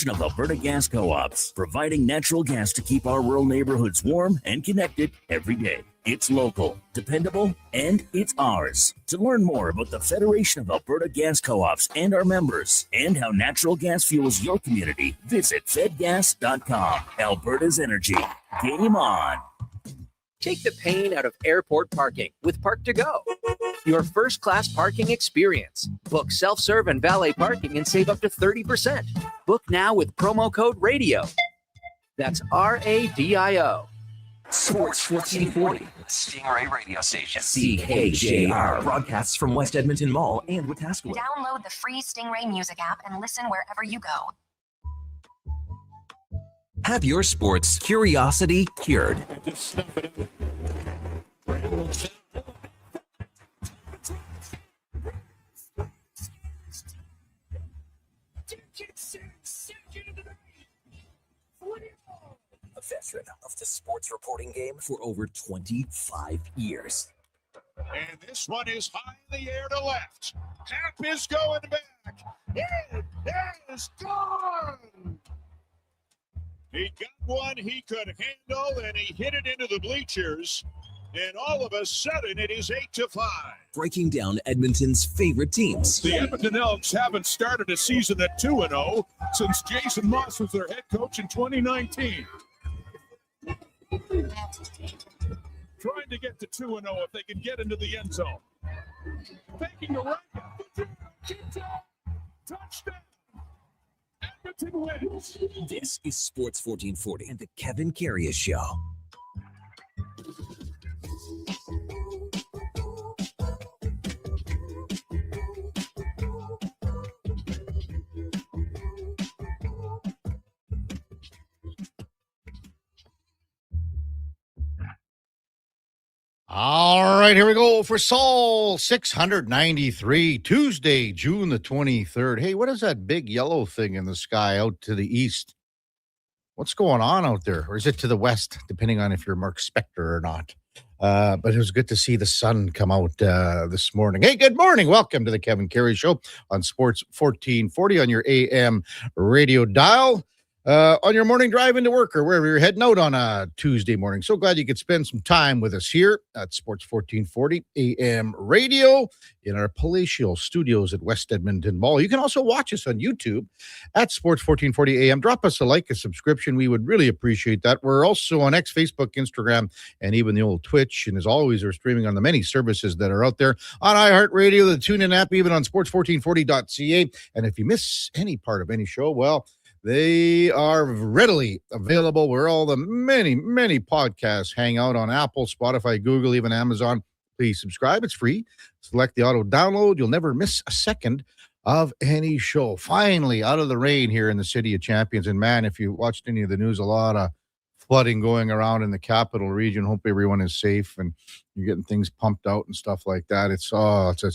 of Alberta Gas Co-ops, providing natural gas to keep our rural neighborhoods warm and connected every day. It's local, dependable, and it's ours. To learn more about the Federation of Alberta Gas Co-ops and our members, and how natural gas fuels your community, visit fedgas.com. Alberta's energy. Game on. Take the pain out of airport parking with Park2Go. Your first-class parking experience. Book self-serve and valet parking and save up to 30%. Book now with promo code RADIO. That's RADIO. Sports 1440, Stingray Radio Station. CKJR broadcasts from West Edmonton Mall and Wetaskiwin. Download the free Stingray music app and listen wherever you go. Have your sports curiosity cured. A veteran of the sports reporting game for over 25 years. And this one is high in the air to left. Hap is going back. It is gone. He got one he could handle, and he hit it into the bleachers. And all of a sudden, it is 8-5. Breaking down Edmonton's favorite teams. The Edmonton Elks haven't started a season at 2-0 since Jason Moss was their head coach in 2019. Trying to get to 2-0 if they can get into the end zone. Taking a right. Touchdown. Edmonton wins. This is Sports 1440 and the Kevin Karius Show. All right, here we go for Sol 693, Tuesday, June the 23rd. Hey, what is that big yellow thing in the sky out to the east? What's going on out there? Or is it to the west, depending on if you're Mark Spector or not? But it was good to see the sun come out this morning. Hey, good morning. Welcome to the Kevin Karius Show on Sports 1440 on your AM radio dial. On your morning drive into work or wherever you're heading out on a Tuesday morning. So glad you could spend some time with us here at Sports 1440 AM Radio in our palatial studios at West Edmonton Mall. You can also watch us on YouTube at Sports 1440 AM. Drop us a like, a subscription. We would really appreciate that. We're also on X, Facebook, Instagram, and even the old Twitch. And as always, we're streaming on the many services that are out there on iHeartRadio, the TuneIn app, even on sports1440.ca. And if you miss any part of any show, well, they are readily available where all the many, many podcasts hang out on Apple, Spotify, Google, even Amazon. Please subscribe. It's free. Select the auto download. You'll never miss a second of any show. Finally, out of the rain here in the City of Champions. And man, if you watched any of the news, a lot of flooding going around in the capital region. Hope everyone is safe and you're getting things pumped out and stuff like that. It's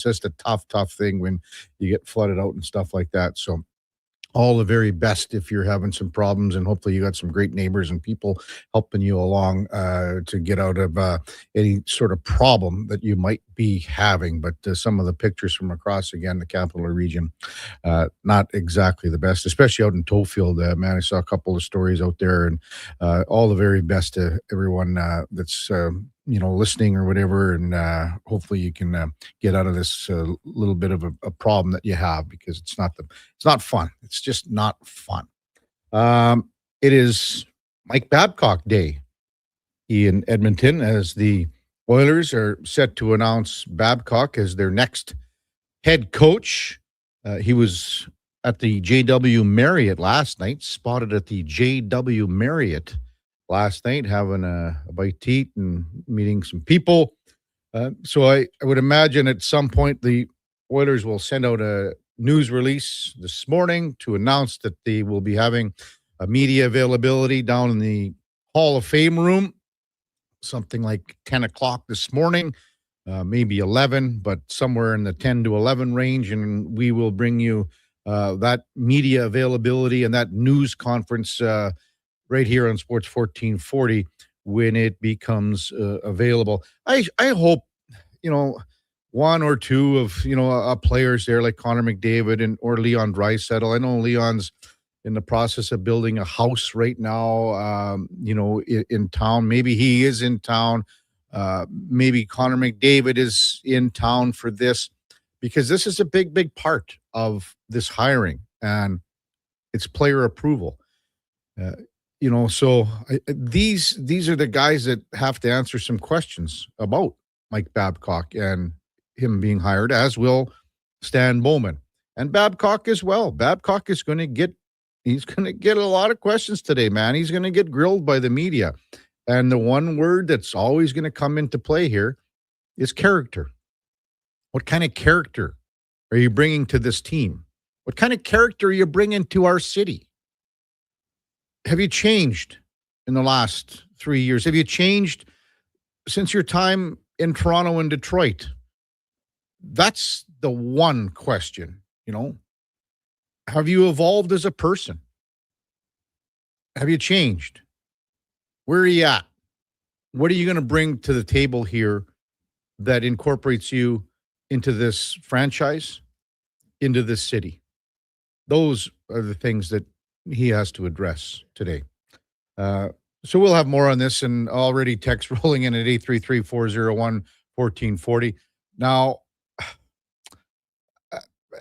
just a tough thing when you get flooded out and stuff like that. So all the very best if you're having some problems, and hopefully you got some great neighbors and people helping you along to get out of any sort of problem that you might be having. But some of the pictures from across, again, the capital region, not exactly the best, especially out in Tofield. Man, I saw a couple of stories out there, and all the very best to everyone that's listening or whatever, and hopefully you can get out of this little bit of a problem that you have, because it's not fun. It's just not fun. It is Mike Babcock Day in Edmonton, as the Oilers are set to announce Babcock as their next head coach. He was at the JW Marriott last night, spotted at the JW Marriott last night, having a bite to eat and meeting some people. So I would imagine at some point the Oilers will send out a news release this morning to announce that they will be having a media availability down in the Hall of Fame room, something like 10 o'clock this morning, maybe 11, but somewhere in the 10 to 11 range. And we will bring you that media availability and that news conference right here on Sports 1440 when it becomes available. I hope, one or two of, players there like Connor McDavid or Leon Draisaitl. I know Leon's in the process of building a house right now, in town. Maybe he is in town. Maybe Connor McDavid is in town for this, because this is a big, big part of this hiring, and it's player approval. These are the guys that have to answer some questions about Mike Babcock and him being hired, as will Stan Bowman and Babcock as well. Babcock is going to get a lot of questions today, man. He's going to get grilled by the media. And the one word that's always going to come into play here is character. What kind of character are you bringing to this team? What kind of character are you bringing to our city? Have you changed in the last 3 years? Have you changed since your time in Toronto and Detroit? That's the one question, Have you evolved as a person? Have you changed? Where are you at? What are you going to bring to the table here that incorporates you into this franchise, into this city? Those are the things that he has to address today. So we'll have more on this, and already text rolling in at 833-401-1440. Now,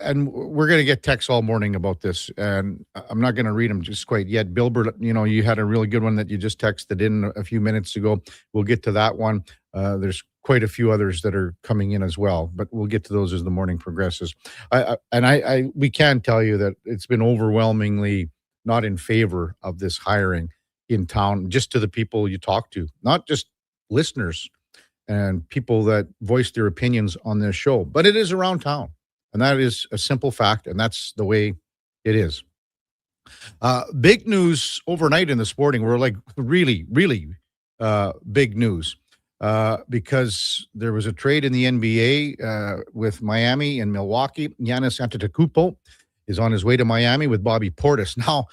and we're going to get texts all morning about this, and I'm not going to read them just quite yet. Bilbert, you had a really good one that you just texted in a few minutes ago. We'll get to that one. There's quite a few others that are coming in as well, but we'll get to those as the morning progresses. We can tell you that it's been overwhelmingly not in favor of this hiring in town, just to the people you talk to, not just listeners and people that voice their opinions on this show, but it is around town. And that is a simple fact, and that's the way it is. Big news overnight in the sporting world, like really, really big news, because there was a trade in the NBA with Miami and Milwaukee. Giannis Antetokounmpo is on his way to Miami with Bobby Portis. Now,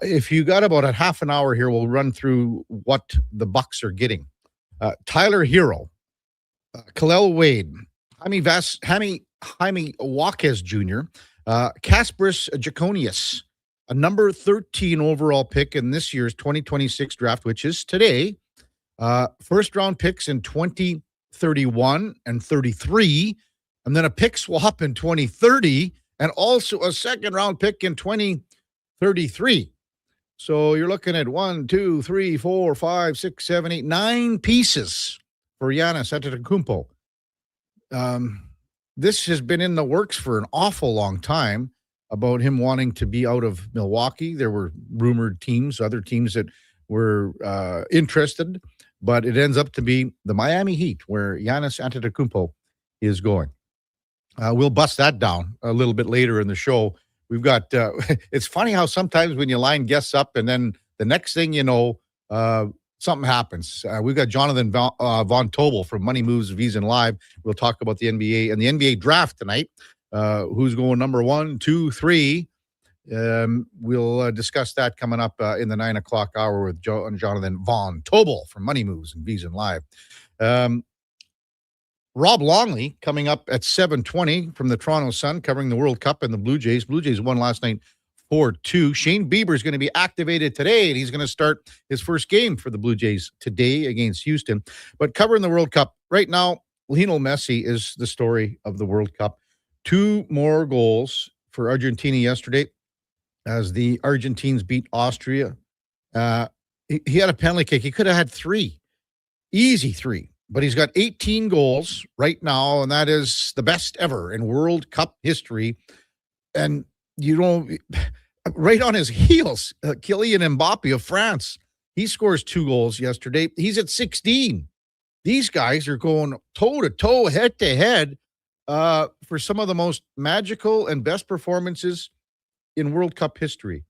if you got about a half an hour here, we'll run through what the Bucks are getting. Tyler Hero, Kalel Wade, Jaime Jaquez Jr., Kasparis Jaconius, a number 13 overall pick in this year's 2026 draft, which is today. First round picks in 2031 and 33, and then a pick swap in 2030, and also a second round pick in 2033. So you're looking at 1, 2, 3, 4, 5, 6, 7, 8, 9 pieces for Giannis Antetokounmpo. This has been in the works for an awful long time about him wanting to be out of Milwaukee. There were rumored teams, other teams that were interested, but it ends up to be the Miami Heat, where Giannis Antetokounmpo is going. We'll bust that down a little bit later in the show. We've got, it's funny how sometimes when you line guests up and then the next thing you know, something happens. We've got Jonathan Von Tobel from Money Moves, VSiN Live. We'll talk about the NBA and the NBA draft tonight. Who's going number 1, 2, 3. We'll discuss that coming up in the 9 o'clock hour with Jonathan Von Tobel from Money Moves and VSiN Live. Rob Longley coming up at 7:20 from the Toronto Sun, covering the World Cup and the Blue Jays. Blue Jays won last night 4-2. Shane Bieber is going to be activated today, and he's going to start his first game for the Blue Jays today against Houston. But covering the World Cup right now, Lionel Messi is the story of the World Cup. 2 more goals for Argentina yesterday as the Argentines beat Austria. He had a penalty kick. He could have had 3, easy 3, but he's got 18 goals right now, and that is the best ever in World Cup history. And right on his heels, Kylian Mbappe of France, he scores 2 goals yesterday. He's at 16. These guys are going toe-to-toe, head-to-head for some of the most magical and best performances in World Cup history.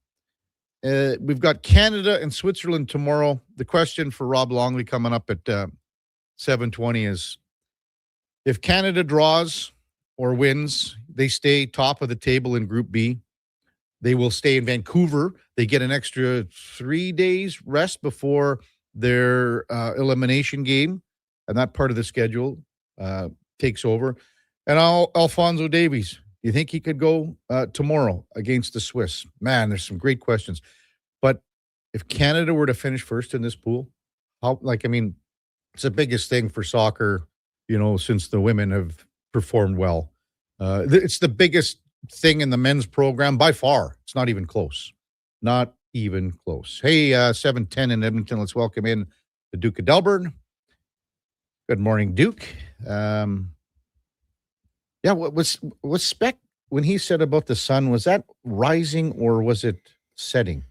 We've got Canada and Switzerland tomorrow. The question for Rob Longley coming up at 7:20 is, if Canada draws or wins, they stay top of the table in Group B. They will stay in Vancouver. They get an extra 3 days rest before their elimination game, and that part of the schedule takes over. And Alphonso Davies, You think he could go tomorrow against the Swiss? Man, there's some great questions. But if Canada were to finish first in this pool, it's the biggest thing for soccer, since the women have performed well. It's the biggest thing in the men's program by far. It's not even close. Not even close. Hey, 7:10 in Edmonton. Let's welcome in the Duke of Delburne. Good morning, Duke. What was Spec when he said about the sun? Was that rising or was it setting?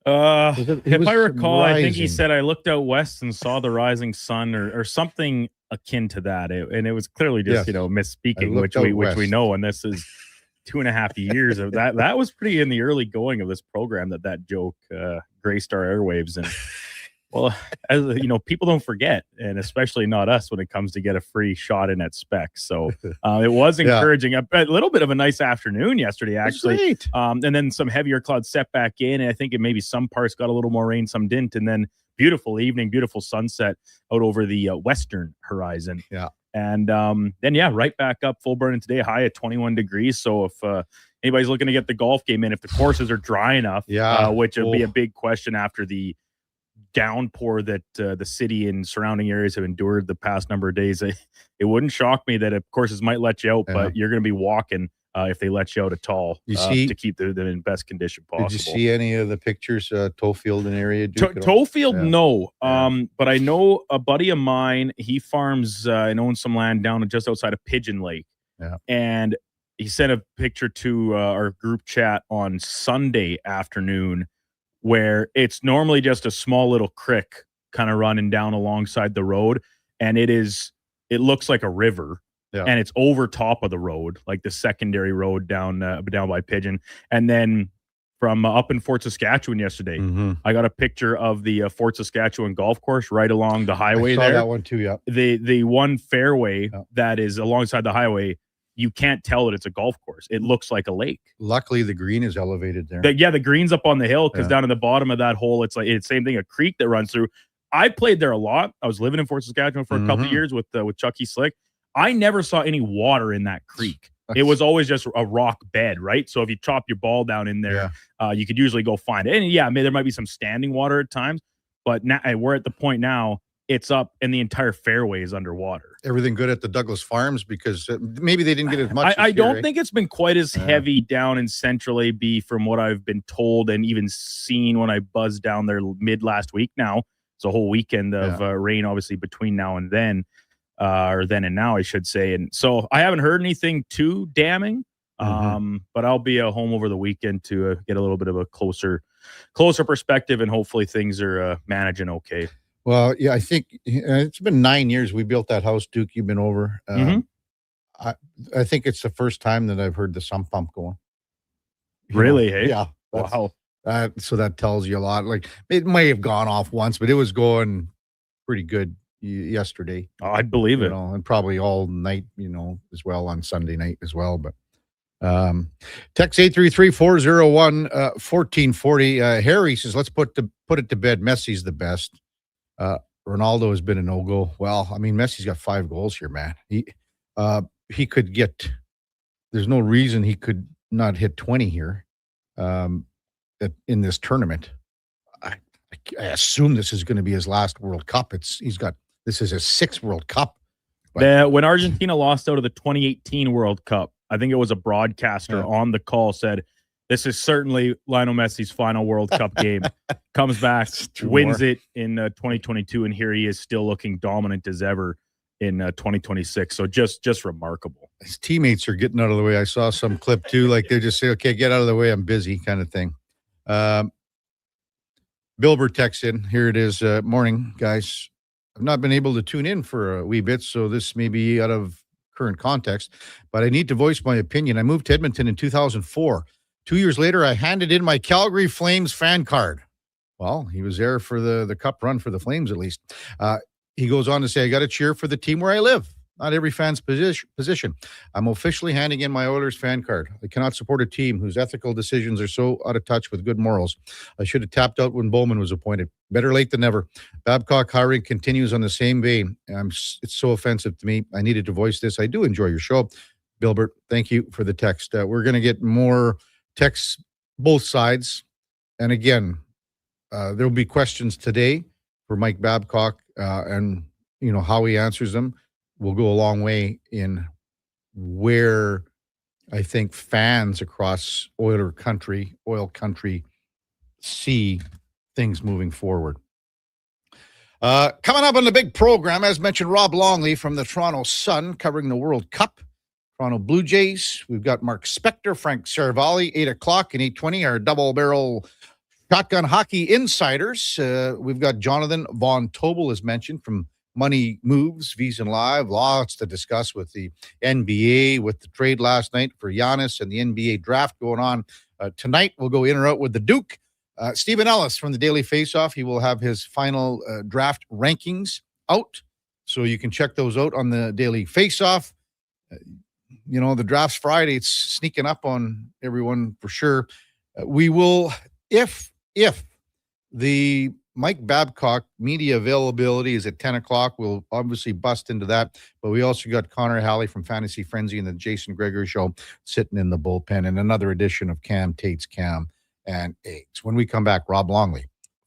If I recall, rising. I think he said I looked out west and saw the rising sun, or something akin to that. And it was clearly just misspeaking, which we know. And this is 2.5 years of that. That was pretty in the early going of this program that joke graced our airwaves. And well, as people don't forget, and especially not us when it comes to get a free shot in at Spec. So it was encouraging. A little bit of a nice afternoon yesterday, actually. And then some heavier clouds set back in. And I think maybe some parts got a little more rain, some didn't. And then beautiful evening, beautiful sunset out over the western horizon. Yeah. And then, right back up, full burning today, high at 21 degrees. So if anybody's looking to get the golf game in, if the courses are dry enough, which would be a big question after the downpour that the city and surrounding areas have endured the past number of days, it wouldn't shock me that courses might let you out, but you're going to be walking if they let you out at all to keep them in best condition possible. Did you see any of the pictures, Toefield and area? Toefield, no. But I know a buddy of mine, he farms and owns some land down just outside of Pigeon Lake. Yeah. And he sent a picture to our group chat on Sunday afternoon where it's normally just a small little creek kind of running down alongside the road. And it looks like a river. Yeah. And it's over top of the road, like the secondary road down by Pigeon. And then from up in Fort Saskatchewan yesterday, I got a picture of the Fort Saskatchewan golf course right along the highway. I saw that one too, yeah. The one fairway that is alongside the highway, you can't tell that it's a golf course. It looks like a lake. Luckily, the green is elevated there. The green's up on the hill because down at the bottom of that hole, it's same thing, a creek that runs through. I played there a lot. I was living in Fort Saskatchewan for a couple of years with Chucky Slick. I never saw any water in that creek. It was always just a rock bed, right? So if you chop your ball down in there, you could usually go find it. And there might be some standing water at times, but now we're at the point now it's up and the entire fairway is underwater. Everything good at the Douglas Farms because maybe they didn't get as much. I don't think it's been quite as heavy down in Central AB from what I've been told and even seen when I buzzed down there mid last week. Now it's a whole weekend of rain, obviously between now and then. Or then and now, I should say. And so I haven't heard anything too damning, but I'll be home over the weekend to get a little bit of a closer perspective, and hopefully things are managing okay. Well, yeah, I think it's been 9 years. We built that house, Duke. You've been over. I think it's the first time that I've heard the sump pump going. Really? Hey? Yeah. Wow. So that tells you a lot. Like it may have gone off once, but it was going pretty good yesterday. Oh, I'd believe it. And probably all night, as well on Sunday night as well. But text 833-401-1440. Harry says, let's put it to bed. Messi's the best. Ronaldo has been a no-go. Well, I mean, Messi's got 5 goals here, man. He could get, there's no reason he could not hit 20 here in this tournament. I assume this is going to be his last World Cup. This is his 6th World Cup. When Argentina lost out of the 2018 World Cup, I think it was a broadcaster on the call said, this is certainly Lionel Messi's final World Cup game. Comes back, wins it in 2022, and here he is still looking dominant as ever in 2026. So just remarkable. His teammates are getting out of the way. I saw some clip too, like they just say, okay, get out of the way, I'm busy kind of thing. Bilber texts in. Here it is. Morning, guys. I've not been able to tune in for a wee bit, so this may be out of current context, but I need to voice my opinion. I moved to Edmonton in 2004. 2 years later, I handed in my Calgary Flames fan card. Well, he was there for the cup run for the Flames, at least. He goes on to say, I got to cheer for the team where I live. Not every fan's position. I'm officially handing in my Oilers fan card. I cannot support a team whose ethical decisions are so out of touch with good morals. I should have tapped out when Bowman was appointed. Better late than never. Babcock hiring continues on the same vein. It's so offensive to me. I needed to voice this. I do enjoy your show. Bilbert, thank you for the text. We're going to get more texts, both sides. And again, there'll be questions today for Mike Babcock, and how he answers them will go a long way in where I think fans across oil country see things moving forward. Coming up on the big program, as mentioned, Rob Longley from the Toronto Sun covering the World Cup. Toronto Blue Jays. We've got Mark Spector, Frank Saravalli, 8 o'clock and 8:20, our double-barrel shotgun hockey insiders. We've got Jonathan Von Tobel, as mentioned, from Money Moves, VSiN Live. Lots to discuss with the NBA, with the trade last night for Giannis and the NBA draft going on. Tonight, we'll go in or out with the Duke. Stephen Ellis from the Daily Faceoff. He will have his final draft rankings out, so you can check those out on the Daily Faceoff. The draft's Friday. It's sneaking up on everyone for sure. We will, if the Mike Babcock media availability is at 10 o'clock, we'll obviously bust into that. But we also got Connor Halley from Fantasy Frenzy and the Jason Gregory Show sitting in the bullpen, and another edition of Cam Tate's Cam and Eggs. When we come back, Rob Longley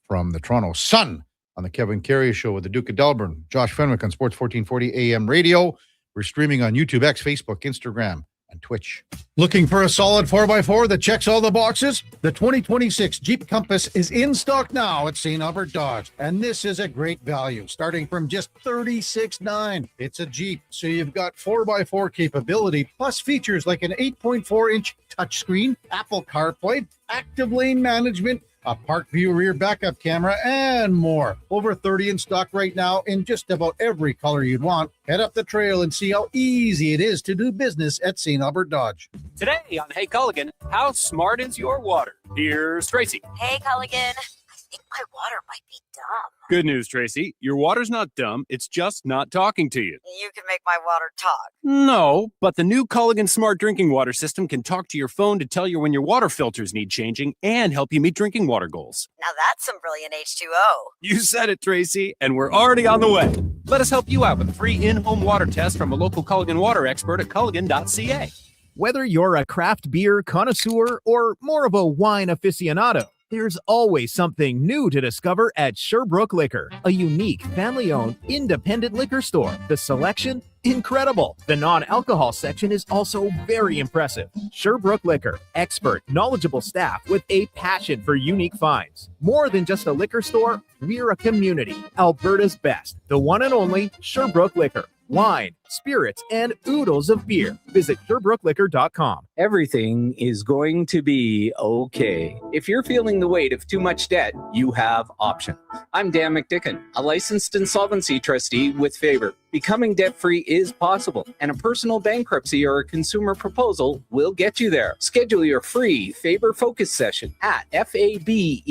from the Toronto Sun on the Kevin Karius Show with the Duke of Delburne, Josh Fenwick on Sports 1440 AM Radio. We're streaming on YouTube, X, Facebook, Instagram, and Twitch. Looking for a solid 4x4 that checks all the boxes? The 2026 Jeep Compass is in stock now at St. Albert Dodge, and this is a great value, starting from just $36,900. It's a Jeep, so you've got 4x4 capability, plus features like an 8.4-inch touchscreen, Apple CarPlay, active lane management, a Park View rear backup camera, and more. Over 30 in stock right now in just about every color you'd want. Head up the trail and see how easy it is to do business at St. Albert Dodge. Today on Hey Culligan, how smart is your water? Here's Tracy. Hey, Culligan. I think my water might be dumb. Good news, Tracy. Your water's not dumb. It's just not talking to you. You can make my water talk. No, but the new Culligan Smart Drinking Water System can talk to your phone to tell you when your water filters need changing and help you meet drinking water goals. Now that's some brilliant H2O. You said it, Tracy, and we're already on the way. Let us help you out with a free in-home water test from a local Culligan water expert at culligan.ca. Whether you're a craft beer connoisseur or more of a wine aficionado, there's always something new to discover at Sherbrooke Liquor, a unique family-owned independent liquor store. The selection, incredible. The non-alcohol section is also very impressive. Sherbrooke Liquor, expert, knowledgeable staff with a passion for unique finds. More than just a liquor store, we're a community. Alberta's best, the one and only Sherbrooke Liquor. Wine, spirits, and oodles of beer. Visit SherbrookeLiquor.com. Everything is going to be okay. If you're feeling the weight of too much debt, you have options. I'm Dan McDicken, a licensed insolvency trustee with Faber. Becoming debt-free is possible, and a personal bankruptcy or a consumer proposal will get you there. Schedule your free Faber Focus session at faber.ca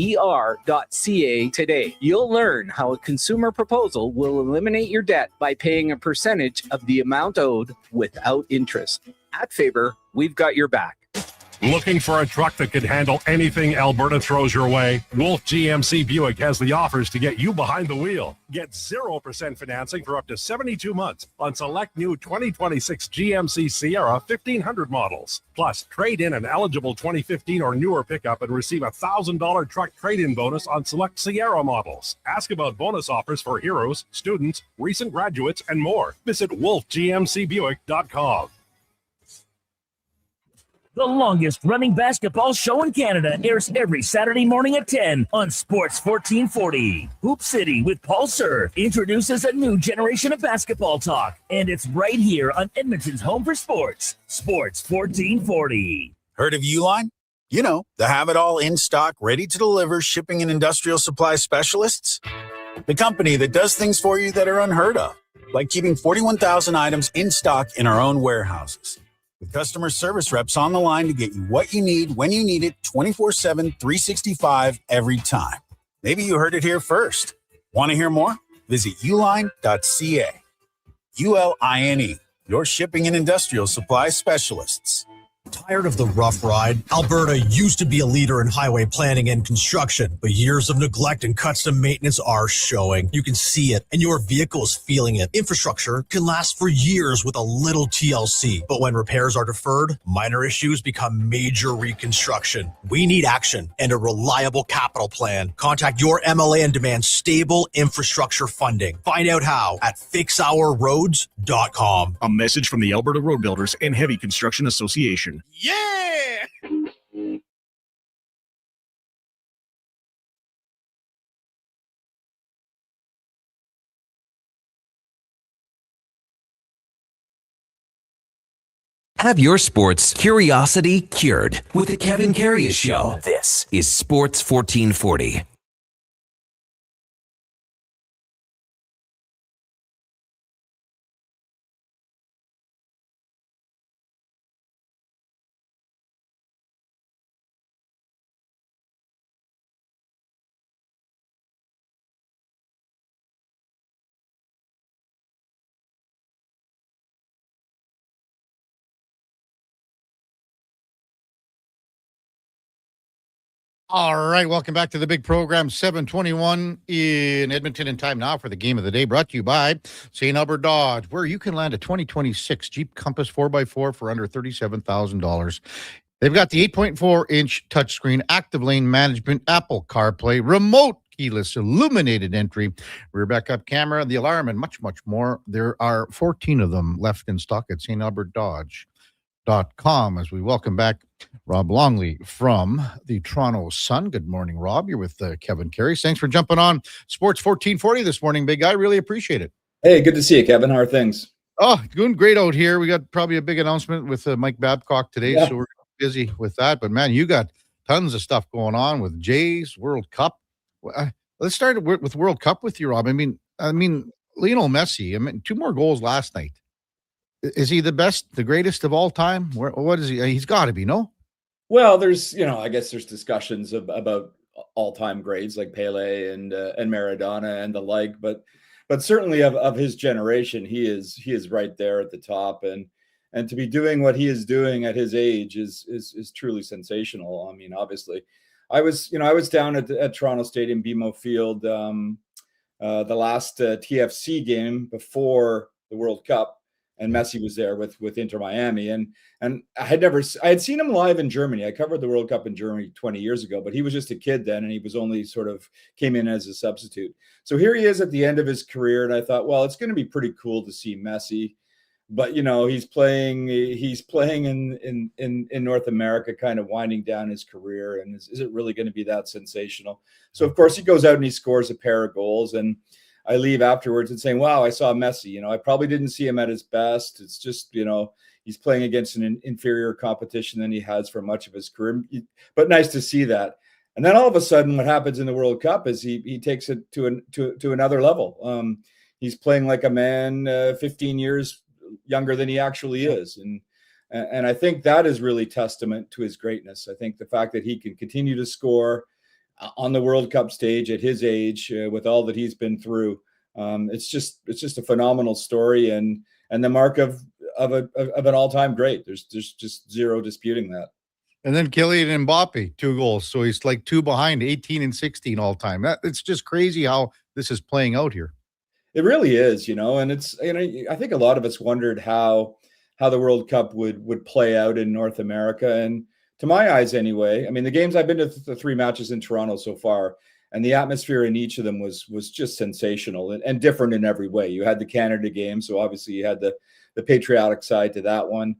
today. You'll learn how a consumer proposal will eliminate your debt by paying a percentage of the amount owed without interest. At Faber, we've got your back. Looking for a truck that could handle anything Alberta throws your way? Wolf GMC Buick has the offers to get you behind the wheel. Get 0% financing for up to 72 months on select new 2026 GMC Sierra 1500 models. Plus, trade in an eligible 2015 or newer pickup and receive a $1,000 truck trade-in bonus on select Sierra models. Ask about bonus offers for heroes, students, recent graduates, and more. Visit wolfgmcbuick.com. The longest running basketball show in Canada airs every Saturday morning at 10 on Sports 1440. Hoop City with Paul Sir introduces a new generation of basketball talk, and it's right here on Edmonton's home for sports, Sports 1440. Heard of Uline? You know, the have-it-all in stock, ready to deliver shipping and industrial supply specialists. The company that does things for you that are unheard of, like keeping 41,000 items in stock in our own warehouses. With customer service reps on the line to get you what you need, when you need it, 24/7, 365, every time. Maybe you heard it here first. Want to hear more? Visit uline.ca. ULINE, your shipping and industrial supply specialists. Tired of the rough ride? Alberta used to be a leader in highway planning and construction, but years of neglect and custom maintenance are showing. You can see it, and your vehicle is feeling it. Infrastructure can last for years with a little TLC, but when repairs are deferred, minor issues become major reconstruction. We need action and a reliable capital plan. Contact your MLA and demand stable infrastructure funding. Find out how at fixourroads.com. A message from the Alberta Road Builders and Heavy Construction Association. Yeah! Have your sports curiosity cured with the Kevin Karius Show. This is Sports 1440. All right, welcome back to the big program. 7:21 in Edmonton, and time now for the game of the day, brought to you by St. Albert Dodge, where you can land a 2026 Jeep Compass 4x4 for under $37,000. They've got the 8.4-inch touchscreen, active lane management, Apple CarPlay, remote keyless illuminated entry, rear backup camera, the alarm, and much, much more. There are 14 of them left in stock at stalbertdodge.com. As we welcome back Rob Longley from the Toronto Sun. Good morning, Rob. You're with Kevin Karius. Thanks for jumping on Sports 1440 this morning, big guy. Really appreciate it. Hey, good to see you, Kevin. How are things? Oh, doing great out here. We got probably a big announcement with Mike Babcock today, so we're busy with that. But, man, you got tons of stuff going on with Jays, World Cup. Let's start with World Cup with you, Rob. I mean, Lionel Messi, 2 more goals last night. Is he the best, the greatest of all time? What is he? He's got to be, no? Well, there's, I guess there's discussions about all-time greats like Pele and Maradona and the like, but certainly of his generation, he is right there at the top, and to be doing what he is doing at his age is truly sensational. I mean, obviously, I was down at Toronto Stadium, BMO Field, the last TFC game before the World Cup. And Messi was there with Inter Miami, and I had seen him live in Germany. I covered the World Cup in Germany 20 years ago, but he was just a kid then, and he was only sort of came in as a substitute. So here he is at the end of his career, and I thought, well, it's going to be pretty cool to see Messi, but he's playing in North America, kind of winding down his career, and is it really going to be that sensational? So of course he goes out and he scores a pair of goals, and I leave afterwards and saying, wow, I saw Messi. I probably didn't see him at his best. It's just, he's playing against an inferior competition than he has for much of his career. But nice to see that. And then all of a sudden, what happens in the World Cup is he takes it to another level. He's playing like a man 15 years younger than he actually is. And I think that is really testament to his greatness. I think the fact that he can continue to score on the World Cup stage at his age, with all that he's been through, it's just a phenomenal story, and the mark of an all-time great. There's just zero disputing that. And then Kylian Mbappe, 2 goals, so he's like 2 behind, 18 and 16 all time. It's just crazy how this is playing out here. It really is, and it's I think a lot of us wondered how the World Cup would play out in North America, and to my eyes, anyway. I mean, the games I've been to, the 3 matches in Toronto so far, and the atmosphere in each of them was just sensational and different in every way. You had the Canada game, so obviously you had the patriotic side to that one.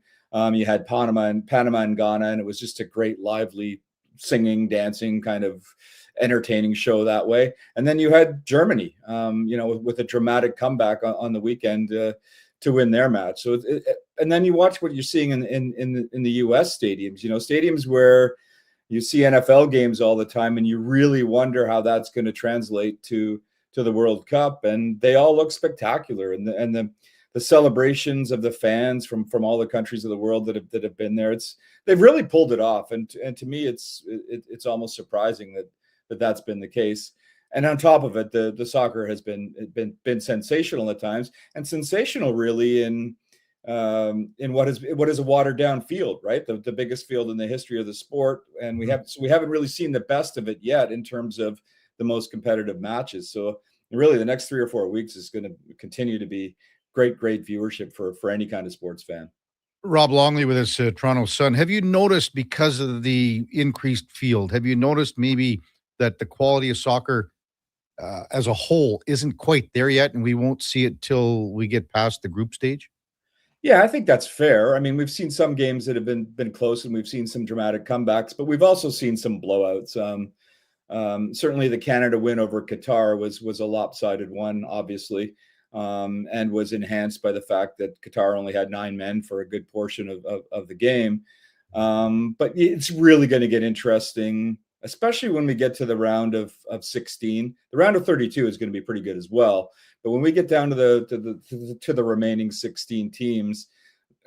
You had Panama and Ghana, and it was just a great, lively, singing, dancing, kind of entertaining show that way. And then you had Germany, with a dramatic comeback on the weekend to win their match. So, and then you watch what you're seeing in the U.S. stadiums, stadiums where you see NFL games all the time, and you really wonder how that's going to translate to the World Cup. And they all look spectacular, and the celebrations of the fans from all the countries of the world that have been there, they've really pulled it off. And to me, it's almost surprising that's been the case. And on top of it, the soccer has been sensational at times, and sensational really in in what is a watered down field, right? The biggest field in the history of the sport, and we haven't really seen the best of it yet in terms of the most competitive matches. So really, the next 3 or 4 weeks is going to continue to be great viewership for any kind of sports fan. Rob Longley with us, Toronto Sun. Have you noticed, because of the increased field, have you noticed maybe that the quality of soccer as a whole isn't quite there yet, and we won't see it till we get past the group stage? Yeah, I think that's fair. I mean, we've seen some games that have been close, and we've seen some dramatic comebacks, but we've also seen some blowouts. Certainly, the Canada win over Qatar was a lopsided one, obviously, and was enhanced by the fact that Qatar only had 9 men for a good portion of the game. But it's really going to get interesting, especially when we get to the round of 16. The round of 32 is going to be pretty good as well. But when we get down to the remaining 16 teams,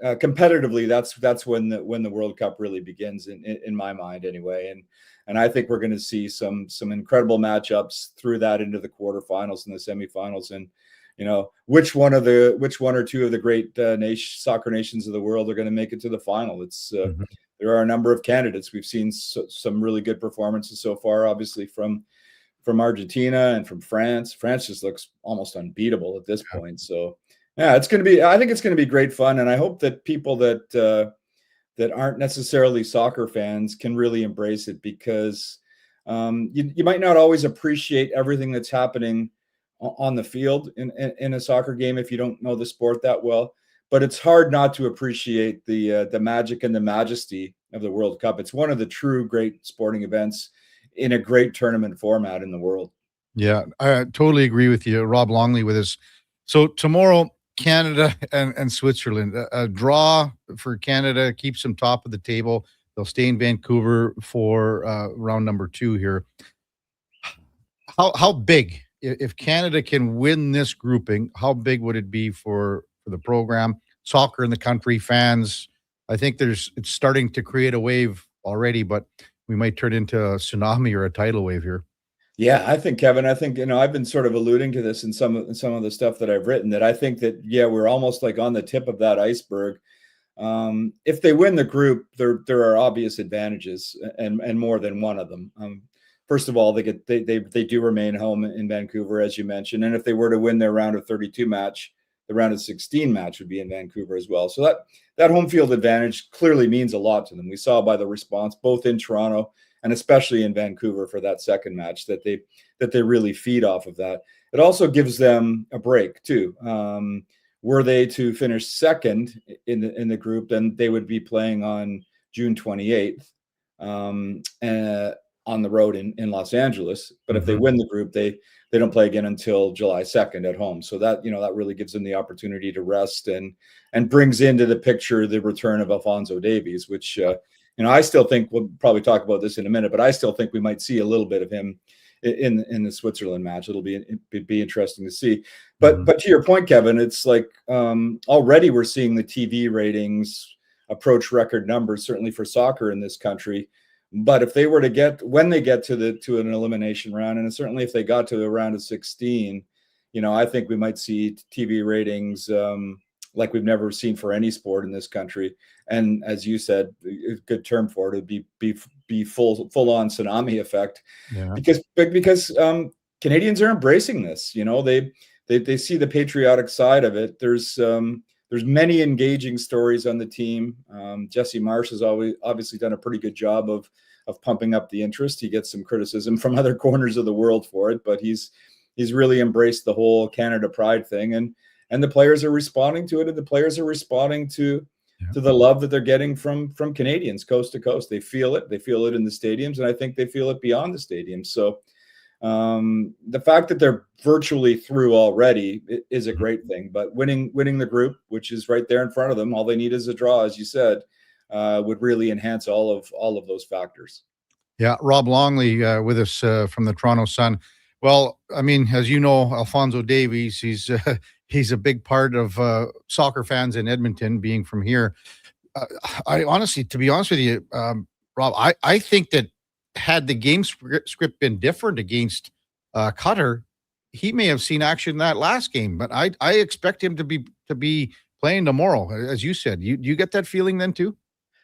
competitively, that's when the World Cup really begins, in my mind, anyway. And I think we're going to see some incredible matchups through that into the quarterfinals and the semifinals. And which one or two of the great soccer nations of the world are going to make it to the final? It's there are a number of candidates. We've seen some really good performances so far, obviously from Argentina and from France. France just looks almost unbeatable at this point. So yeah, I think it's going to be great fun. And I hope that people that aren't necessarily soccer fans can really embrace it, because you might not always appreciate everything that's happening on the field in a soccer game if you don't know the sport that well. But it's hard not to appreciate the magic and the majesty of the World Cup. It's one of the true great sporting events in a great tournament format in the world. Yeah, I totally agree with you. Rob Longley with us. So tomorrow, Canada and Switzerland. A draw for Canada keeps them top of the table. They'll stay in Vancouver for round number 2 here. How big, if Canada can win this grouping, how big would it be for the program, soccer in the country, fans? I think it's starting to create a wave already, but we might turn into a tsunami or a tidal wave here. Yeah, I think, Kevin, I've been sort of alluding to this in some of the stuff that I've written, that I think that, yeah, we're almost like on the tip of that iceberg. If they win the group, there are obvious advantages, and more than one of them. First of all, they do remain home in Vancouver, as you mentioned, and if they were to win their round of 32 match, the round of 16 match would be in Vancouver as well. So that home field advantage clearly means a lot to them. We saw by the response both in Toronto and especially in Vancouver for that second match that they really feed off of that. It also gives them a break too. Were they to finish second in the group, then they would be playing on June 28th on the road in Los Angeles. But if they win the group, they don't play again until July 2nd at home. So that really gives them the opportunity to rest and brings into the picture the return of Alphonso Davies, which I still think, we'll probably talk about this in a minute, but I still think we might see a little bit of him in the Switzerland match. It'd be interesting to see. But to your point, Kevin, it's like already we're seeing the TV ratings approach record numbers, certainly for soccer in this country. But if they were to when they get to an elimination round, and certainly if they got to the round of 16, I think we might see TV ratings like we've never seen for any sport in this country. And as you said, a good term for it would be full on tsunami effect. Yeah. Because Canadians are embracing this. They see the patriotic side of it. There's many engaging stories on the team. Jesse Marsh has obviously done a pretty good job of pumping up the interest. He gets some criticism from other corners of the world for it, but he's really embraced the whole Canada pride thing, and the players are responding to it, and the players are responding to the love that they're getting from Canadians coast to coast. They feel it. They feel it in the stadiums, and I think they feel it beyond the stadiums. So the fact that they're virtually through already is a great thing. But winning the group, which is right there in front of them, all they need is a draw, as you said, would really enhance all of those factors. Yeah, Rob Longley with us from the Toronto Sun. Well, I mean, as you know, Alphonso Davies, he's a big part of soccer fans in Edmonton, being from here. I honestly, to be honest with you, Rob, I think that had the game script been different against Qatar, he may have seen action in that last game. But I expect him to be playing tomorrow, as you said. You get that feeling then too?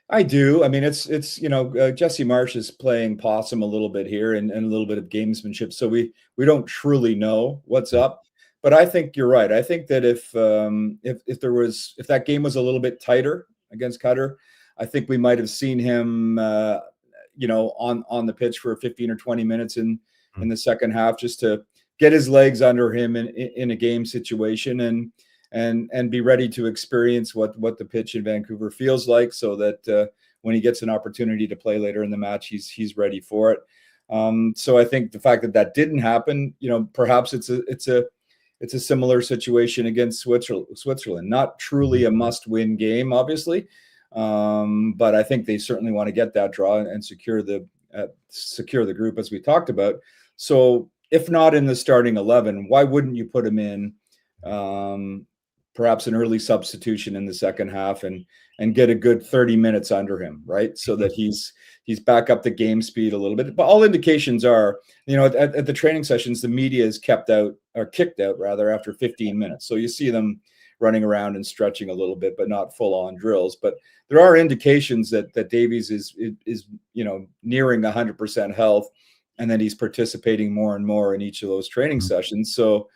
I do. I mean, it's Jesse Marsh is playing possum a little bit here and a little bit of gamesmanship. So we don't truly know what's up. But I think you're right. I think that if that game was a little bit tighter against Cutter, I think we might have seen him on the pitch for 15 or 20 minutes in the second half, just to get his legs under him in a game situation and be ready to experience what the pitch in Vancouver feels like, so that when he gets an opportunity to play later in the match, he's ready for it. So I think the fact that didn't happen, perhaps it's a similar situation against Switzerland. Not truly a must-win game, obviously, but I think they certainly want to get that draw and secure the group, as we talked about. So if not in the starting 11, why wouldn't you put him in? Perhaps an early substitution in the second half and get a good 30 minutes under him, right? So that he's back up the game speed a little bit. But all indications are, at the training sessions, the media is kicked out rather after 15 minutes. So you see them running around and stretching a little bit, but not full on drills. But there are indications that Davies is nearing 100% health, and then he's participating more and more in each of those training sessions. So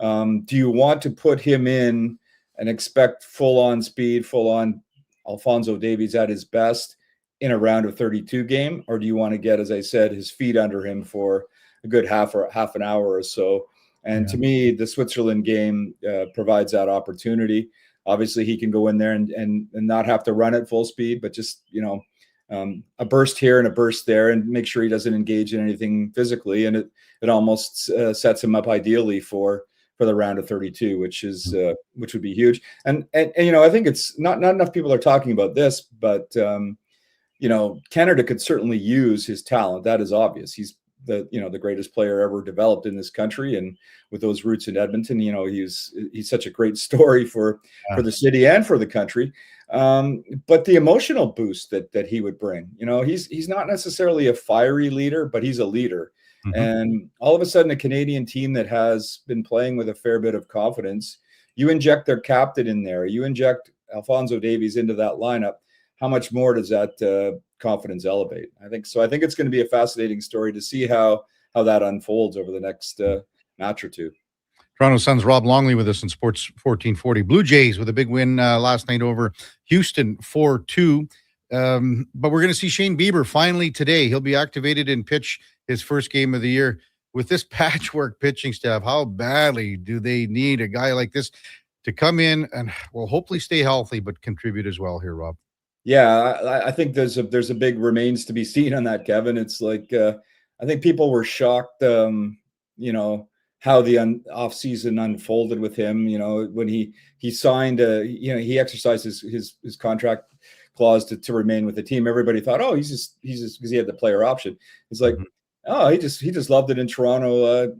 do you want to put him in and expect full-on speed, full-on Alphonso Davies at his best in a round of 32 game? Or do you want to get, as I said, his feet under him for a good half an hour or so? And to me, the Switzerland game provides that opportunity. Obviously, he can go in there and not have to run at full speed, but just, a burst here and a burst there, and make sure he doesn't engage in anything physically. And it almost sets him up ideally for the round of 32, which would be huge. And I think it's not enough people are talking about this, but Canada could certainly use his talent. That is obvious. He's the greatest player ever developed in this country, and with those roots in Edmonton, he's such a great story for the city and for the country. But the emotional boost that he would bring, he's not necessarily a fiery leader, but he's a leader. And all of a sudden, a Canadian team that has been playing with a fair bit of confidence, you inject their captain in there, you inject Alphonso Davies into that lineup. How much more does that confidence elevate? I think it's going to be a fascinating story to see how that unfolds over the next match or two. Toronto Sun's Rob Longley with us in Sports 1440. Blue Jays with a big win last night over Houston 4-2. But we're going to see Shane Bieber finally today. He'll be activated and pitch his first game of the year. With this patchwork pitching staff, how badly do they need a guy like this to come in and, well, hopefully stay healthy, but contribute as well here, Rob? Yeah, I think there's a big remains to be seen on that, Kevin. It's like I think people were shocked, how the off season unfolded with him. When he signed, he exercised his contract clause to remain with the team. Everybody thought, oh, he's just because he had the player option. He's like, oh, he just loved it in Toronto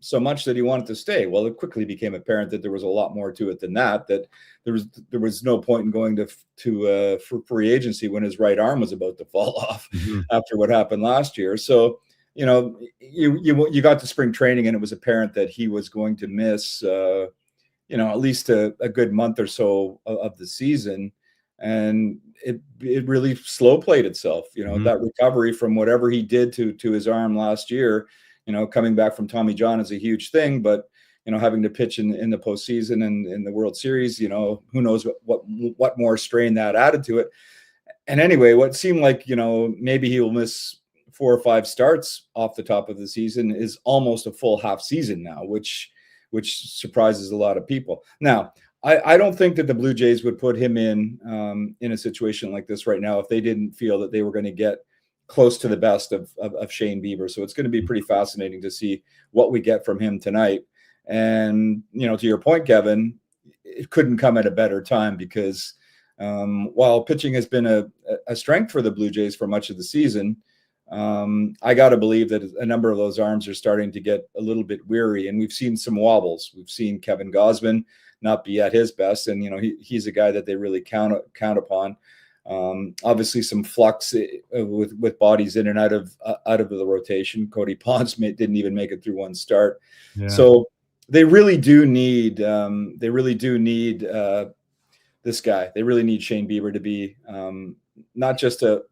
so much that he wanted to stay. Well, it quickly became apparent that there was a lot more to it than that. That there was no point in going to for free agency when his right arm was about to fall off after what happened last year. So you got to spring training, and it was apparent that he was going to miss at least a good month or so of the season. And it really slow played itself, that recovery from whatever he did to his arm last year, coming back from Tommy John is a huge thing, but, having to pitch in the postseason and in the World Series, who knows what more strain that added to it. And anyway, what seemed like, maybe he will miss 4 or 5 starts off the top of the season is almost a full half season now, which surprises a lot of people. Now, I don't think that the Blue Jays would put him in a situation like this right now if they didn't feel that they were going to get close to the best of Shane Bieber. So it's going to be pretty fascinating to see what we get from him tonight. And, to your point, Kevin, it couldn't come at a better time because while pitching has been a strength for the Blue Jays for much of the season, I got to believe that a number of those arms are starting to get a little bit weary, and we've seen some wobbles. We've seen Kevin Gausman not be at his best, and he's a guy that they really count upon. Obviously, some flux with bodies in and out of the rotation. Cody Ponce didn't even make it through one start, so they really do need this guy. They really need Shane Bieber to be not just a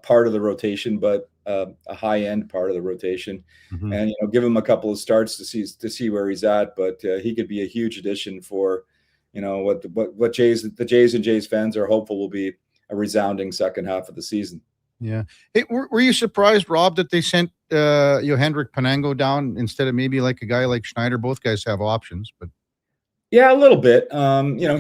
part of the rotation, but a high end part of the rotation, and give him a couple of starts to see where he's at. But he could be a huge addition for, what the Jays and Jays fans are hopeful will be a resounding second half of the season. Yeah. Hey, were you surprised, Rob, that they sent Hendrik Panango down instead of maybe like a guy like Schneider? Both guys have options, but yeah, a little bit.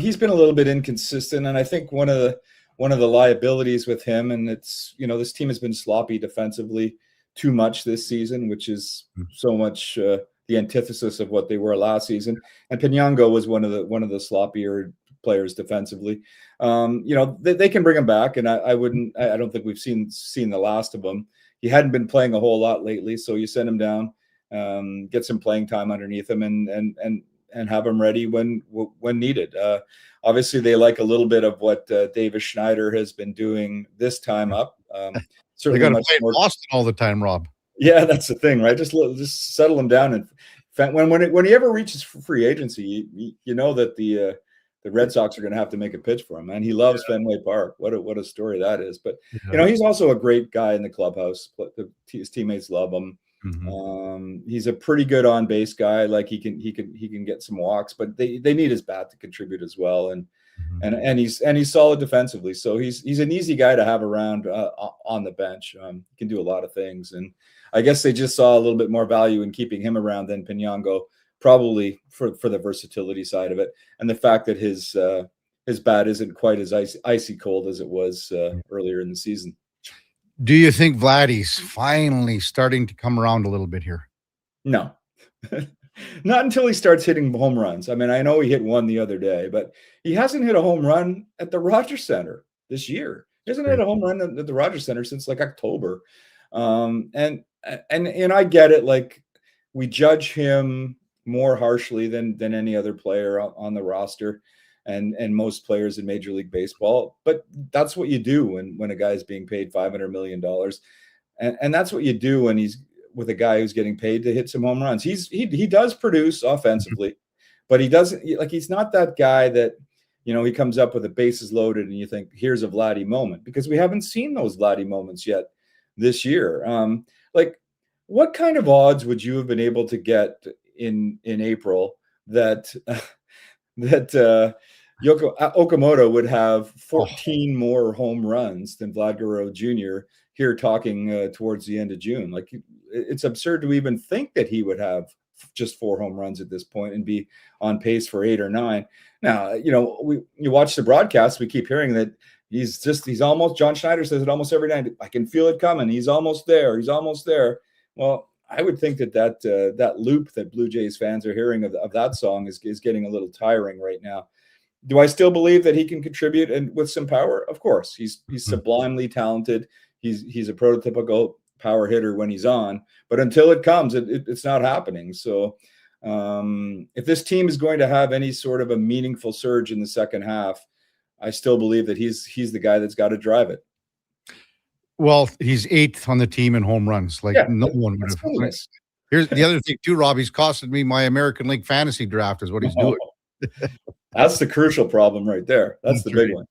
He's been a little bit inconsistent, and I think one of the liabilities with him, and it's this team has been sloppy defensively too much this season, which is so much the antithesis of what they were last season. And Panango was one of the sloppier players defensively. They can bring him back, and I don't think we've seen the last of him. He hadn't been playing a whole lot lately, so you send him down, get some playing time underneath him, and have him ready when needed. Obviously, they like a little bit of what Davis Schneider has been doing this time up. They got to play in Boston all the time, Rob. Yeah, that's the thing, right? Just settle him down, and when he ever reaches free agency, you know that the Red Sox are going to have to make a pitch for him, and he loves Fenway Park. What a story that is! But he's also a great guy in the clubhouse. His teammates love him. He's a pretty good on base guy. Like he can get some walks, but they need his bat to contribute as well. And he's solid defensively. So he's an easy guy to have around on the bench. He can do a lot of things. And I guess they just saw a little bit more value in keeping him around than Panango, probably for the versatility side of it. And the fact that his bat isn't quite as icy cold as it was earlier in the season. Do you think Vladdy's finally starting to come around a little bit here? No, not until he starts hitting home runs. I mean, I know he hit one the other day, but he hasn't hit a home run at the Rogers Center this year. He hasn't hit a home run at the Rogers Center since like October. And I get it. Like, we judge him more harshly than any other player on the roster. And most players in Major League Baseball, but that's what you do when a guy is being paid $500 million, and that's what you do when he's with a guy who's getting paid to hit some home runs. He does produce offensively, but he doesn't he's not that guy that he comes up with the bases loaded and you think here's a Vladdy moment, because we haven't seen those Vladdy moments yet this year. What kind of odds would you have been able to get in April that Yoko Okamoto would have 14 more home runs than Vlad Guerrero Jr. here talking towards the end of June? Like, it's absurd to even think that he would have just 4 home runs at this point and be on pace for 8 or 9. Now, you watch the broadcast, we keep hearing that he's almost, John Schneider says it almost every night, I can feel it coming. He's almost there. He's almost there. Well, I would think that loop that Blue Jays fans are hearing of that song is getting a little tiring right now. Do I still believe that he can contribute and with some power? Of course. He's sublimely talented. He's a prototypical power hitter when he's on, but until it comes, it's not happening. So if this team is going to have any sort of a meaningful surge in the second half, I still believe that he's the guy that's got to drive it. Well, he's 8th on the team in home runs. No one would have. Here's the other thing too, Rob. He's costed me my American League fantasy draft is what he's doing. That's the crucial problem right there. That's the big one.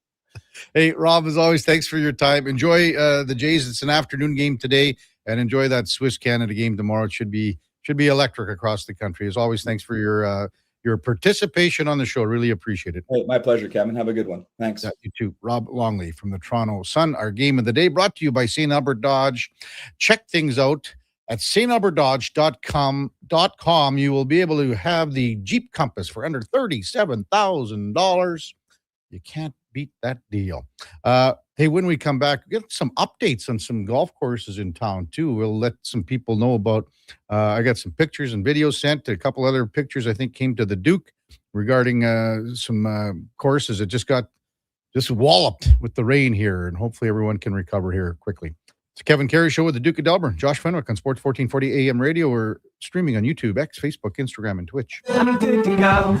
Hey, Rob, as always, thanks for your time. Enjoy the Jays. It's an afternoon game today, and enjoy that Swiss-Canada game tomorrow. It should be electric across the country. As always, thanks for your participation on the show. Really appreciate it. Hey, my pleasure, Kevin. Have a good one. Thanks. Yeah, you too. Rob Longley from the Toronto Sun. Our game of the day brought to you by St. Albert Dodge. Check things out at stalbertdodge.com. You will be able to have the Jeep Compass for under $37,000. You can't beat that deal. Hey, when we come back, we'll get some updates on some golf courses in town too. We'll let some people know about, I got some pictures and videos sent. A couple other pictures I think came to the Duke regarding some courses that just walloped with the rain here, and hopefully everyone can recover here quickly. It's Kevin Karius Show with the Duke of Delburne. Josh Fenwick on Sports 1440 AM radio. We're streaming on YouTube, X, Facebook, Instagram, and Twitch. I'm good to go.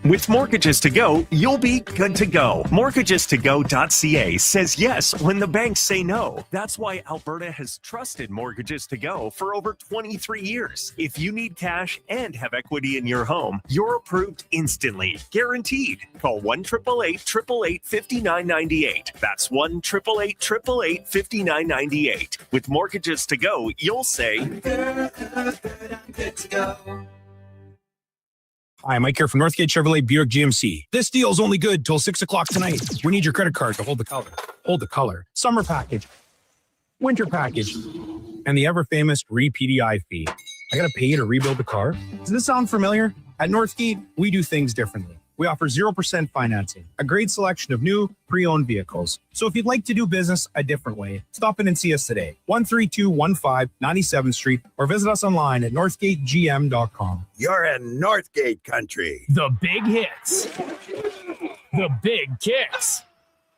With Mortgages to Go, you'll be good to go. MortgagesToGo.ca says yes when the banks say no. That's why Alberta has trusted Mortgages to Go for over 23 years. If you need cash and have equity in your home, you're approved instantly, guaranteed. Call 1-888-888-5998. That's 1-888-888-5998. With Mortgages to Go, you'll say, good to go. Hi, Mike here from Northgate Chevrolet Buick GMC. This deal is only good till 6 o'clock tonight. We need your credit card to hold the color. Hold the color. Summer package. Winter package. And the ever-famous re-PDI fee. I gotta pay you to rebuild the car? Does this sound familiar? At Northgate, we do things differently. We offer 0% financing, a great selection of new, pre-owned vehicles. So if you'd like to do business a different way, stop in and see us today. 13215 97th Street, or visit us online at northgategm.com. You're in Northgate country. The big hits. The big kicks.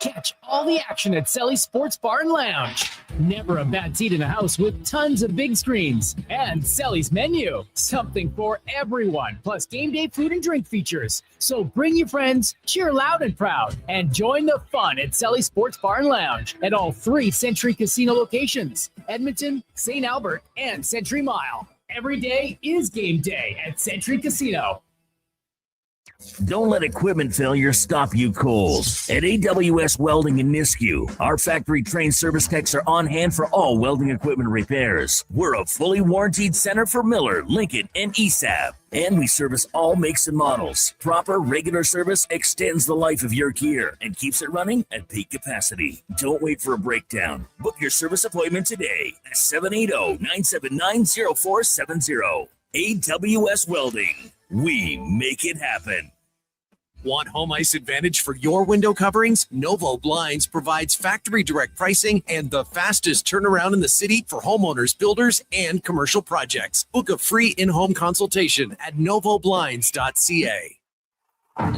Catch all the action at Selly's Sports Bar and Lounge. Never a bad seat in the house with tons of big screens. And Selly's menu. Something for everyone. Plus game day food and drink features. So bring your friends, cheer loud and proud, and join the fun at Selly's Sports Bar and Lounge at all 3 Century Casino locations. Edmonton, St. Albert, and Century Mile. Every day is game day at Century Casino. Don't let equipment failure stop you cold. At AWS Welding in Nisku, our factory-trained service techs are on hand for all welding equipment repairs. We're a fully warranted center for Miller, Lincoln, and ESAB. And we service all makes and models. Proper, regular service extends the life of your gear and keeps it running at peak capacity. Don't wait for a breakdown. Book your service appointment today at 780-979-0470. AWS Welding. We make it happen. Want home ice advantage for your window coverings? Novo Blinds provides factory direct pricing and the fastest turnaround in the city for homeowners, builders, and commercial projects. Book a free in-home consultation at novoblinds.ca.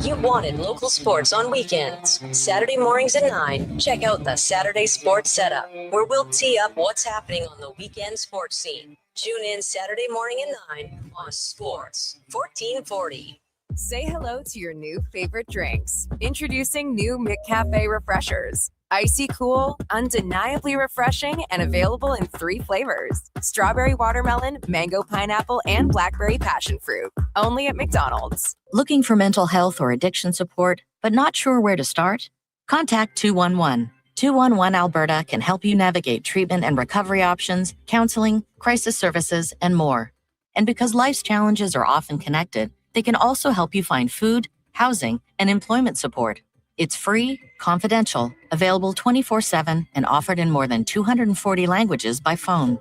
You wanted local sports on weekends. Saturday mornings at 9, check out the Saturday Sports Setup, where we'll tee up what's happening on the weekend sports scene. Tune in Saturday morning at 9 on Sports 1440. Say hello to your new favorite drinks. Introducing new McCafe Refreshers. Icy cool, undeniably refreshing, and available in 3 flavors. Strawberry watermelon, mango pineapple, and blackberry passion fruit. Only at McDonald's. Looking for mental health or addiction support, but not sure where to start? Contact 211. 211 Alberta can help you navigate treatment and recovery options, counseling, crisis services, and more. And because life's challenges are often connected, they can also help you find food, housing, and employment support. It's free, confidential, available 24/7, and offered in more than 240 languages by phone.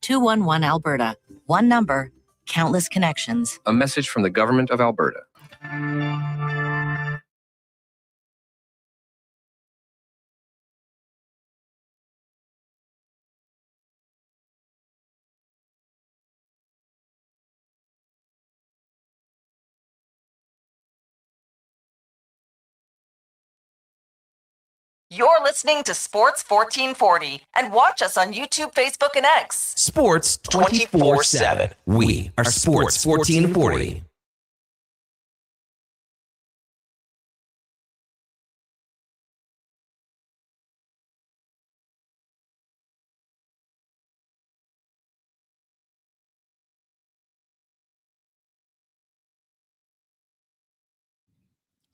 211 Alberta. One number, countless connections. A message from the Government of Alberta. You're listening to Sports 1440 and watch us on YouTube, Facebook, and X. Sports 24/7. We are Sports 1440.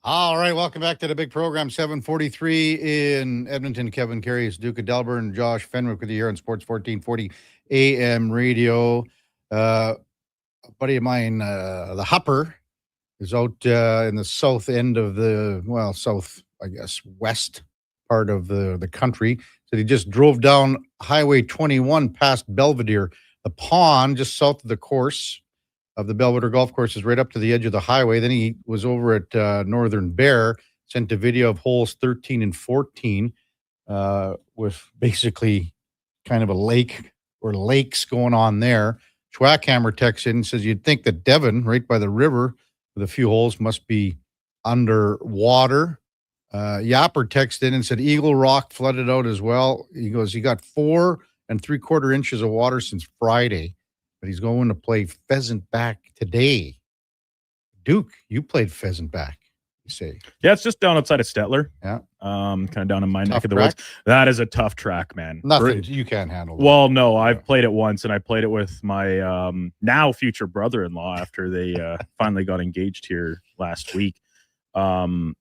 All right, welcome back to the big program, 743 in Edmonton. Kevin Karius, Duke of Delburne, Josh Fenwick with you here on Sports 1440 AM radio. A buddy of mine, the Hupper, is out in the south end of the, well, south, I guess, west part of the country. So he just drove down Highway 21 past Belvedere. The pond just south of the course of the Belvedere Golf Course is right up to the edge of the highway. Then he was over at Northern Bear, sent a video of holes 13 and 14 with basically kind of a lake or lakes going on there. Schwackhammer texts in and says, you'd think that Devon, right by the river with a few holes, must be underwater. Yapper texted in and said Eagle Rock flooded out as well. He goes, he got 4 3/4 inches of water since Friday. but he's going to play pheasant back today. Duke, you played pheasant back, you say? Yeah, it's just down outside of Stettler. Yeah. Kind of down in my Tough neck of the track? woods. That is a tough track, man. Nothing you can't handle. that. Well, no, I've played it once, and I played it with my now future brother-in-law after they finally got engaged here last week. And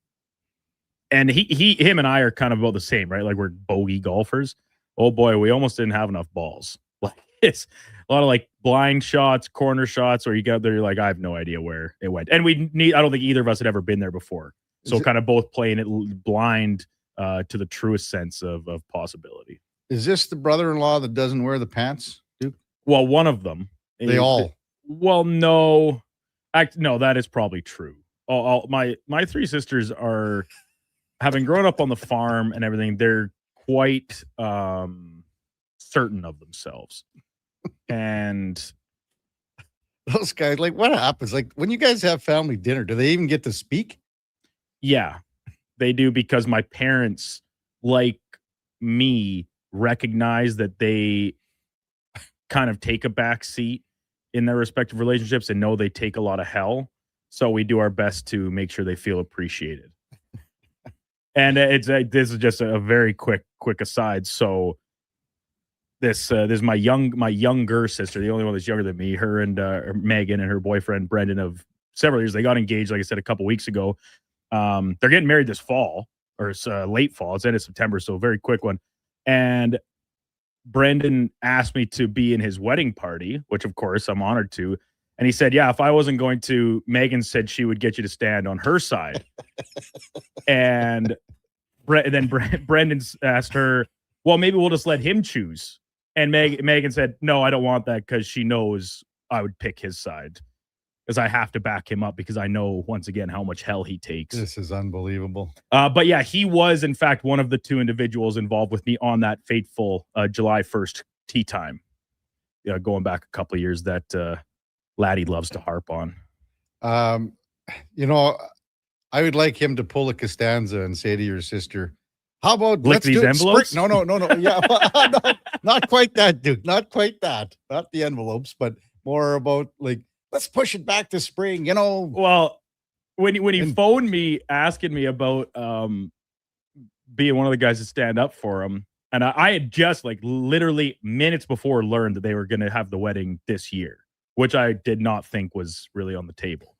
him and I are kind of about the same, right? Like we're bogey golfers. Oh boy, we almost didn't have enough balls. Like it's a lot of like blind shots, corner shots, or you got there, you're like, I have no idea where it went. And I don't think either of us had ever been there before. So kind of both playing it blind to the truest sense of possibility. Is this the brother-in-law that doesn't wear the pants, Duke? Well, one of them. They all. Well, no. No, that is probably true. My three sisters are, having grown up on the farm and everything, they're quite certain of themselves. And those guys, like, what happens? Like, when you guys have family dinner, do they even get to speak? Yeah, they do, because my parents, like me, recognize that they kind of take a back seat in their respective relationships and know they take a lot of hell. So we do our best to make sure they feel appreciated. And this is just a very quick aside. So this is my younger sister, the only one that's younger than me. Her and Megan and her boyfriend Brendan of several years. They got engaged, like I said, a couple weeks ago. They're getting married this fall, or it's late fall. It's end of September, so a very quick one. And Brendan asked me to be in his wedding party, which of course I'm honored to. And he said, yeah, if I wasn't going to, Megan said she would get you to stand on her side. And then Brendan asked her, well, maybe we'll just let him choose. And Megan said, no, I don't want that, because she knows I would pick his side, because I have to back him up, because I know, once again, how much hell he takes. This is unbelievable. But yeah, he was, in fact, one of the two individuals involved with me on that fateful July 1st tee time, going back a couple of years that Laddie loves to harp on. You know, I would like him to pull a Costanza and say to your sister, how about lick these envelopes? No. Yeah, no, not quite that, Duke. Not quite that. Not the envelopes, but more about like, let's push it back to spring, you know. Well, when he phoned me asking me about being one of the guys to stand up for him, and I had just like literally minutes before learned that they were going to have the wedding this year, which I did not think was really on the table.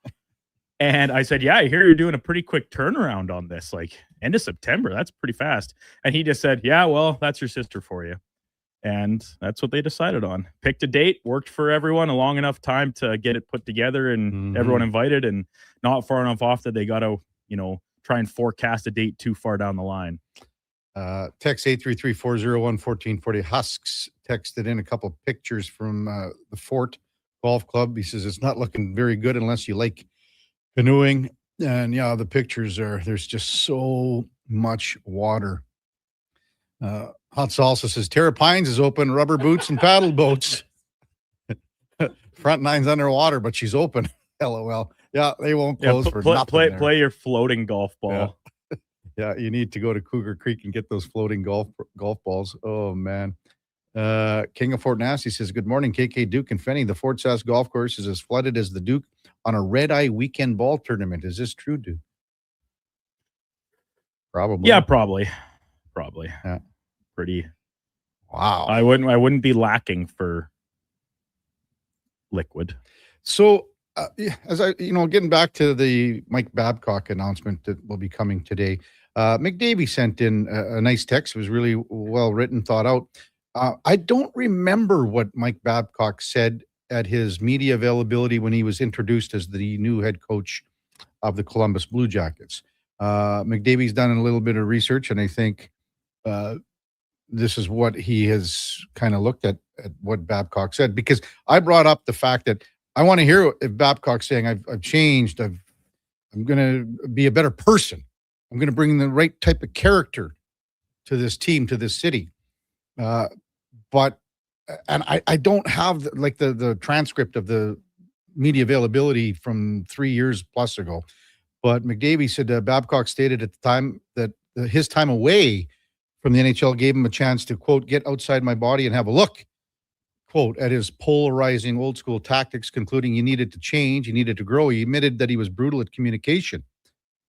And I said, yeah, I hear you're doing a pretty quick turnaround on this, like end of September. That's pretty fast. And he just said, yeah, well, that's your sister for you. And that's what they decided on. Picked a date, worked for everyone a long enough time to get it put together and everyone invited, and not far enough off that they got to, try and forecast a date too far down the line. Text 833-401-1440. Husks texted in a couple of pictures from the Fort Golf Club. He says it's not looking very good unless you like canoeing. And yeah, the pictures there's just so much water. Hot Salsa says Terra Pines is open, rubber boots and paddle boats. Front nine's underwater, but she's open. LOL. Yeah, they won't close for nothing. Play your floating golf ball. Yeah, you need to go to Cougar Creek and get those floating golf balls. Oh man. King of Fort Nasty says, good morning, KK, Duke, and Fenny. The Fort Sask golf course is as flooded as the Duke on a red-eye weekend ball tournament. Is this true, Duke? Probably. Yeah, probably. Yeah. Pretty. Wow. I wouldn't be lacking for liquid. So, as getting back to the Mike Babcock announcement that will be coming today, McDavie sent in a nice text. It was really well written, thought out. I don't remember what Mike Babcock said at his media availability when he was introduced as the new head coach of the Columbus Blue Jackets. McDavie's done a little bit of research, and I think this is what he has kind of looked at what Babcock said, because I brought up the fact that I want to hear if Babcock's saying I've changed, I'm going to be a better person, I'm going to bring the right type of character to this team, to this city. But I don't have the transcript of the media availability from 3 years plus ago. But McDavie said Babcock stated at the time that his time away from the NHL gave him a chance to, quote, get outside my body and have a look, quote, at his polarizing old school tactics, concluding he needed to change, he needed to grow. He admitted that he was brutal at communication,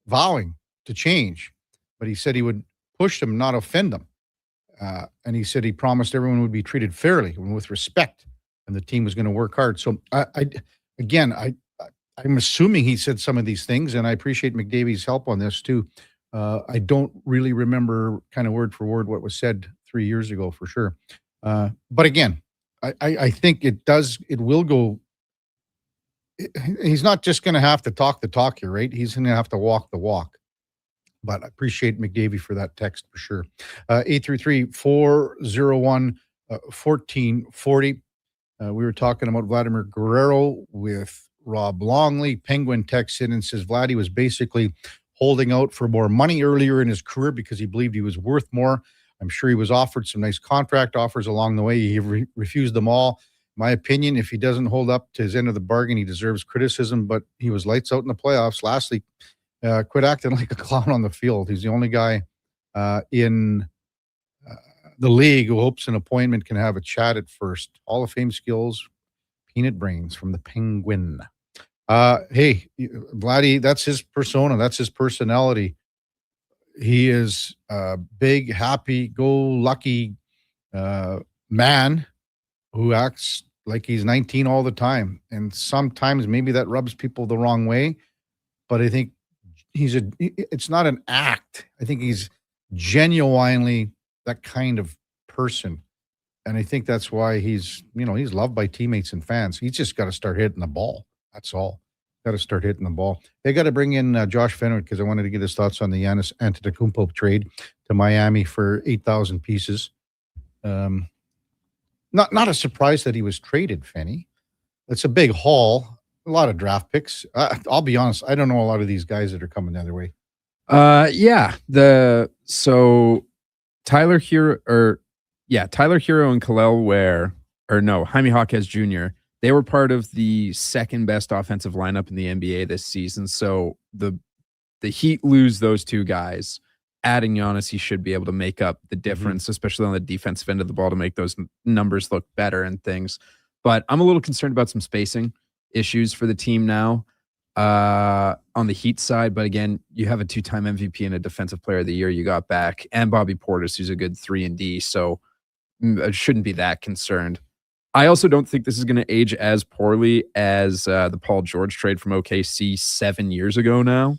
vowing to change, but he said he would push them, not offend them. And he said he promised everyone would be treated fairly and with respect, and the team was going to work hard. So I'm assuming he said some of these things, and I appreciate McDavid's help on this too. I don't really remember kind of word for word what was said 3 years ago for sure. But again, I think it will go. He's not just going to have to talk the talk here, right? He's going to have to walk the walk. But I appreciate McDavid for that text for sure. 833-401-1440. We were talking about Vladimir Guerrero with Rob Longley. Penguin texts in and says Vladdy was basically holding out for more money earlier in his career because he believed he was worth more. I'm sure he was offered some nice contract offers along the way. He refused them all. My opinion, if he doesn't hold up to his end of the bargain, he deserves criticism, but he was lights out in the playoffs. Lastly, quit acting like a clown on the field. He's the only guy in the league who hopes an appointment can have a chat at first. Hall of Fame skills, peanut brains from the Penguin. Hey, Vladdy, that's his persona. That's his personality. He is a big, happy-go-lucky man who acts like he's 19 all the time. And sometimes maybe that rubs people the wrong way. But I think it's not an act. I think he's genuinely that kind of person. And I think that's why he's loved by teammates and fans. He's just got to start hitting the ball. That's all. Got to start hitting the ball. They got to bring in Josh Fenwick because I wanted to get his thoughts on the Giannis Antetokounmpo trade to Miami for 8,000 pieces. Not a surprise that he was traded, Fenny. It's a big haul. A lot of draft picks. I'll be honest. I don't know a lot of these guys that are coming the other way. Tyler Hero and Khalil Ware, Jaime Jaquez Jr., they were part of the second best offensive lineup in the NBA this season. So the Heat lose those two guys. Adding Giannis, he should be able to make up the difference, especially on the defensive end of the ball, to make those numbers look better and things. But I'm a little concerned about some spacing issues for the team now on the Heat side. But again, you have a two-time MVP and a Defensive Player of the Year you got back, and Bobby Portis, who's a good 3-and-D. So I shouldn't be that concerned. I also don't think this is going to age as poorly as the Paul George trade from OKC 7 years ago now,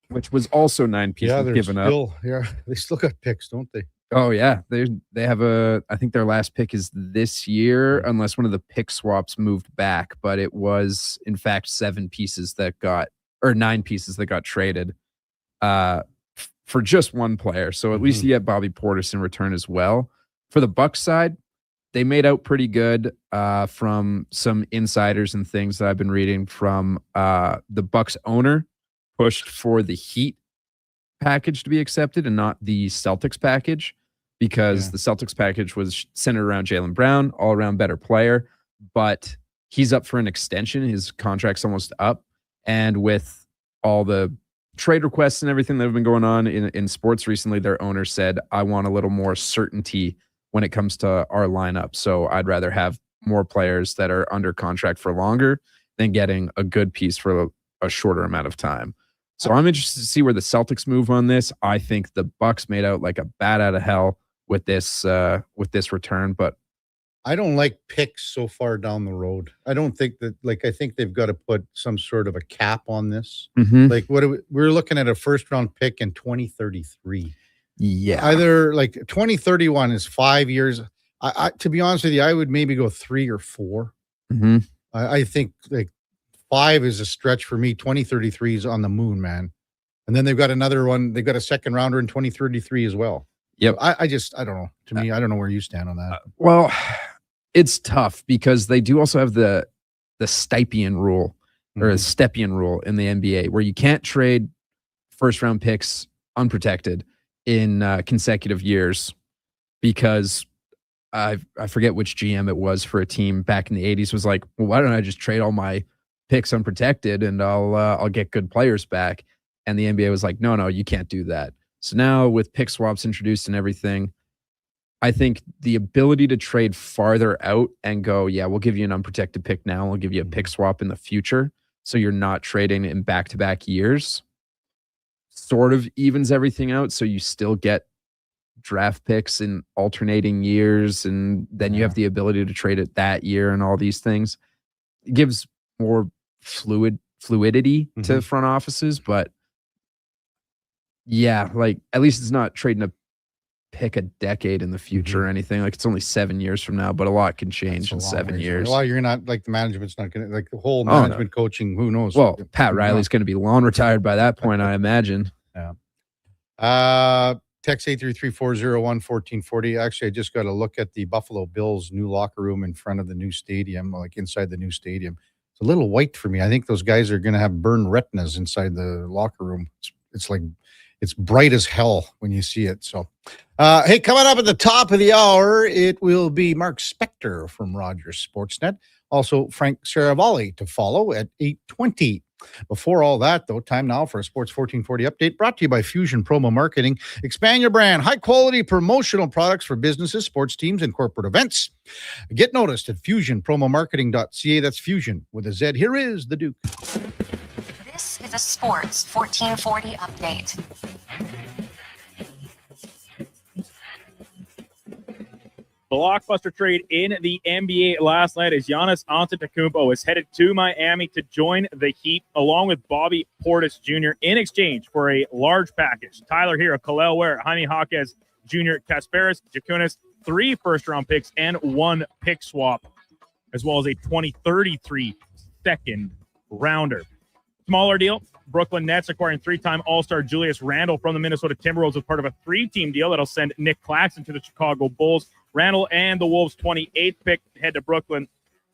which was also 9 pieces given up. Yeah, they still got picks, don't they? Oh, yeah. They have I think their last pick is this year, unless one of the pick swaps moved back. But it was, in fact, 9 pieces that got traded for just one player. So at least you get Bobby Portis in return as well. For the Bucks side, they made out pretty good from some insiders and things that I've been reading from the Bucks owner pushed for the Heat package to be accepted and not the Celtics package, because the Celtics package was centered around Jaylen Brown, all around better player, but he's up for an extension. His contract's almost up. And with all the trade requests and everything that have been going on in sports recently, their owner said, I want a little more certainty when it comes to our lineup. So I'd rather have more players that are under contract for longer than getting a good piece for a shorter amount of time. So I'm interested to see where the Celtics move on this. I think the Bucks made out like a bat out of hell with this return, but I don't like picks so far down the road. I don't think that, I think they've got to put some sort of a cap on this. Like we're looking at a first round pick in 2033. Yeah. Either 2031 is 5 years. I to be honest with you, I would maybe go 3 or 4. I think 5 is a stretch for me. 2033 is on the moon, man. And then they've got another one. They've got a second rounder in 2033 as well. Yep. I don't know. To me, I don't know where you stand on that. Well, it's tough because they do also have the Stepien rule or a Stepien rule in the NBA where you can't trade first round picks unprotected in consecutive years, because I forget which GM it was for a team back in the 80s was like, well, why don't I just trade all my picks unprotected and I'll get good players back? And the NBA was like, no, you can't do that. So now with pick swaps introduced and everything, I think the ability to trade farther out and go, yeah, we'll give you an unprotected pick now. We'll give you a pick swap in the future. So you're not trading in back-to-back years. Sort of evens everything out. So you still get draft picks in alternating years. And then you have the ability to trade it that year and all these things. It gives more fluidity to front offices. But yeah, like at least it's not trading a pick a decade in the future or anything. Like it's only 7 years from now, but a lot can change in 7 years. Well, you're not like the management's not going to like the whole management coaching. Who knows? Well, Pat Riley's going to be long retired by that point, I imagine. Yeah. Text 833-401-1440. Actually, I just got to look at the Buffalo Bills' new locker room in front of the new stadium, like inside the new stadium. It's a little white for me. I think those guys are going to have burned retinas inside the locker room. It's like it's bright as hell when you see it. So, hey, coming up at the top of the hour, it will be Mark Spector from Rogers Sportsnet. Also, Frank Saravalli to follow at 8:20. Before all that, though, time now for a Sports 1440 update brought to you by Fusion Promo Marketing. Expand your brand. High-quality promotional products for businesses, sports teams, and corporate events. Get noticed at fusionpromomarketing.ca. That's Fusion with a Z. Here is the Duke. This is a Sports 1440 update. Blockbuster trade in the NBA last night as Giannis Antetokounmpo is headed to Miami to join the Heat along with Bobby Portis Jr. in exchange for a large package. Tyler Hero, Khalil Ware, Jaime Jaquez Jr., Kasparis, Jakunis, 3 first-round picks and 1 pick swap, as well as a 2033 second rounder. Smaller deal, Brooklyn Nets acquiring 3-time All-Star Julius Randle from the Minnesota Timberwolves as part of a 3-team deal that'll send Nick Claxton to the Chicago Bulls. Randle and the Wolves' 28th pick head to Brooklyn,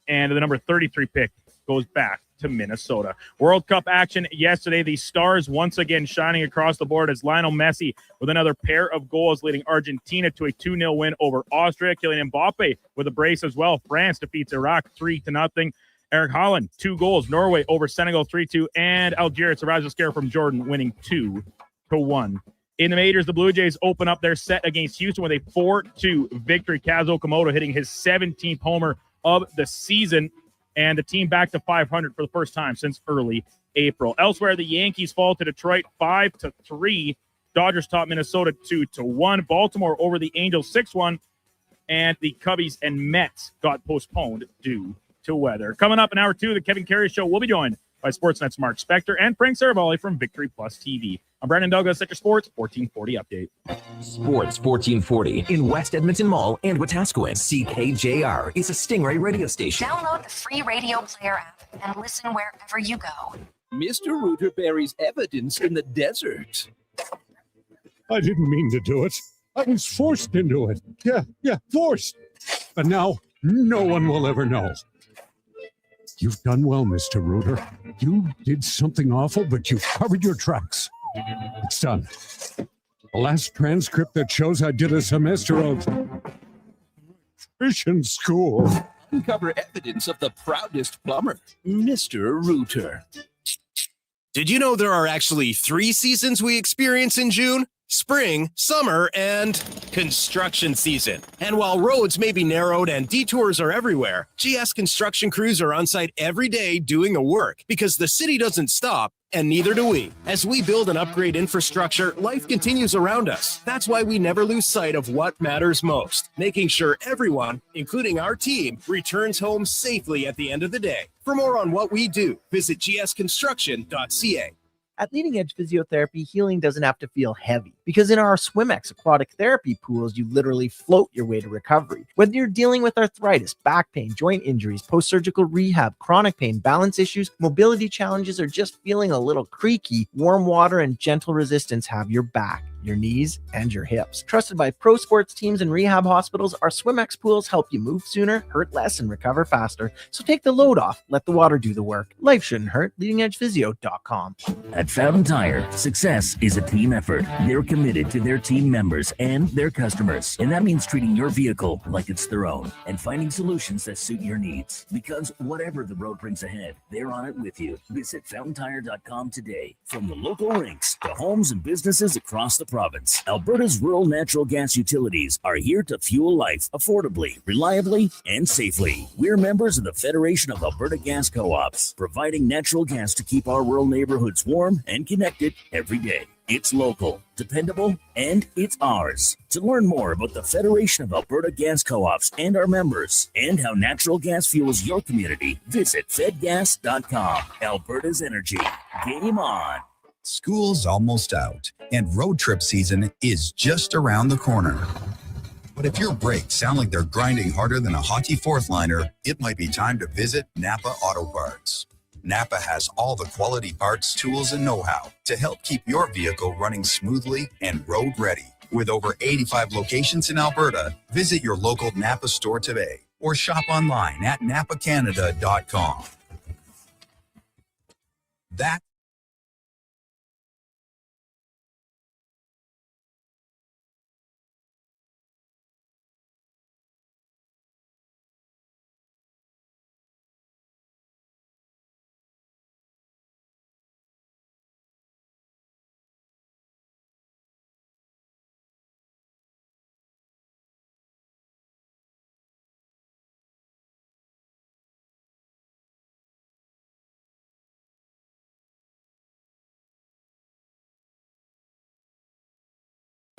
and the number 33 pick goes back to Minnesota. World Cup action yesterday. The Stars once again shining across the board as Lionel Messi with another pair of goals leading Argentina to a 2-0 win over Austria. Kylian Mbappe with a brace as well. France defeats Iraq 3-0. Eric Haaland, 2 goals. Norway over Senegal 3-2. And Algeria, Siraj Asker from Jordan winning 2-1. In the majors, the Blue Jays open up their set against Houston with a 4-2 victory. Kaz Okamoto hitting his 17th homer of the season, and the team back to 500 for the first time since early April. Elsewhere, the Yankees fall to Detroit 5-3. Dodgers top Minnesota 2-1. Baltimore over the Angels 6-1, and the Cubbies and Mets got postponed due to weather. Coming up in hour 2, the Kevin Karius Show will be joined by Sportsnet's Mark Spector and Frank Saravalli from Victory Plus TV. I'm Brandon Douglas at your Sports 1440 update. Sports 1440 in West Edmonton Mall and Wetaskiwin. CKJR is a Stingray radio station. Download the free radio player app and listen wherever you go. Mr. Rooter buries evidence in the desert. I didn't mean to do it. I was forced into it. Yeah, forced. But now, no one will ever know. You've done well, Mr. Rooter. You did something awful, but you've covered your tracks. It's done. The last transcript that shows I did a semester of Christian school. Uncover evidence of the proudest plumber, Mr. Rooter. Did you know there are actually 3 seasons we experience in June? Spring, summer, and construction season. And while roads may be narrowed and detours are everywhere, GS construction crews are on site every day doing the work because the city doesn't stop, and neither do we. As we build and upgrade infrastructure, life continues around us. That's why we never lose sight of what matters most, making sure everyone, including our team, returns home safely at the end of the day. For more on what we do, visit gsconstruction.ca. At Leading Edge Physiotherapy, healing doesn't have to feel heavy because in our SwimX aquatic therapy pools, you literally float your way to recovery. Whether you're dealing with arthritis, back pain, joint injuries, post-surgical rehab, chronic pain, balance issues, mobility challenges, or just feeling a little creaky, warm water and gentle resistance have your back, your knees, and your hips. Trusted by pro sports teams and rehab hospitals, our SwimX pools help you move sooner, hurt less, and recover faster. So take the load off. Let the water do the work. Life shouldn't hurt. LeadingEdgePhysio.com. At Fountain Tire, success is a team effort. They're committed to their team members and their customers. And that means treating your vehicle like it's their own and finding solutions that suit your needs. Because whatever the road brings ahead, they're on it with you. Visit FountainTire.com today. From the local rinks to homes and businesses across the province, Alberta's rural natural gas utilities are here to fuel life affordably, reliably, and safely. We're members of the Federation of Alberta Gas Co-ops, providing natural gas to keep our rural neighborhoods warm and connected every day. It's local, dependable, and it's ours. To learn more about the Federation of Alberta Gas Co-ops and our members, and how natural gas fuels your community, visit fedgas.com. Alberta's energy. Game on. School's almost out, and road trip season is just around the corner. But if your brakes sound like they're grinding harder than a hockey fourth liner, it might be time to visit Napa Auto Parts. Napa has all the quality parts, tools, and know-how to help keep your vehicle running smoothly and road ready. With over 85 locations in Alberta, visit your local Napa store today or shop online at napacanada.com. That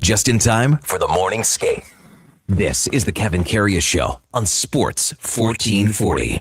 Just in time for the morning skate. This is the Kevin Karius Show on Sports 1440.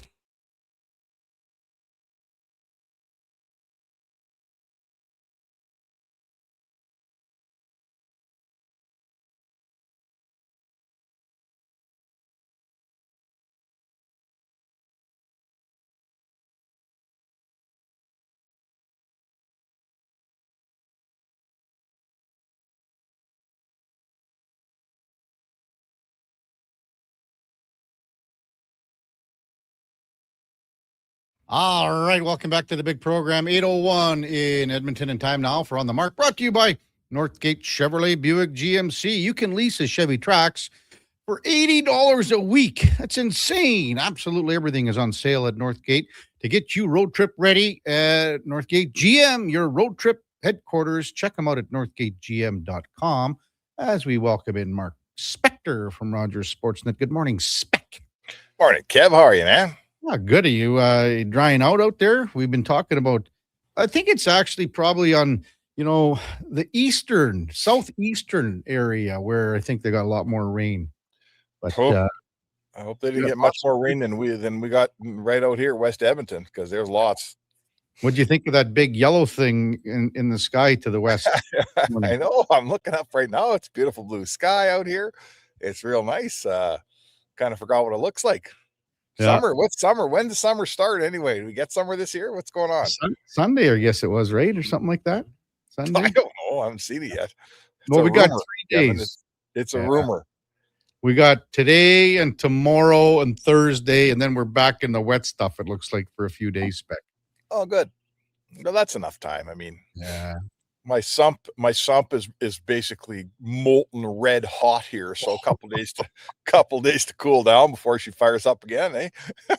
All right, welcome back to the big program. 8:01 in Edmonton, and time now for On the Mark, brought to you by Northgate Chevrolet Buick GMC. You can lease a Chevy Trax for $80 a week. That's insane. Absolutely everything is on sale at Northgate to get you road trip ready at Northgate GM, your road trip headquarters. Check them out at northgategm.com as we welcome in Mark Spector from Rogers Sportsnet. Good morning, Spec. Morning, Kev. How are you, man? Oh, good. Are you drying out there? We've been talking about, I think it's actually probably on, the southeastern area where I think they got a lot more rain. But I hope they didn't get much more rain than we got right out here, West Edmonton, because there's lots. What do you think of that big yellow thing in the sky to the west? I know. I'm looking up right now. It's beautiful blue sky out here. It's real nice. Kind of forgot what it looks like. Yeah. Summer. What's summer? When does summer start anyway? Do we get summer this year? What's going on? Sunday, I guess it was, right? Or something like that. Sunday? I don't know. I haven't seen it yet. Well, we got 3 days. Kevin. It's a rumor. We got today and tomorrow and Thursday, and then we're back in the wet stuff, it looks like, for a few days, Spec. Oh, good. Well, that's enough time. I mean, yeah. My sump is basically molten red hot here. So a couple days to cool down before she fires up again, eh?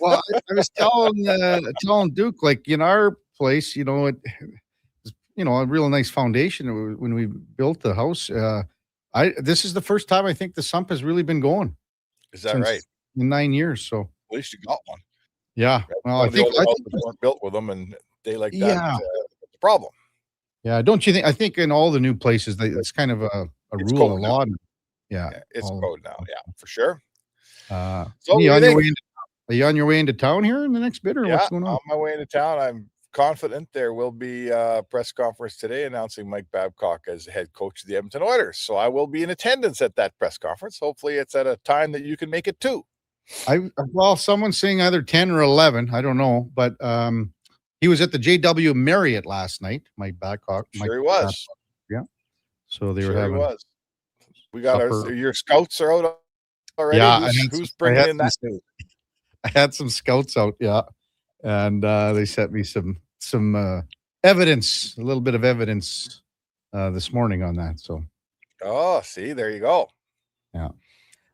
Well, I was telling Duke, like in our place, it was, a real nice foundation when we built the house. This is the first time I think the sump has really been going. Is that right? In 9 years, so at least you got one. Yeah. Well, I think weren't built with them, and they like that. Yeah. It's a problem. Yeah, don't you think? I think in all the new places, it's kind of a rule of law. Yeah, it's code now. Yeah, for sure. Are you on your way into town here in the next bit, or what's going on? On my way into town. I'm confident there will be a press conference today announcing Mike Babcock as head coach of the Edmonton Oilers. So I will be in attendance at that press conference. Hopefully, it's at a time that you can make it too. Someone's saying either 10 or 11. I don't know, but he was at the JW Marriott last night. Mike Babcock. Sure, he was. Yeah. So they were having. He was. We got your scouts are out already. Yeah, who's bringing in that news? I had some scouts out. Yeah, and they sent me some evidence, a little bit of evidence this morning on that. So Oh, see, there you go. Yeah.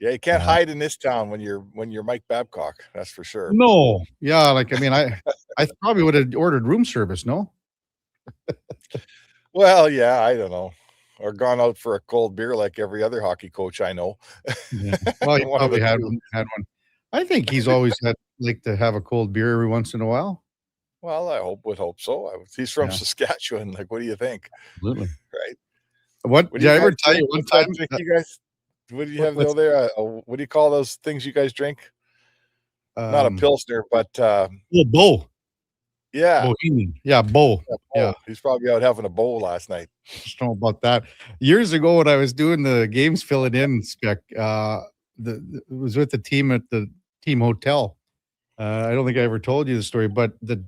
Yeah, you can't hide in this town when you're Mike Babcock. That's for sure. No. Yeah, like, I mean, I probably would have ordered room service, no? Well, yeah, I don't know. Or gone out for a cold beer like every other hockey coach I know. Yeah. Well, he One of the probably two. had one. I think he's always like to have a cold beer every once in a while. Well, I would hope so. He's from Yeah. Saskatchewan. Like, what do you think? Absolutely. Right? What do did I ever guys tell you drink? one What's that time? drink you guys? What do you have what's- there? What do you call those things you guys drink? Not a pilsner, but Bo. yeah, Bohemian. Yeah, Bo. Yeah. He's probably out having a bowl last night. Just don't know about that. Years ago, when I was doing the games filling in spec, it was with the team at the team hotel. I don't think I ever told you the story, but the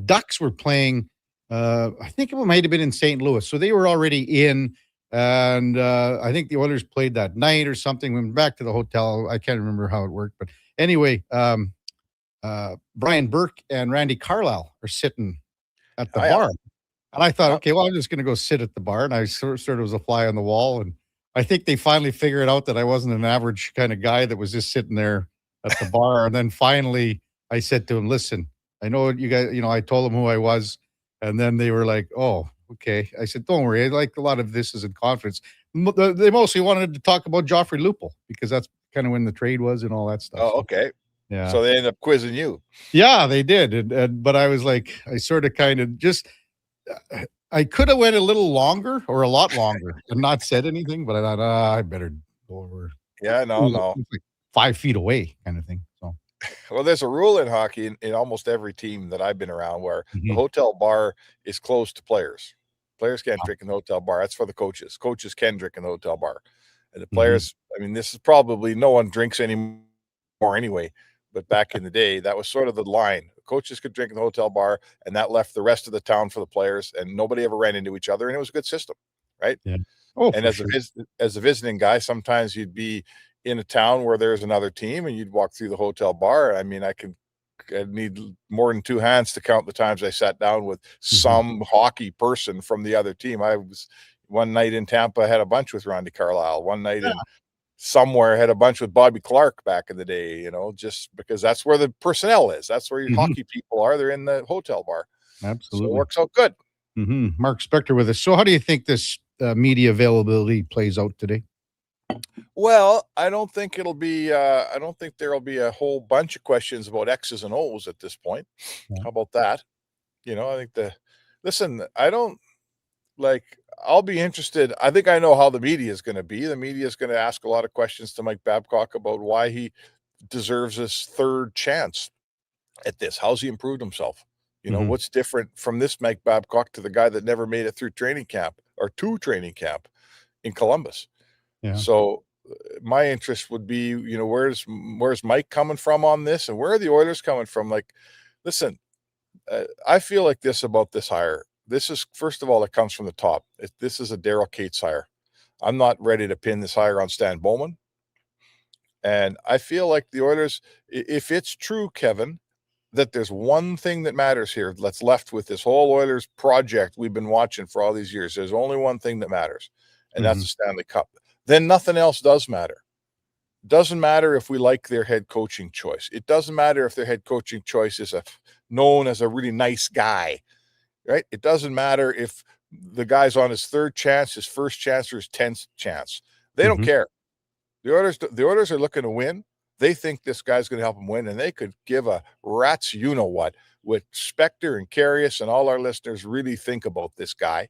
Ducks were playing. I think it might have been in St. Louis, so they were already in, and I think the Oilers played that night or something. Went back to the hotel. I can't remember how it worked, but anyway, Brian Burke and Randy Carlyle are sitting at the bar. And I thought, okay, well, I'm just going to go sit at the bar. And I sort of was a fly on the wall. And I think they finally figured out that I wasn't an average kind of guy that was just sitting there at the bar. And then finally I said to him, listen, I know you guys, I told them who I was. And then they were like, oh, okay. I said, don't worry. I like a lot of this is in confidence. They mostly wanted to talk about Joffrey Lupul because that's kind of when the trade was and all that stuff. Oh, okay. Yeah. So they ended up quizzing you. Yeah, they did. But I was like, I sort of kind of just, I could have went a little longer or a lot longer and not said anything, but I thought, I better go over. Yeah, no. Like 5 feet away kind of thing. So, Well, there's a rule in hockey in almost every team that I've been around where the hotel bar is closed to players. Players can't drink in the hotel bar. That's for the coaches. Coaches can drink in the hotel bar. And the players, I mean, this is probably no one drinks anymore anyway. But back in the day, that was sort of the line. Coaches could drink in the hotel bar, and that left the rest of the town for the players, and nobody ever ran into each other, and it was a good system, right? Yeah. Oh, and as a visiting guy, sometimes you'd be in a town where there's another team, and you'd walk through the hotel bar. I mean, I'd need more than two hands to count the times I sat down with some hockey person from the other team. I was one night in Tampa, I had a bunch with Randy Carlyle. One night in somewhere had a bunch with Bobby Clark back in the day, just because that's where the personnel is. That's where your hockey people are. They're in the hotel bar. Absolutely. So it works out good. Mark Spector with us. So how do you think this media availability plays out today? Well, I don't think it'll be, I don't think there'll be a whole bunch of questions about X's and O's at this point. How about that? I think I'll be interested. I think I know how the media is going to be. The media is going to ask a lot of questions to Mike Babcock about why he deserves his third chance at this. How's he improved himself? What's different from this Mike Babcock to the guy that never made it through training camp or to training camp in Columbus? Yeah. So my interest would be, where's Mike coming from on this, and where are the Oilers coming from? Like, listen, I feel like this about this hire. This is, first of all, it comes from the top. This is a Daryl Cates hire. I'm not ready to pin this hire on Stan Bowman. And I feel like the Oilers, if it's true, Kevin, that there's one thing that matters here that's left with this whole Oilers project we've been watching for all these years. There's only one thing that matters, and that's the Stanley Cup. Then nothing else does matter. Doesn't matter if we like their head coaching choice. It doesn't matter if their head coaching choice is known as a really nice guy. Right? It doesn't matter if the guy's on his third chance, his first chance, or his 10th chance. They don't care. The Oilers are looking to win. They think this guy's going to help them win, and they could give a rat's you-know-what with Spector and Karius and all our listeners really think about this guy,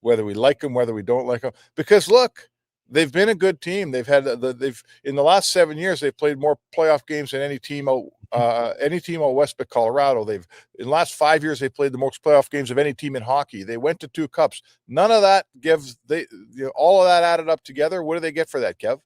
whether we like him, whether we don't like him. Because, look, they've been a good team. They've had in the last 7 years, they've played more playoff games than any team out west but Colorado. In the last 5 years, they played the most playoff games of any team in hockey. They went to 2 cups. None of that all of that added up together. What do they get for that, Kev?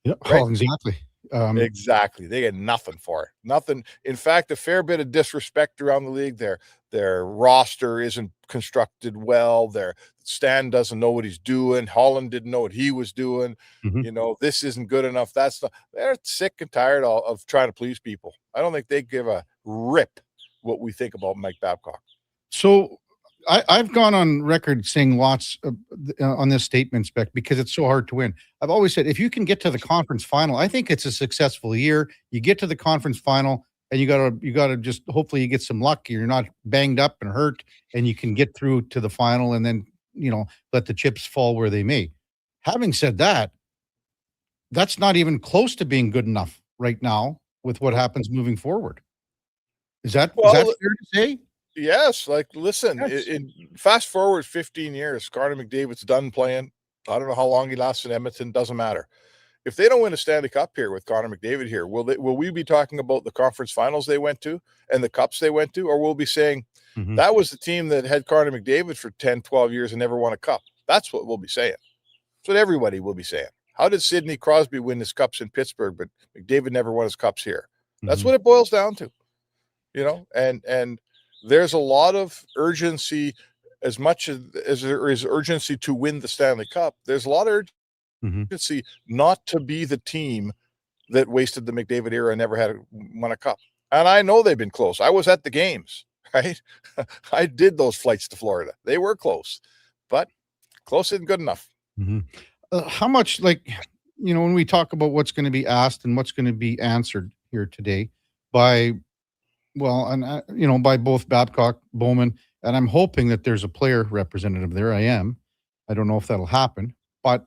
Yeah, right? Exactly. Exactly. They get nothing for it. Nothing. In fact, a fair bit of disrespect around the league. Their roster isn't constructed well. Their Stan doesn't know what he's doing. Holland didn't know what he was doing. This isn't good enough. They're sick and tired of trying to please people. I don't think they give a rip what we think about Mike Babcock. So I've gone on record saying lots on this statement, Spec, because it's so hard to win. I've always said if you can get to the conference final, I think it's a successful year. You get to the conference final, and you gotta just hopefully you get some luck. You're not banged up and hurt, and you can get through to the final, and then let the chips fall where they may. Having said that, that's not even close to being good enough right now with what happens moving forward. Is that fair to say? Yes. Like, listen, Yes. in fast forward 15 years, Connor McDavid's done playing. I don't know how long he lasts in Edmonton. Doesn't matter. If they don't win a Stanley Cup here with Connor McDavid here, will we be talking about the conference finals they went to and the cups they went to, or we'll be saying that was the team that had Connor McDavid for 10, 12 years and never won a cup? That's what we'll be saying. That's what everybody will be saying. How did Sidney Crosby win his cups in Pittsburgh, but McDavid never won his cups here? That's what it boils down to, and there's a lot of urgency. As much as there is urgency to win the Stanley Cup, there's a lot of urgency not to be the team that wasted the McDavid era and never won a cup. And I know they've been close. I was at the games, right? I did those flights to Florida. They were close, but close isn't good enough. How much, when we talk about what's going to be asked and what's going to be answered here today by both Babcock, Bowman, and I'm hoping that there's a player representative there. I don't know if that'll happen, but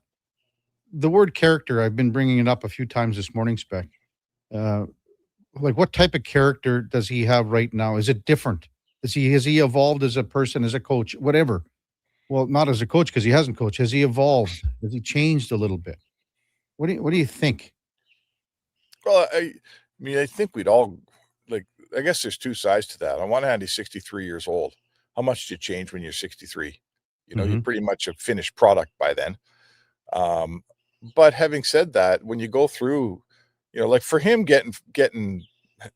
the word character, I've been bringing it up a few times this morning, Spec. What type of character does he have right now? Is it different? Has he evolved as a person, as a coach, whatever? Well, not as a coach because he hasn't coached. Has he evolved? Has he changed a little bit? What do you think? Well, I think we'd all I guess there's two sides to that. On one hand, he's 63 years old. How much did you change when you're 63? You're pretty much a finished product by then. But having said that, when you go through, for him getting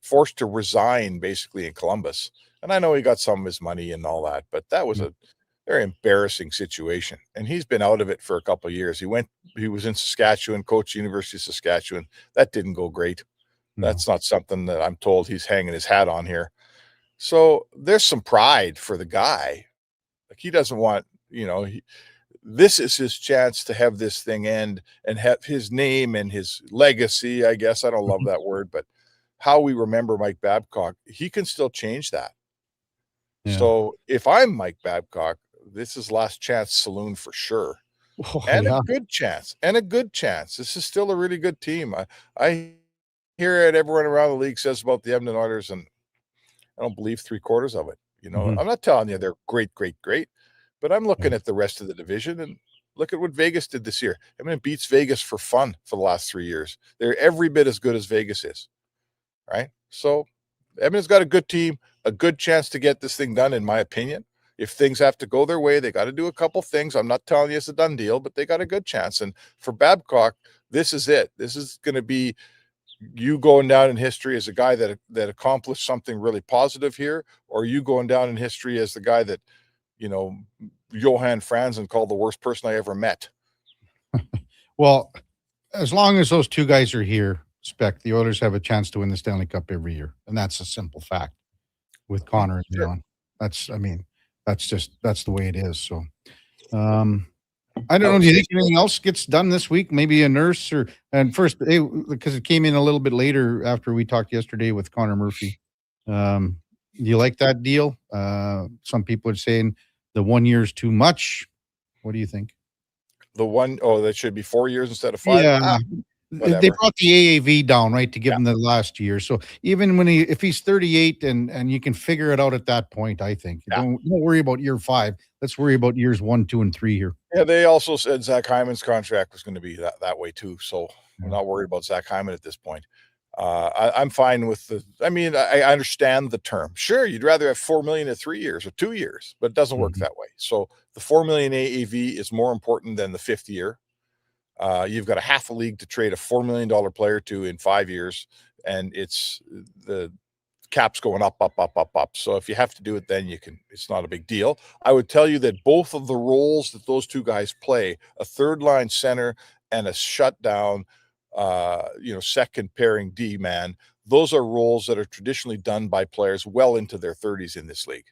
forced to resign basically in Columbus, and I know he got some of his money and all that, but that was a very embarrassing situation. And he's been out of it for a couple of years. He was in Saskatchewan, coached University of Saskatchewan. That didn't go great. That's not something that I'm told he's hanging his hat on here. So there's some pride for the guy. He doesn't want, this is his chance to have this thing end and have his name and his legacy. I guess I don't love that word, but how we remember Mike Babcock, he can still change that. Yeah. So if I'm Mike Babcock, this is last chance saloon for sure. A good chance. This is still a really good team. I hear it, everyone around the league says about the Edmonton Oilers, and I don't believe 3/4 of it. I'm not telling you they're great, but I'm looking at the rest of the division and look at what Vegas did this year. It beats Vegas for fun for the last 3 years. They're every bit as good as Vegas is, right? So Edmonton's got a good team, a good chance to get this thing done, in my opinion. If things have to go their way, they got to do a couple things. I'm not telling you it's a done deal, but they got a good chance. And for Babcock, this is it. This is going to be you going down in history as a guy that accomplished something really positive here, or you going down in history as the guy that, Johan Franzen called the worst person I ever met. Well, as long as those two guys are here, Spec, the Oilers have a chance to win the Stanley Cup every year. And that's a simple fact with Connor and Leon. That's the way it is. So, I don't know. Do you think anything else gets done this week? Maybe a nurse because it came in a little bit later after we talked yesterday with Connor Murphy. Do you like that deal? Some people are saying the 1 year is too much. What do you think? That should be 4 years instead of 5. Yeah. They brought the AAV down, right, to give him the last year. So even if he's 38 and you can figure it out at that point, I think. Don't worry about year 5. Let's worry about years 1, 2, and 3 here. Yeah, they also said Zach Hyman's contract was going to be that way too. So I'm not worried about Zach Hyman at this point. I'm fine with I understand the term. Sure, you'd rather have $4 million at 3 years or 2 years, but it doesn't work that way. So the $4 million AAV is more important than the 5th year. You've got a half a league to trade a $4 million player to in 5 years, and it's the cap's going up. So if you have to do it, then you can. It's not a big deal. I would tell you that both of the roles that those two guys play, a third line center and a shutdown, second pairing D man, those are roles that are traditionally done by players well into their 30s in this league.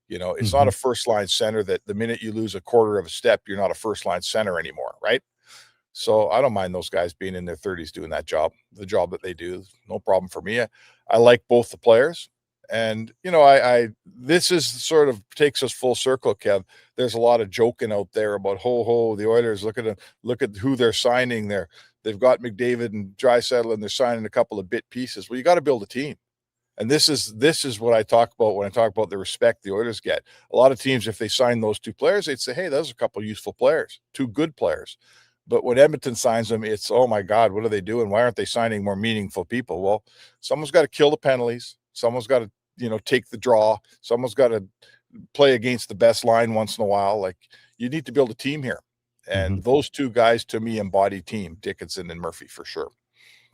You know, it's not a first line center that the minute you lose a quarter of a step, you're not a first line center anymore, right? So I don't mind those guys being in their 30s doing that job, the job that they do. No problem for me. I like both the players. And, you know, this is sort of takes us full circle, Kev. There's a lot of joking out there about the Oilers, look at who they're signing there. They've got McDavid and Draisaitl, and they're signing a couple of bit pieces. Well, you got to build a team. And this is what I talk about when I talk about the respect the Oilers get. A lot of teams, if they sign those two players, they'd say, hey, those are a couple of useful players, two good players. But when Edmonton signs them, it's, oh my God, what are they doing? Why aren't they signing more meaningful people? Well, someone's got to kill the penalties. Someone's got to, take the draw. Someone's got to play against the best line once in a while. Like, you need to build a team here. And those two guys, to me, embody team, Dickinson and Murphy, for sure.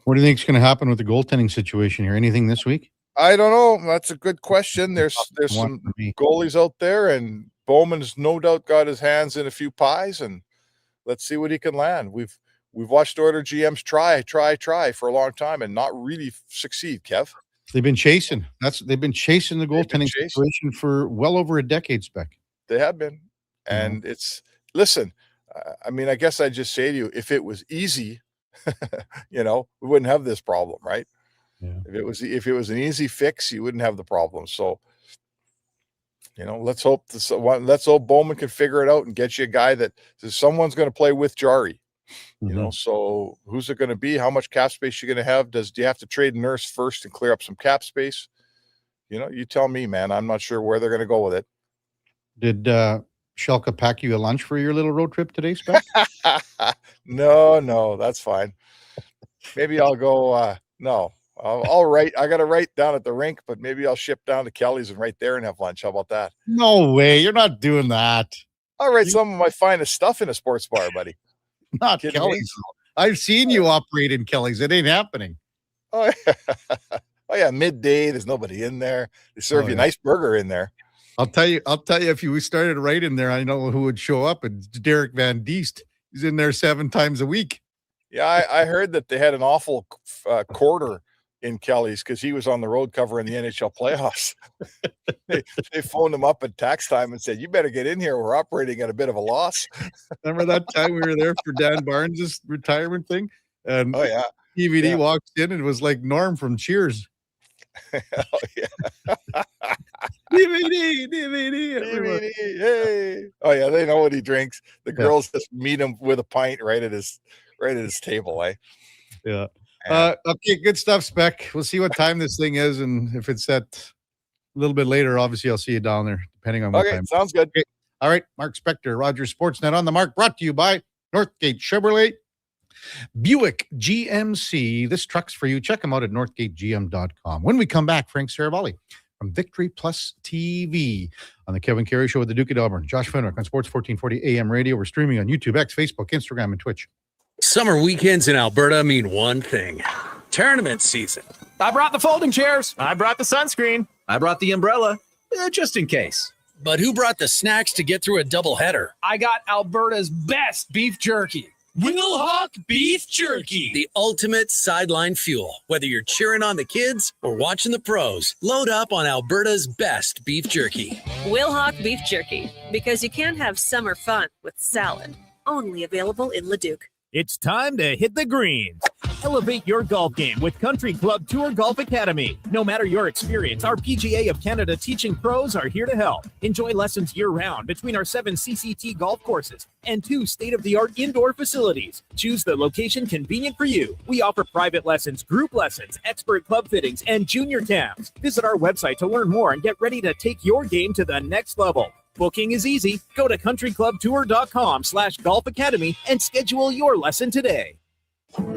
What do you think is going to happen with the goaltending situation here? Anything this week? I don't know. That's a good question. There's some goalies out there, and Bowman's no doubt got his hands in a few pies, and let's see what he can land. We've watched Oiler GMs try for a long time and not really succeed, Kev. They've been chasing. They've been chasing the goaltending situation for well over a decade, Spec. They have been. And listen, I mean, I guess I'd just say to you, if it was easy, we wouldn't have this problem, right? Yeah. If it was an easy fix, you wouldn't have the problem. So, let's hope Bowman can figure it out and get you a guy that says someone's going to play with Jari. So who's it going to be? How much cap space you going to have? Do you have to trade Nurse first and clear up some cap space? You tell me, man. I'm not sure where they're going to go with it. Did Shelka pack you a lunch for your little road trip today, Spec? No, that's fine. Maybe I'll go. No, I'll write. I got to write down at the rink, but maybe I'll ship down to Kelly's and right there and have lunch. How about that? No way. You're not doing that. I'll write some of my finest stuff in a sports bar, buddy. Not Kelly's. I've seen you operate in Kelly's. It ain't happening. Oh yeah. Midday. There's nobody in there. They serve you a nice burger in there. I'll tell you, if you started right in there, I know who would show up. It's Derek Van Diest. He's in there 7 times a week. Yeah, I heard that they had an awful quarter in Kelly's because he was on the road covering the NHL playoffs. they phoned him up at tax time and said, you better get in here. We're operating at a bit of a loss. Remember that time we were there for Dan Barnes' retirement thing? And DVD Yeah. walked in and it was like Norm from Cheers. Oh, yeah. DVD. Hey. Oh, yeah, they know what he drinks. The girls just meet him with a pint right at his table, eh? Yeah. Okay, good stuff, Spec. We'll see what time this thing is, and if it's at a little bit later, obviously I'll see you down there, depending on what time. Sounds good. Okay. All right, Mark Spector, Rogers Sportsnet on the mark, brought to you by Northgate Chevrolet, Buick GMC. This truck's for you. Check them out at northgategm.com. When we come back, Frank Saravalli from Victory Plus TV on the Kevin Karius Show with the Duke of Delburne. Josh Fenwick on Sports 1440 AM radio. We're streaming on YouTube, X, Facebook, Instagram, and Twitch. Summer weekends in Alberta mean one thing: tournament season. I brought the folding chairs. I brought the sunscreen. I brought the umbrella, just in case. But who brought the snacks to get through a doubleheader? I got Alberta's best beef jerky. Wilhauk Beef Jerky, the ultimate sideline fuel. Whether you're cheering on the kids or watching the pros, load up on Alberta's best beef jerky. Wilhauk Beef Jerky, because you can't have summer fun with salad. Only available in Leduc. It's time to hit the greens. Elevate your golf game with Country Club Tour Golf Academy. No matter your experience, our PGA of Canada teaching pros are here to help. Enjoy lessons year-round between our 7 CCT golf courses and 2 state-of-the-art indoor facilities. Choose the location convenient for you. We offer private lessons, group lessons, expert club fittings, and junior camps. Visit our website to learn more and get ready to take your game to the next level. Booking is easy. Go to countryclubtour.com/golf academy and schedule your lesson today.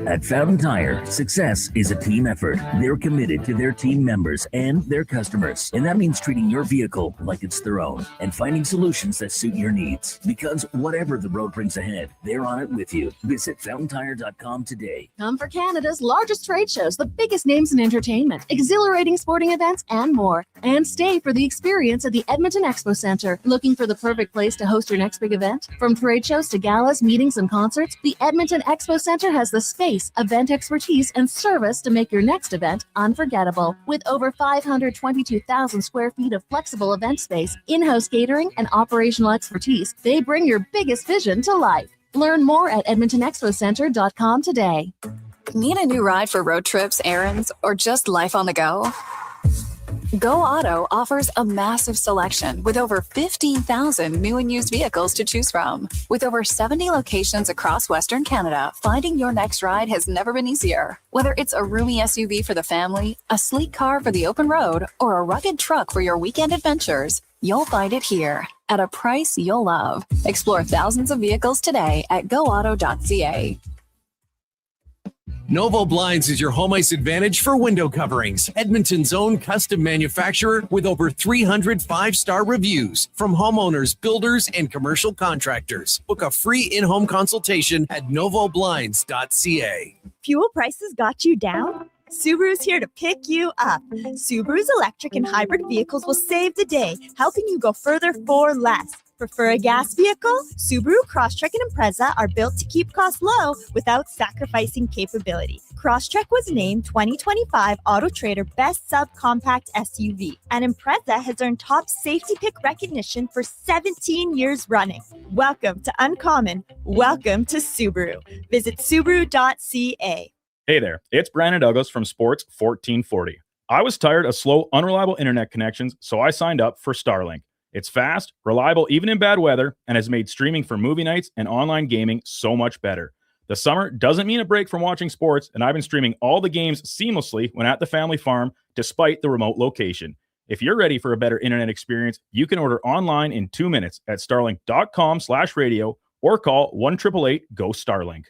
At Fountain Tire, success is a team effort. They're committed to their team members and their customers. And that means treating your vehicle like it's their own and finding solutions that suit your needs. Because whatever the road brings ahead, they're on it with you. Visit fountaintire.com today. Come for Canada's largest trade shows, the biggest names in entertainment, exhilarating sporting events, and more. And stay for the experience at the Edmonton Expo Centre. Looking for the perfect place to host your next big event? From trade shows to galas, meetings, and concerts, the Edmonton Expo Centre has the space, event expertise, and service to make your next event unforgettable. With over 522,000 square feet of flexible event space, in-house catering, and operational expertise, they bring your biggest vision to life. Learn more at EdmontonExpoCenter.com today. Need a new ride for road trips, errands, or just life on the go? Go Auto offers a massive selection with over 15,000 new and used vehicles to choose from. With over 70 locations across Western Canada, finding your next ride has never been easier. Whether it's a roomy SUV for the family, a sleek car for the open road, or a rugged truck for your weekend adventures, you'll find it here at a price you'll love. Explore thousands of vehicles today at goauto.ca. Novo Blinds is your home ice advantage for window coverings. Edmonton's own custom manufacturer with over 300 five-star reviews from homeowners, builders, and commercial contractors. Book a free in-home consultation at novoblinds.ca. Fuel prices got you down? Subaru's here to pick you up. Subaru's electric and hybrid vehicles will save the day, helping you go further for less. Prefer a gas vehicle? Subaru Crosstrek and Impreza are built to keep costs low without sacrificing capability. Crosstrek was named 2025 Auto Trader Best Subcompact SUV, and Impreza has earned top safety pick recognition for 17 years running. Welcome to Uncommon. Welcome to Subaru. Visit Subaru.ca. Hey there, it's Brandon Douglas from Sports 1440. I was tired of slow, unreliable internet connections, so I signed up for Starlink. It's fast, reliable even in bad weather, and has made streaming for movie nights and online gaming so much better. The summer doesn't mean a break from watching sports, and I've been streaming all the games seamlessly when at the family farm, despite the remote location. If you're ready for a better internet experience, you can order online in 2 minutes at starlink.com/radio or call 1-888-GO-STARLINK.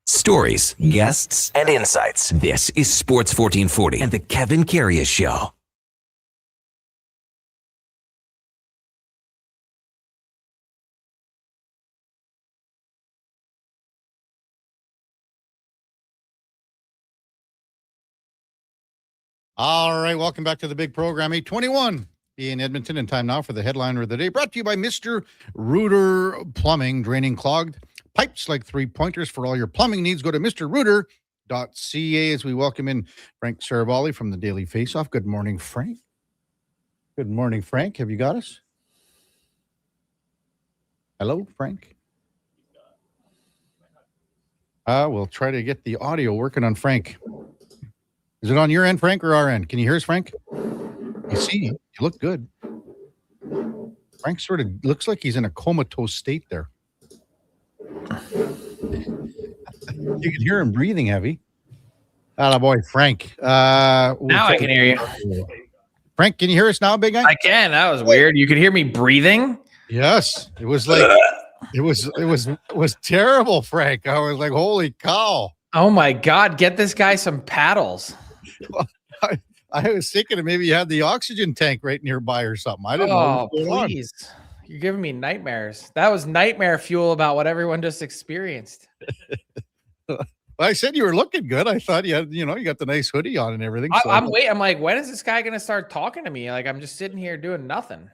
Stories, guests, and insights. This is Sports 1440 and the Kevin Karius Show. All right, welcome back to the big program. 8:21 in Edmonton, and time now for the headliner of the day, brought to you by Mr. Rooter Plumbing. Draining clogged pipes like three-pointers for all your plumbing needs. Go to mrrooter.ca as we welcome in Frank Saravalli from the Daily Faceoff. Good morning, Frank. Good morning, Frank. Have you got us? Hello, Frank. We'll try to get the audio working on Frank. Is it on your end, Frank, or our end? Can you hear us, Frank? You see, you look good. Frank sort of looks like he's in a comatose state there. You can hear him breathing heavy. Attaboy, Frank. Now I can hear you. Frank, can you hear us now, big guy? I can. That was weird. You could hear me breathing? Yes. It was like it was terrible, Frank. I was like, holy cow. Oh my God. Get this guy some paddles. I was thinking that maybe you had the oxygen tank right nearby or something. I didn't know what was going please. You're giving me nightmares. That was nightmare fuel about what everyone just experienced. I said you were looking good. I thought you had, you got the nice hoodie on and everything. So I'm waiting. I'm like, when is this guy going to start talking to me? Like, I'm just sitting here doing nothing.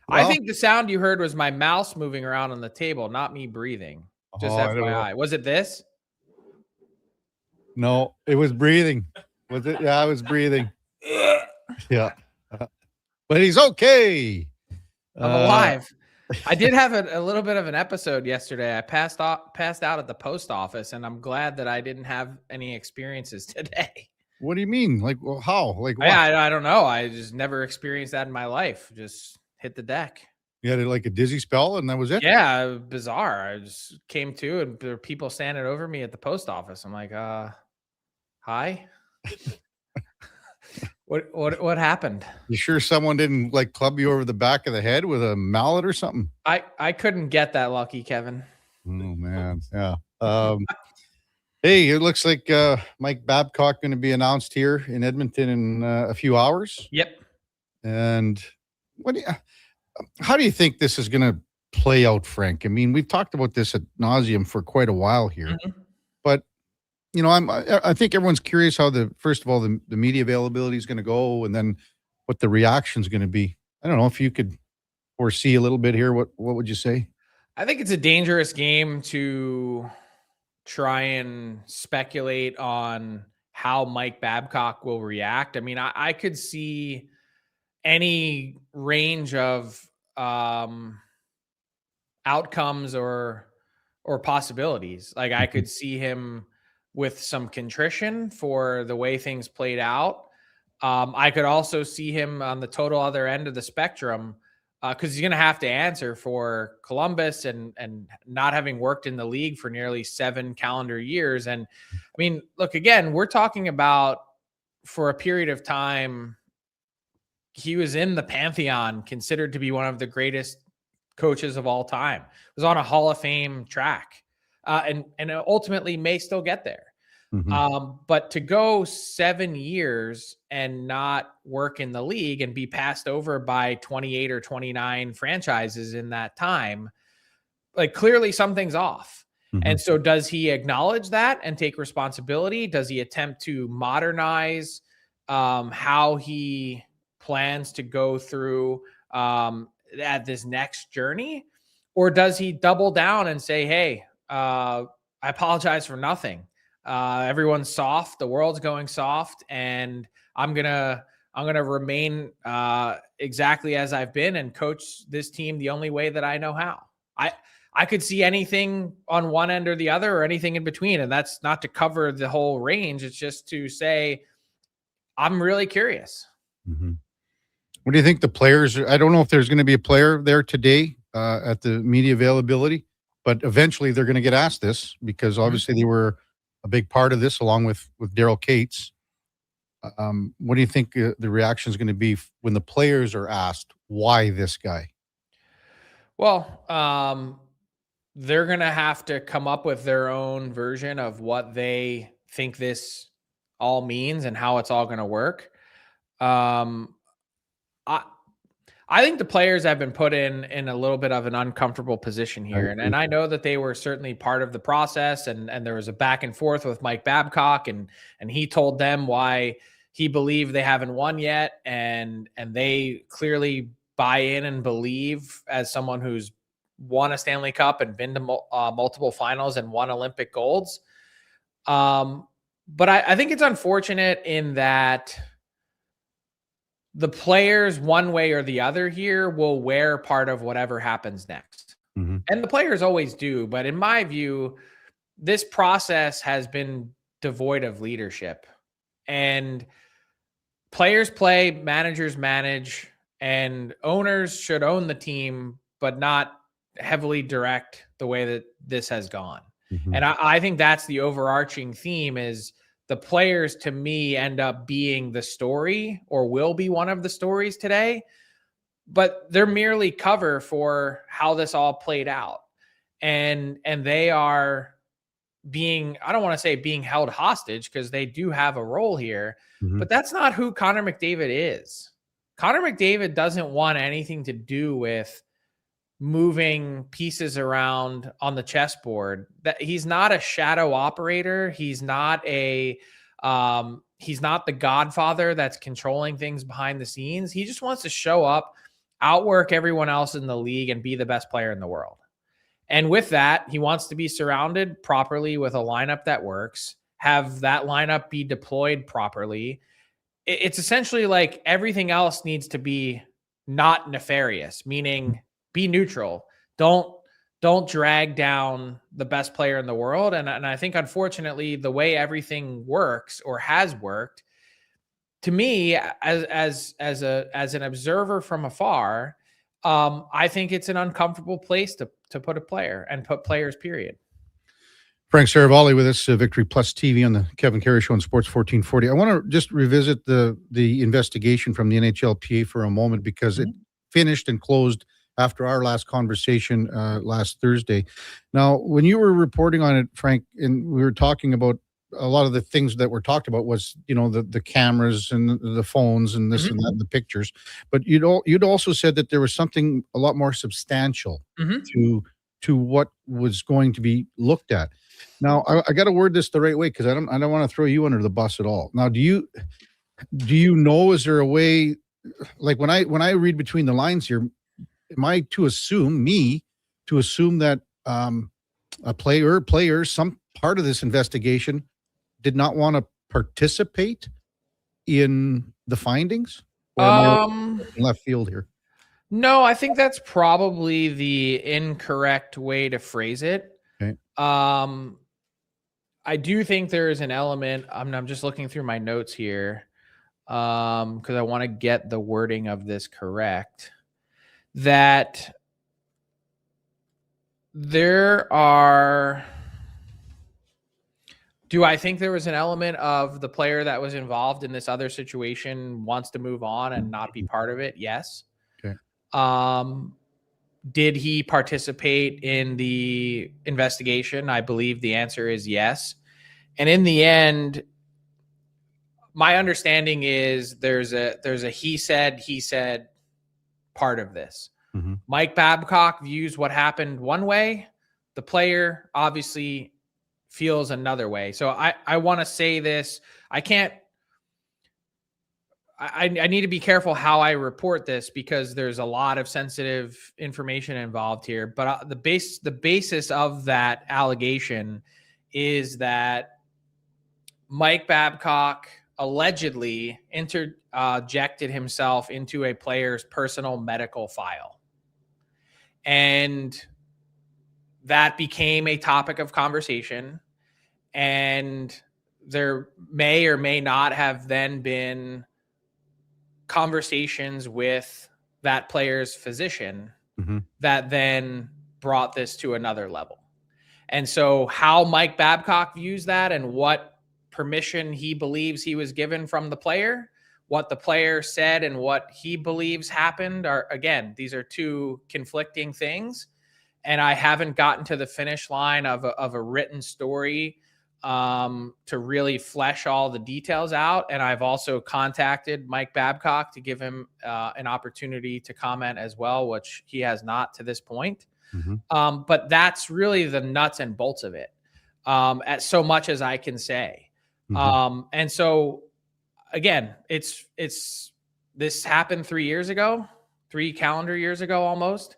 I think the sound you heard was my mouse moving around on the table, not me breathing. Just FYI. Was it this? No, it was breathing. Was it? Yeah, I was breathing. Yeah. But he's okay. I'm alive. I did have a little bit of an episode yesterday. I passed out at the post office, and I'm glad that I didn't have any experiences today. What do you mean? Like, well, how? Like, what? I don't know. I just never experienced that in my life. Just hit the deck. You had like a dizzy spell, and that was it? Yeah, bizarre. I just came to, and there were people standing over me at the post office. I'm like, hi. What happened? You sure someone didn't like club you over the back of the head with a mallet or something? I couldn't get that lucky, Kevin. Oh man, yeah. Hey, it looks like Mike Babcock going to be announced here in Edmonton in a few hours. Yep. And How do you think this is going to play out, Frank? I mean, we've talked about this ad nauseum for quite a while here, but I think everyone's curious how first of all, the media availability is going to go, and then what the reaction is going to be. I don't know if you could foresee a little bit here. What would you say? I think it's a dangerous game to try and speculate on how Mike Babcock will react. I mean, I could see any range of outcomes or possibilities. Like I could see him with some contrition for the way things played out. I could also see him on the total other end of the spectrum, because he's going to have to answer for Columbus and not having worked in the league for nearly 7 calendar years. And I mean, look, again, we're talking about, for a period of time, he was in the pantheon, considered to be one of the greatest coaches of all time, was on a Hall of Fame track, and ultimately may still get there. But to go 7 years and not work in the league and be passed over by 28 or 29 franchises in that time, like clearly something's off. And so does he acknowledge that and take responsibility? Does he attempt to modernize how he plans to go through at this next journey? Or does he double down and say, hey, I apologize for nothing. Everyone's soft. The world's going soft, and I'm gonna remain exactly as I've been and coach this team the only way that I know how. I could see anything on one end or the other, or anything in between, and that's not to cover the whole range. It's just to say I'm really curious. What do you think the players? I don't know if there's going to be a player there today at the media availability, but eventually they're going to get asked this, because obviously they were a big part of this, along with Daryl Cates. What do you think the reaction is going to be when the players are asked why this guy? Well, they're going to have to come up with their own version of what they think this all means and how it's all going to work. I think the players have been put in a little bit of an uncomfortable position here. And I know that they were certainly part of the process, and there was a back and forth with Mike Babcock, and he told them why he believed they haven't won yet. And they clearly buy in and believe, as someone who's won a Stanley Cup and been to multiple finals and won Olympic golds. But I think it's unfortunate in that the players, one way or the other here, will wear part of whatever happens next. And the players always do. But in my view, this process has been devoid of leadership. And players play, managers manage, and owners should own the team, but not heavily direct the way that this has gone. And I think that's the overarching theme, is the players, to me, end up being the story, or will be one of the stories today, but they're merely cover for how this all played out. And they are being, I don't want to say being held hostage, because they do have a role here, but that's not who Connor McDavid is. Connor McDavid doesn't want anything to do with moving pieces around on the chessboard. That he's not a shadow operator. He's not the Godfather that's controlling things behind the scenes. He just wants to show up, outwork everyone else in the league, and be the best player in the world. And with that, he wants to be surrounded properly with a lineup that works, have that lineup be deployed properly. It's essentially like everything else needs to be not nefarious, meaning be neutral. Don't drag down the best player in the world. And I think, unfortunately, the way everything works, or has worked, to me, as an observer from afar, I think it's an uncomfortable place to put a player, and put players, period. Frank Saravalli with us, Victory Plus TV on the Kevin Karius Show on Sports 1440. I want to just revisit the investigation from the NHLPA for a moment, because it finished and closed after our last conversation last Thursday. Now, when you were reporting on it, Frank, and we were talking about a lot of the things that were talked about was, the cameras and the phones and this and that and the pictures. But you'd also said that there was something a lot more substantial to what was going to be looked at. Now, I got to word this the right way because I don't want to throw you under the bus at all. Now, do you know? Is there a way? Like when I read between the lines here, am I to assume that a player, some part of this investigation did not want to participate in the findings? Or am I in left field here? No, I think that's probably the incorrect way to phrase it. Okay. I do think there is an element. I'm just looking through my notes here because I want to get the wording of this correct. That there are. Do I think there was an element of the player that was involved in this other situation wants to move on and not be part of it? Yes. Okay. Did he participate in the investigation? I believe the answer is yes. And in the end, my understanding is there's a he said part of this. Mike Babcock views what happened one way. The player obviously feels another way. So I want to say this. I need to be careful how I report this because there's a lot of sensitive information involved here. But the basis of that allegation is that Mike Babcock allegedly interjected himself into a player's personal medical file. And that became a topic of conversation. And there may or may not have then been conversations with that player's physician that then brought this to another level. And so how Mike Babcock views that and what permission he believes he was given from the player, what the player said and what he believes happened are, again, these are two conflicting things. And I haven't gotten to the finish line of a written story to really flesh all the details out. And I've also contacted Mike Babcock to give him an opportunity to comment as well, which he has not to this point. But that's really the nuts and bolts of it, at so much as I can say. And so again, this happened 3 years ago, 3 calendar years ago almost.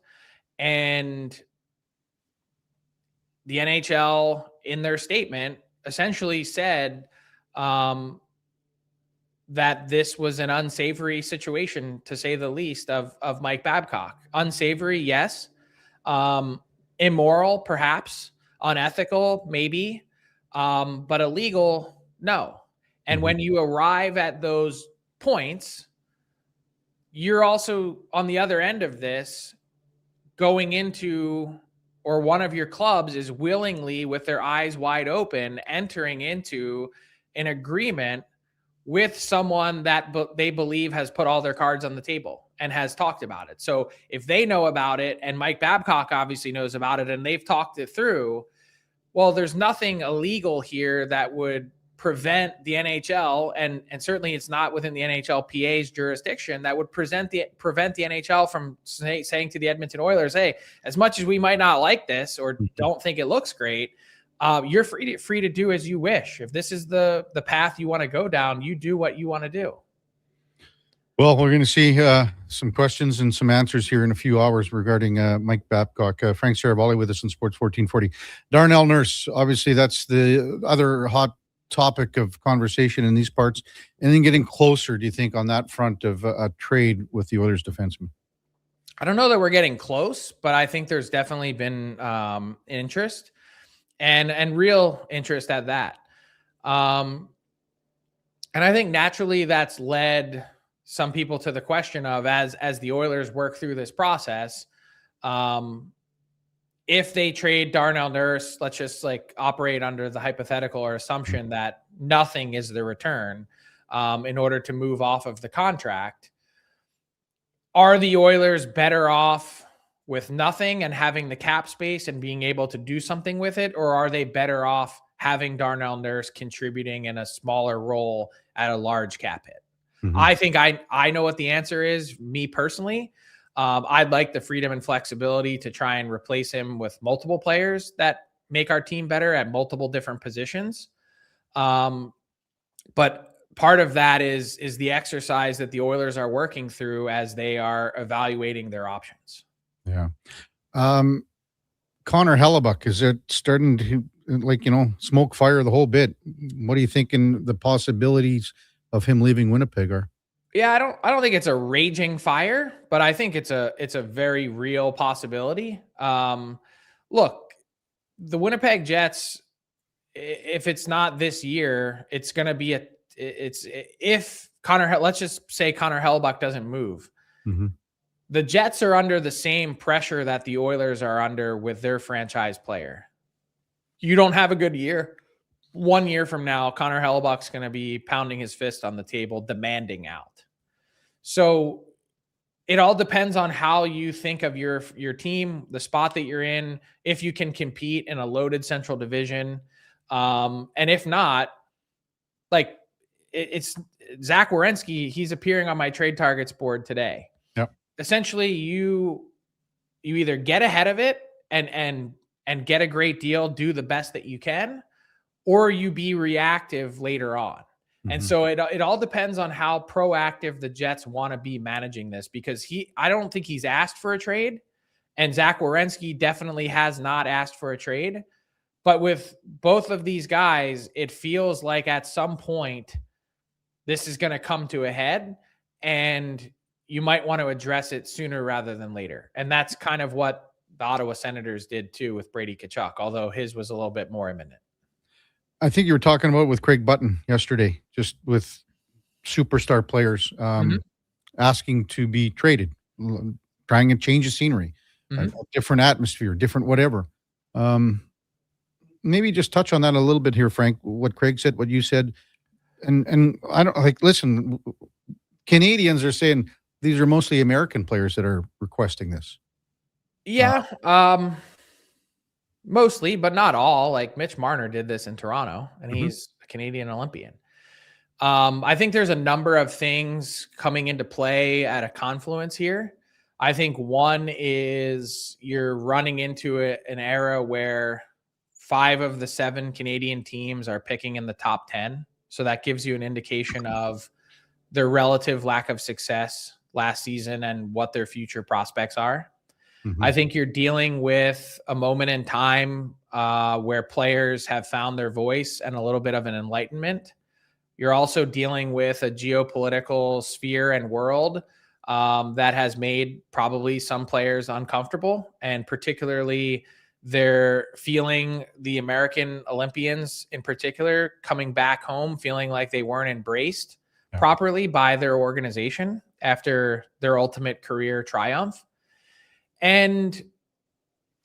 And the NHL in their statement essentially said that this was an unsavory situation, to say the least, of Mike Babcock. Unsavory, yes. Immoral, perhaps. Unethical, maybe. But illegal, no. And when you arrive at those points, you're also on the other end of this going into, or one of your clubs is willingly, with their eyes wide open, entering into an agreement with someone that they believe has put all their cards on the table and has talked about it. So if they know about it, and Mike Babcock obviously knows about it, and they've talked it through, well, there's nothing illegal here that would prevent the NHL, and certainly it's not within the NHLPA's jurisdiction, that would prevent the NHL from saying to the Edmonton Oilers, hey, as much as we might not like this or don't think it looks great, you're free to do as you wish. If this is the path you want to go down, you do what you want to do. Well, we're going to see some questions and some answers here in a few hours regarding Mike Babcock. Frank Saravalli with us on Sports 1440. Darnell Nurse, obviously that's the other hot topic of conversation in these parts. And then getting closer, do you think, on that front of a trade with the Oilers defenseman? I don't know that we're getting close, but I think there's definitely been interest and real interest at that. And I think naturally that's led some people to the question of, as the Oilers work through this process, if they trade Darnell Nurse, let's just operate under the hypothetical or assumption that nothing is the return in order to move off of the contract. Are the Oilers better off with nothing and having the cap space and being able to do something with it? Or are they better off having Darnell Nurse contributing in a smaller role at a large cap hit. I think I know what the answer is, me personally. I'd like the freedom and flexibility to try and replace him with multiple players that make our team better at multiple different positions. But part of that is the exercise that the Oilers are working through as they are evaluating their options. Yeah. Connor Hellebuck, is it starting to smoke fire the whole bit? What are you thinking the possibilities of him leaving Winnipeg are? Yeah, I don't think it's a raging fire, but I think it's a very real possibility. Look, the Winnipeg Jets, if it's not this year, it's going to be let's just say Connor Hellebuck doesn't move. The Jets are under the same pressure that the Oilers are under with their franchise player. You don't have a good year. 1 year from now, Connor Hellebuck's going to be pounding his fist on the table, demanding out. So it all depends on how you think of your team, the spot that you're in, if you can compete in a loaded Central Division. And if not, it's Zach Werenski. He's appearing on my trade targets board today. Yep. Essentially, you either get ahead of it and get a great deal, do the best that you can, or you be reactive later on. And so it all depends on how proactive the Jets want to be managing this, because I don't think he's asked for a trade, and Zach Werenski definitely has not asked for a trade. But with both of these guys, it feels like at some point this is going to come to a head, and you might want to address it sooner rather than later. And that's kind of what the Ottawa Senators did too with Brady Tkachuk, although his was a little bit more imminent. I think you were talking about with Craig Button yesterday, just with superstar players asking to be traded, trying to change the scenery, a different atmosphere, different whatever. Maybe just touch on that a little bit here, Frank, what Craig said, what you said. And I don't listen, Canadians are saying these are mostly American players that are requesting this. Yeah. Mostly, but not all. Like Mitch Marner did this in Toronto, and he's a Canadian Olympian. I think there's a number of things coming into play at a confluence here. I think one is you're running into an era where 5 of the 7 Canadian teams are picking in the top 10. So that gives you an indication of their relative lack of success last season and what their future prospects are. I think you're dealing with a moment in time where players have found their voice and a little bit of an enlightenment. You're also dealing with a geopolitical sphere and world that has made probably some players uncomfortable, and particularly they're feeling the American Olympians in particular coming back home, feeling like they weren't embraced properly by their organization after their ultimate career triumph. And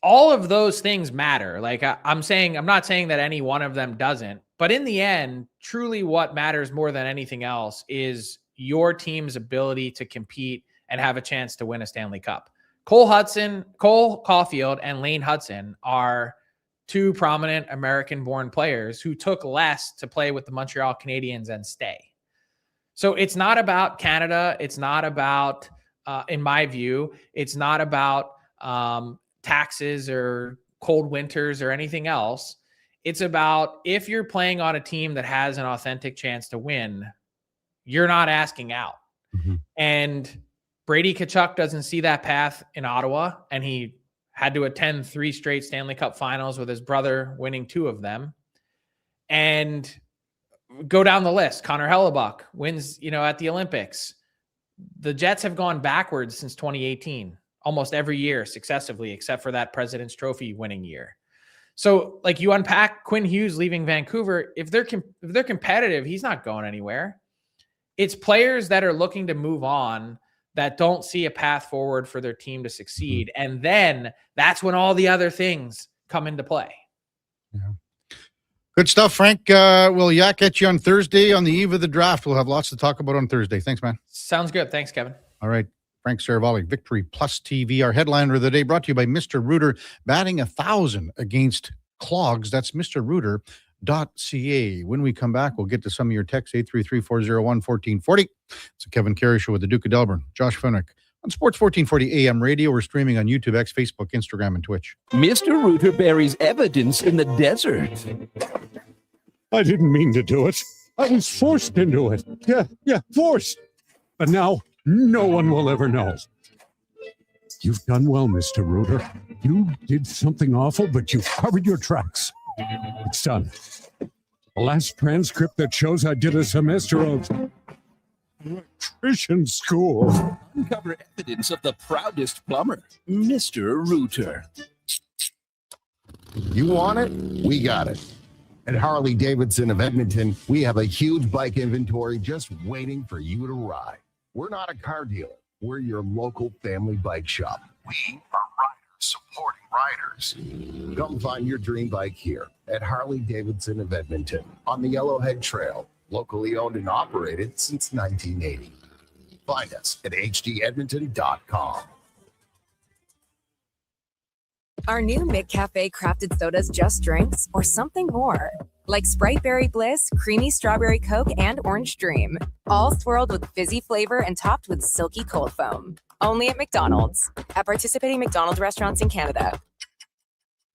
all of those things matter. Like I'm not saying that any one of them doesn't, but in the end, truly what matters more than anything else is your team's ability to compete and have a chance to win a Stanley Cup. Cole Caulfield and Lane Hudson are 2 prominent American-born players who took less to play with the Montreal Canadiens and stay. So it's not about Canada. It's not about in my view, it's not about taxes or cold winters or anything else. It's about if you're playing on a team that has an authentic chance to win, you're not asking out. And Brady Tkachuk doesn't see that path in Ottawa, and he had to attend 3 straight Stanley Cup finals with his brother winning 2 of them. And go down the list. Connor Hellebuck wins, at the Olympics. The Jets have gone backwards since 2018, almost every year successively, except for that President's Trophy winning year. So you unpack Quinn Hughes leaving Vancouver. If they're competitive, he's not going anywhere. It's players that are looking to move on that don't see a path forward for their team to succeed. And then that's when all the other things come into play. Yeah. Good stuff, Frank. We'll yak at you on Thursday on the eve of the draft. We'll have lots to talk about on Thursday. Thanks, man. Sounds good. Thanks, Kevin. All right. Frank Saravalli, Victory Plus TV. Our headliner of the day brought to you by Mr. Rooter, batting 1,000 against clogs. That's Mr. Rooter. When we come back, we'll get to some of your texts, 833-401-1440. It's the Kevin Karius Show with the Duke of Delburne, Josh Fenwick, on Sports 1440 AM radio. We're streaming on YouTube, X, Facebook, Instagram, and Twitch. Mr. Rooter buries evidence in the desert. I didn't mean to do it. I was forced into it. Yeah, forced. But now, no one will ever know. You've done well, Mr. Rooter. You did something awful, but you've covered your tracks. It's done. The last transcript that shows I did a semester of electrician school. Uncover evidence of the proudest plumber, Mr. Rooter. You want it? We got it. At Harley Davidson of Edmonton, we have a huge bike inventory just waiting for you to ride. We're not a car dealer. We're your local family bike shop. We are riders supporting riders. Come find your dream bike here at Harley Davidson of Edmonton on the Yellowhead Trail, locally owned and operated since 1980. Find us at hdedmonton.com. Are new McCafe crafted sodas just drinks or something more? Like Sprite Berry Bliss, Creamy Strawberry Coke, and Orange Dream. All swirled with fizzy flavor and topped with silky cold foam. Only at McDonald's. At participating McDonald's restaurants in Canada.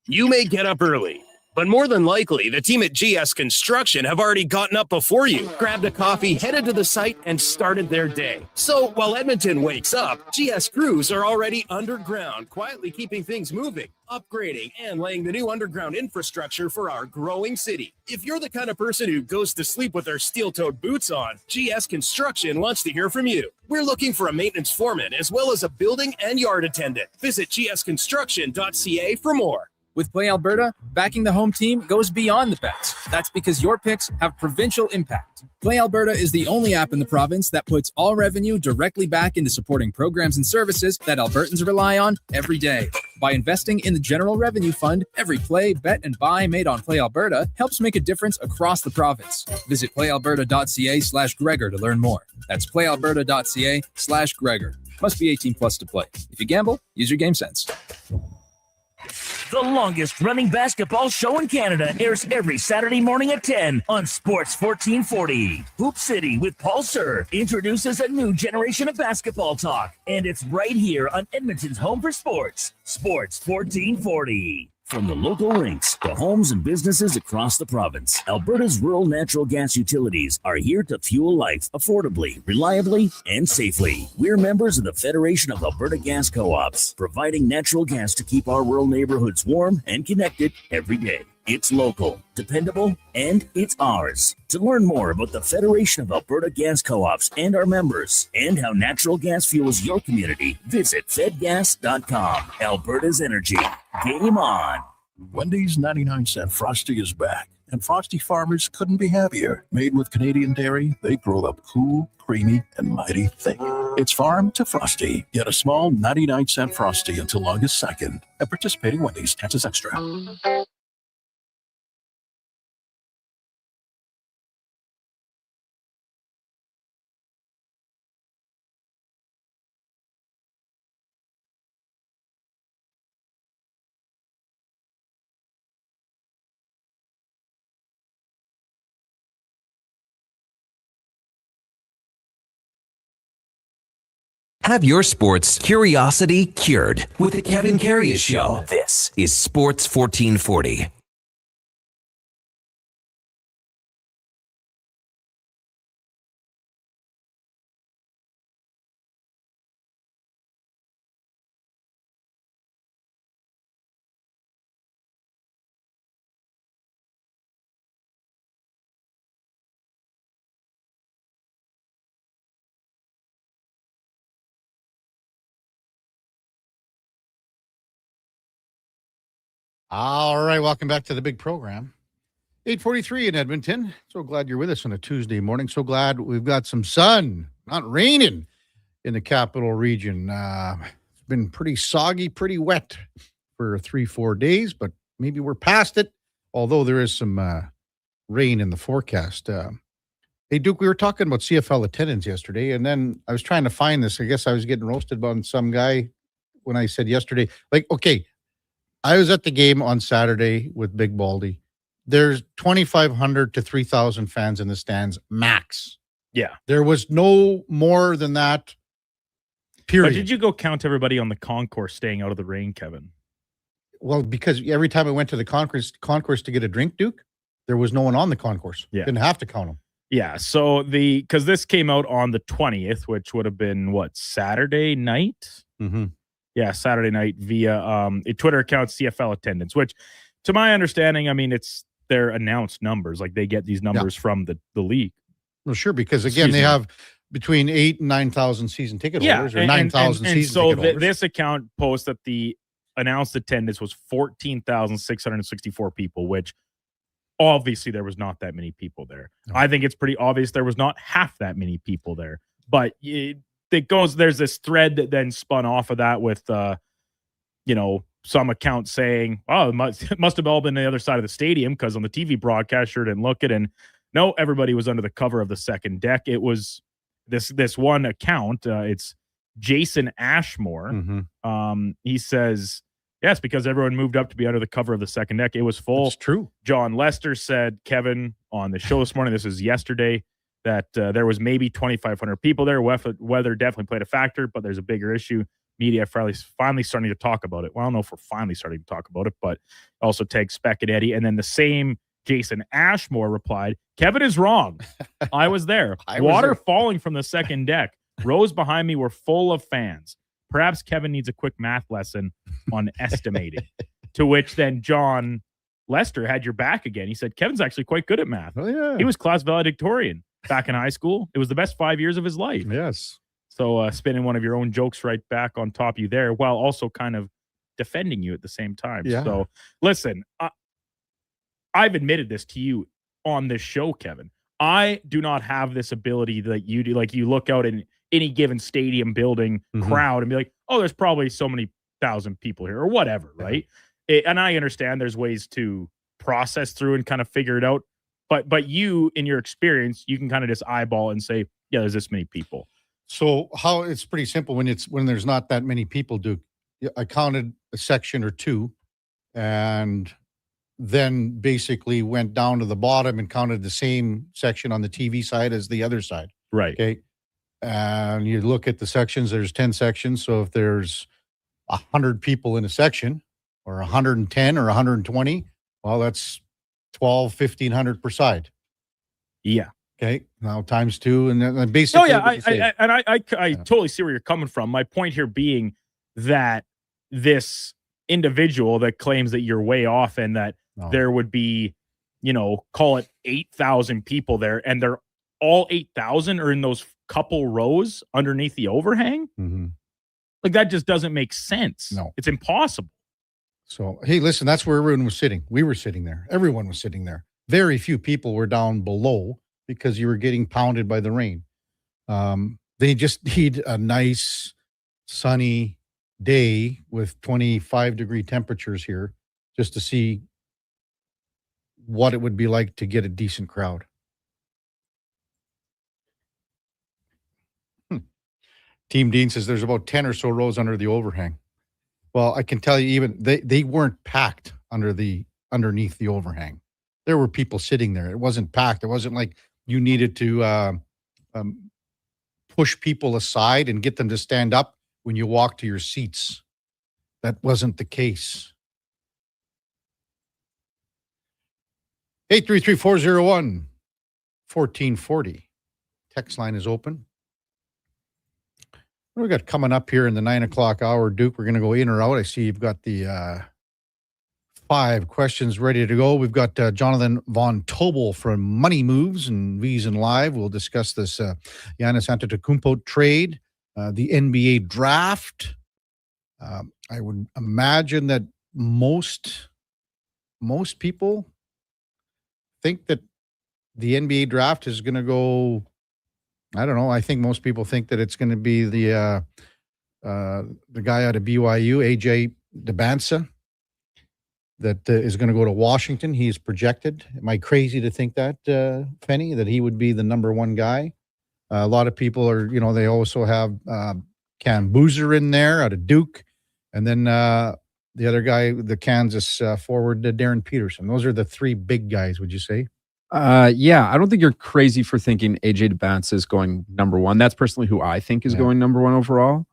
You may get up early, but more than likely, the team at GS Construction have already gotten up before you, grabbed a coffee, headed to the site, and started their day. So while Edmonton wakes up, GS crews are already underground, quietly keeping things moving, upgrading, and laying the new underground infrastructure for our growing city. If you're the kind of person who goes to sleep with their steel-toed boots on, GS Construction wants to hear from you. We're looking for a maintenance foreman as well as a building and yard attendant. Visit gsconstruction.ca for more. With Play Alberta, backing the home team goes beyond the bets. That's because your picks have provincial impact. Play Alberta is the only app in the province that puts all revenue directly back into supporting programs and services that Albertans rely on every day. By investing in the General Revenue Fund, every play, bet, and buy made on Play Alberta helps make a difference across the province. Visit playalberta.ca/Gregor to learn more. That's playalberta.ca/Gregor. Must be 18 plus to play. If you gamble, use your game sense. The longest running basketball show in Canada airs every Saturday morning at 10 on Sports 1440. Hoop City with Paul Sir introduces a new generation of basketball talk, and it's right here on Edmonton's home for sports, Sports 1440. From the local rinks to homes and businesses across the province, Alberta's rural natural gas utilities are here to fuel life affordably, reliably, and safely. We're members of the Federation of Alberta Gas Co-ops, providing natural gas to keep our rural neighborhoods warm and connected every day. It's local, dependable, and it's ours. To learn more about the Federation of Alberta Gas Co-ops and our members, and how natural gas fuels your community, visit fedgas.com. Alberta's energy. Game on. Wendy's 99-cent Frosty is back, and Frosty farmers couldn't be happier. Made with Canadian dairy, they grow up cool, creamy, and mighty thick. It's farm to Frosty. Get a small 99-cent Frosty until August 2nd at participating Wendy's. Taxes extra. Have your sports curiosity cured with the Kevin Karius Show. This is Sports 1440. All right, welcome back to the big program. 8:43 in Edmonton. So glad you're with us on a Tuesday morning. So glad we've got some sun, not raining, in the capital region. It's been pretty soggy, pretty wet for 3-4 days, but maybe we're past it, although there is some rain in the forecast. Hey, Duke, we were talking about CFL attendance yesterday, and then I was trying to find this. I guess I was getting roasted by some guy when I said yesterday, like, okay, I was at the game on Saturday with Big Baldy. there's 2,500 to 3,000 fans in the stands max. Yeah. There was no more than that, period. But did you go count everybody on the concourse staying out of the rain, Kevin? Well, because every time I went to the concourse to get a drink, Duke, there was no one on the concourse. Yeah. Didn't have to count them. Yeah. So because this came out on the 20th, which would have been Saturday night? Mm-hmm. Yeah, Saturday night via a Twitter account, CFL attendance, which to my understanding, I mean, it's their announced numbers. Like they get these numbers from the league. Well, sure, because again, they have between 8,000 and 9,000 season ticket holders, or 9,000 season ticket holders. This account posts that the announced attendance was 14,664 people, which obviously there was not that many people there. No. I think it's pretty obvious there was not half that many people there. But there's this thread that then spun off of that with, some account saying, oh, it must have all been the other side of the stadium because on the TV broadcast sure didn't look it. And no, everybody was under the cover of the second deck. It was this one account. It's Jason Ashmore. Mm-hmm. He says, yes, because everyone moved up to be under the cover of the second deck. It was full. That's true. John Lester said, Kevin, on the show this morning, this is yesterday, that there was maybe 2,500 people there. Weather definitely played a factor, but there's a bigger issue. Media finally starting to talk about it. Well, I don't know if we're finally starting to talk about it, but also tag Speck and Eddie. And then the same Jason Ashmore replied, Kevin is wrong. I was there. Water falling from the second deck. Rows behind me were full of fans. Perhaps Kevin needs a quick math lesson on estimating. To which then John Lester had your back again. He said, Kevin's actually quite good at math. Oh, yeah. He was class valedictorian back in high school. It was the best 5 years of his life. Yes. So spinning one of your own jokes right back on top of you there, while also kind of defending you at the same time. Yeah. So listen, I've admitted this to you on this show, Kevin. I do not have this ability that you do. Like you look out in any given stadium building crowd and be like, oh, there's probably so many thousand people here or whatever, right? And I understand there's ways to process through and kind of figure it out. But you, in your experience, you can kind of just eyeball and say, yeah, there's this many people. So how it's pretty simple when there's not that many people, Duke. I counted a section or two and then basically went down to the bottom and counted the same section on the TV side as the other side. Right. Okay. And you look at the sections, there's 10 sections. So if there's 100 people in a section or 110 or 120, well, that's 1,500 per side. Yeah. Okay. Now times two. And then basically. Oh, yeah. I totally see where you're coming from. My point here being that this individual that claims that you're way off and that there would be, call it 8,000 people there, and they're all 8,000 are in those couple rows underneath the overhang. Mm-hmm. Like that just doesn't make sense. No, it's impossible. So, hey, listen, that's where everyone was sitting. We were sitting there. Everyone was sitting there. Very few people were down below because you were getting pounded by the rain. They just need a nice sunny day with 25-degree temperatures here just to see what it would be like to get a decent crowd. Team Dean says there's about 10 or so rows under the overhang. Well, I can tell you even they weren't packed underneath the overhang. There were people sitting there. It wasn't packed. It wasn't like you needed to push people aside and get them to stand up when you walk to your seats. That wasn't the case. 833-401-1440. Text line is open. What do we got coming up here in the 9 o'clock hour, Duke? We're going to go in or out. I see you've got the 5 questions ready to go. We've got Jonathan Von Tobel from Money Moves and V's and Live. We'll discuss this Giannis Antetokounmpo trade, the NBA draft. I would imagine that most people think that the NBA draft is going to go. I don't know. I think most people think that it's going to be the guy out of BYU, AJ DeBansa, that is going to go to Washington. He's projected. Am I crazy to think that, Fenny, that he would be the number one guy? A lot of people are, they also have Cam Boozer in there out of Duke. And then the other guy, the Kansas forward, Darren Peterson. Those are the three big guys, would you say? Yeah, I don't think you're crazy for thinking AJ DeBance is going number one. That's personally who I think is going number one overall.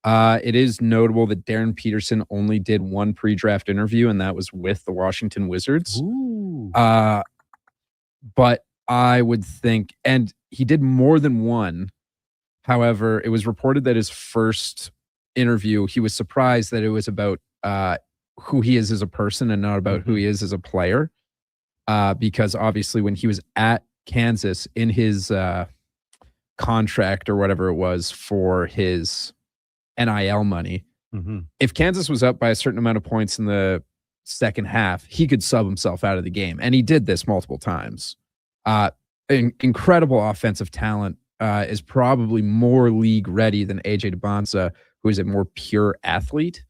It is notable that Darren Peterson only did one pre-draft interview, and that was with the Washington Wizards. Ooh. But I would think, and he did more than one. However, it was reported that his first interview, he was surprised that it was about who he is as a person and not about who he is as a player. Because obviously when he was at Kansas in his contract or whatever it was for his NIL money, if Kansas was up by a certain amount of points in the second half, he could sub himself out of the game. And he did this multiple times. Incredible offensive talent, is probably more league ready than AJ DeBanza, who is a more pure athlete.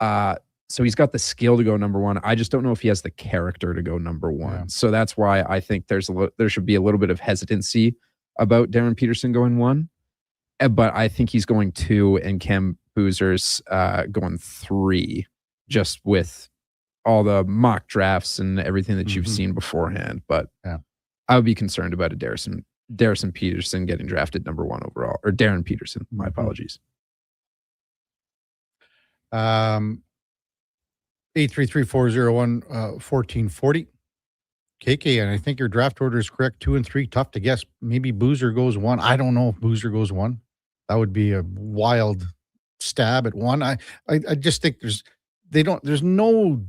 So he's got the skill to go number one. I just don't know if he has the character to go number one. Yeah. So that's why I think there should be a little bit of hesitancy about Darren Peterson going one. But I think he's going two and Cam Boozer's going three, just with all the mock drafts and everything that you've seen beforehand. But I would be concerned about a Darren Peterson getting drafted number one overall, or Darren Peterson. My apologies. 833-401-1440. KK, and I think your draft order is correct. 2 and 3, tough to guess. Maybe Boozer goes one. I don't know if Boozer goes one. That would be a wild stab at one. I just think there's no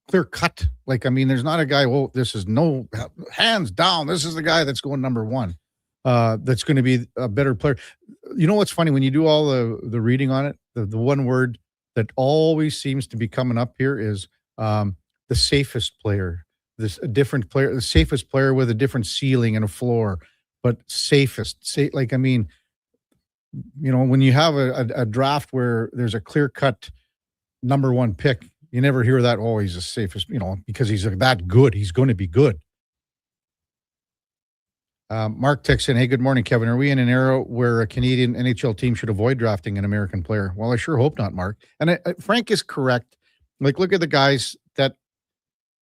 clear cut. Like, I mean, there's not a guy, well, this is no hands down. This is the guy that's going number one. That's going to be a better player. You know what's funny? When you do all the reading on it, the one word that always seems to be coming up here is the safest player. A different player, the safest player with a different ceiling and a floor, but safest. Like, I mean, you know, when you have a draft where there's a clear-cut number one pick, you never hear that, oh, he's the safest, you know, because he's that good. He's going to be good. Mark texts in, hey, good morning, Kevin. Are we in an era where a Canadian NHL team should avoid drafting an American player? Well, I sure hope not, Mark. And Frank is correct. Like, look at the guys that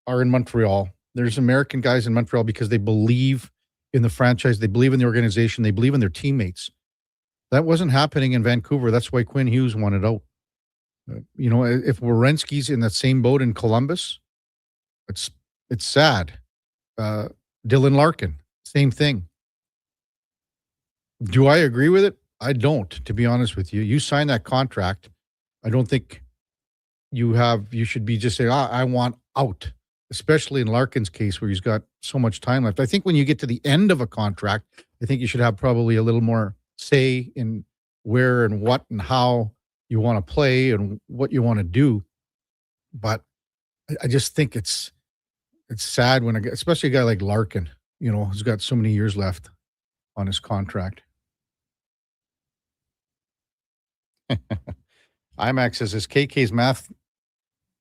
are in Montreal. There's American guys in Montreal because they believe in the franchise. They believe in the organization. They believe in their teammates. That wasn't happening in Vancouver. That's why Quinn Hughes wanted out. You know, if Werenski's in that same boat in Columbus, it's sad. Dylan Larkin, same thing. Do I agree with it? I don't, to be honest with you. You signed that contract. I don't think you should be just saying, I want out, especially in Larkin's case where he's got so much time left. I think when you get to the end of a contract, I think you should have probably a little more say in where and what and how you want to play and what you want to do. But I just think it's sad when especially a guy like Larkin, you know, who's got so many years left on his contract. IMAX says, is KK's math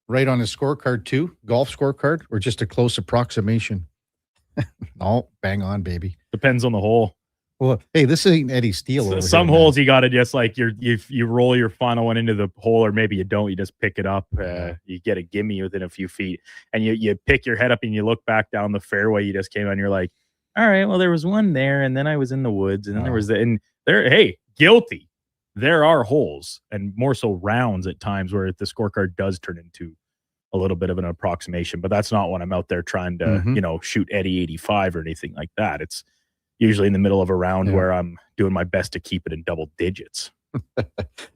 right on his scorecard too? Golf scorecard, or just a close approximation? No, bang on, baby. Depends on the hole. Well, hey, this ain't Eddie Steele. So some holes you got to just like you roll your final one into the hole, or maybe you don't. You just pick it up. You get a gimme within a few feet, and you pick your head up and you look back down the fairway you just came on. You're like, all right, well, there was one there, and then I was in the woods, and then there was hey, guilty. There are holes, and more so rounds at times where the scorecard does turn into a little bit of an approximation, but that's not when I'm out there trying to, shoot Eddie 85 or anything like that. It's usually in the middle of a round where I'm doing my best to keep it in double digits.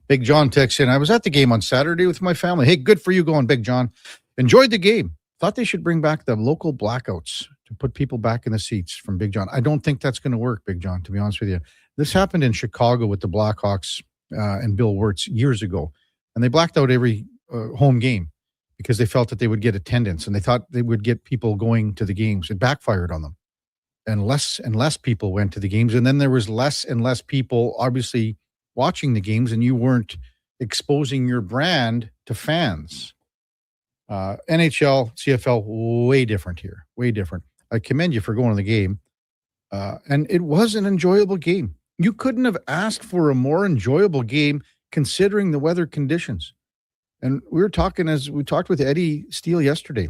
Big John texts in, I was at the game on Saturday with my family. Hey, good for you going, Big John. Enjoyed the game. Thought they should bring back the local blackouts to put people back in the seats, from Big John. I don't think that's going to work, Big John, to be honest with you. This happened in Chicago with the Blackhawks and Bill Wirtz years ago. And they blacked out every home game because they felt that they would get attendance and they thought they would get people going to the games. It backfired on them. And less people went to the games. And then there was less and less people obviously watching the games, and you weren't exposing your brand to fans. NHL, CFL, way different here. Way different. I commend you for going to the game. And it was an enjoyable game. You couldn't have asked for a more enjoyable game considering the weather conditions. And we talked with Eddie Steele yesterday.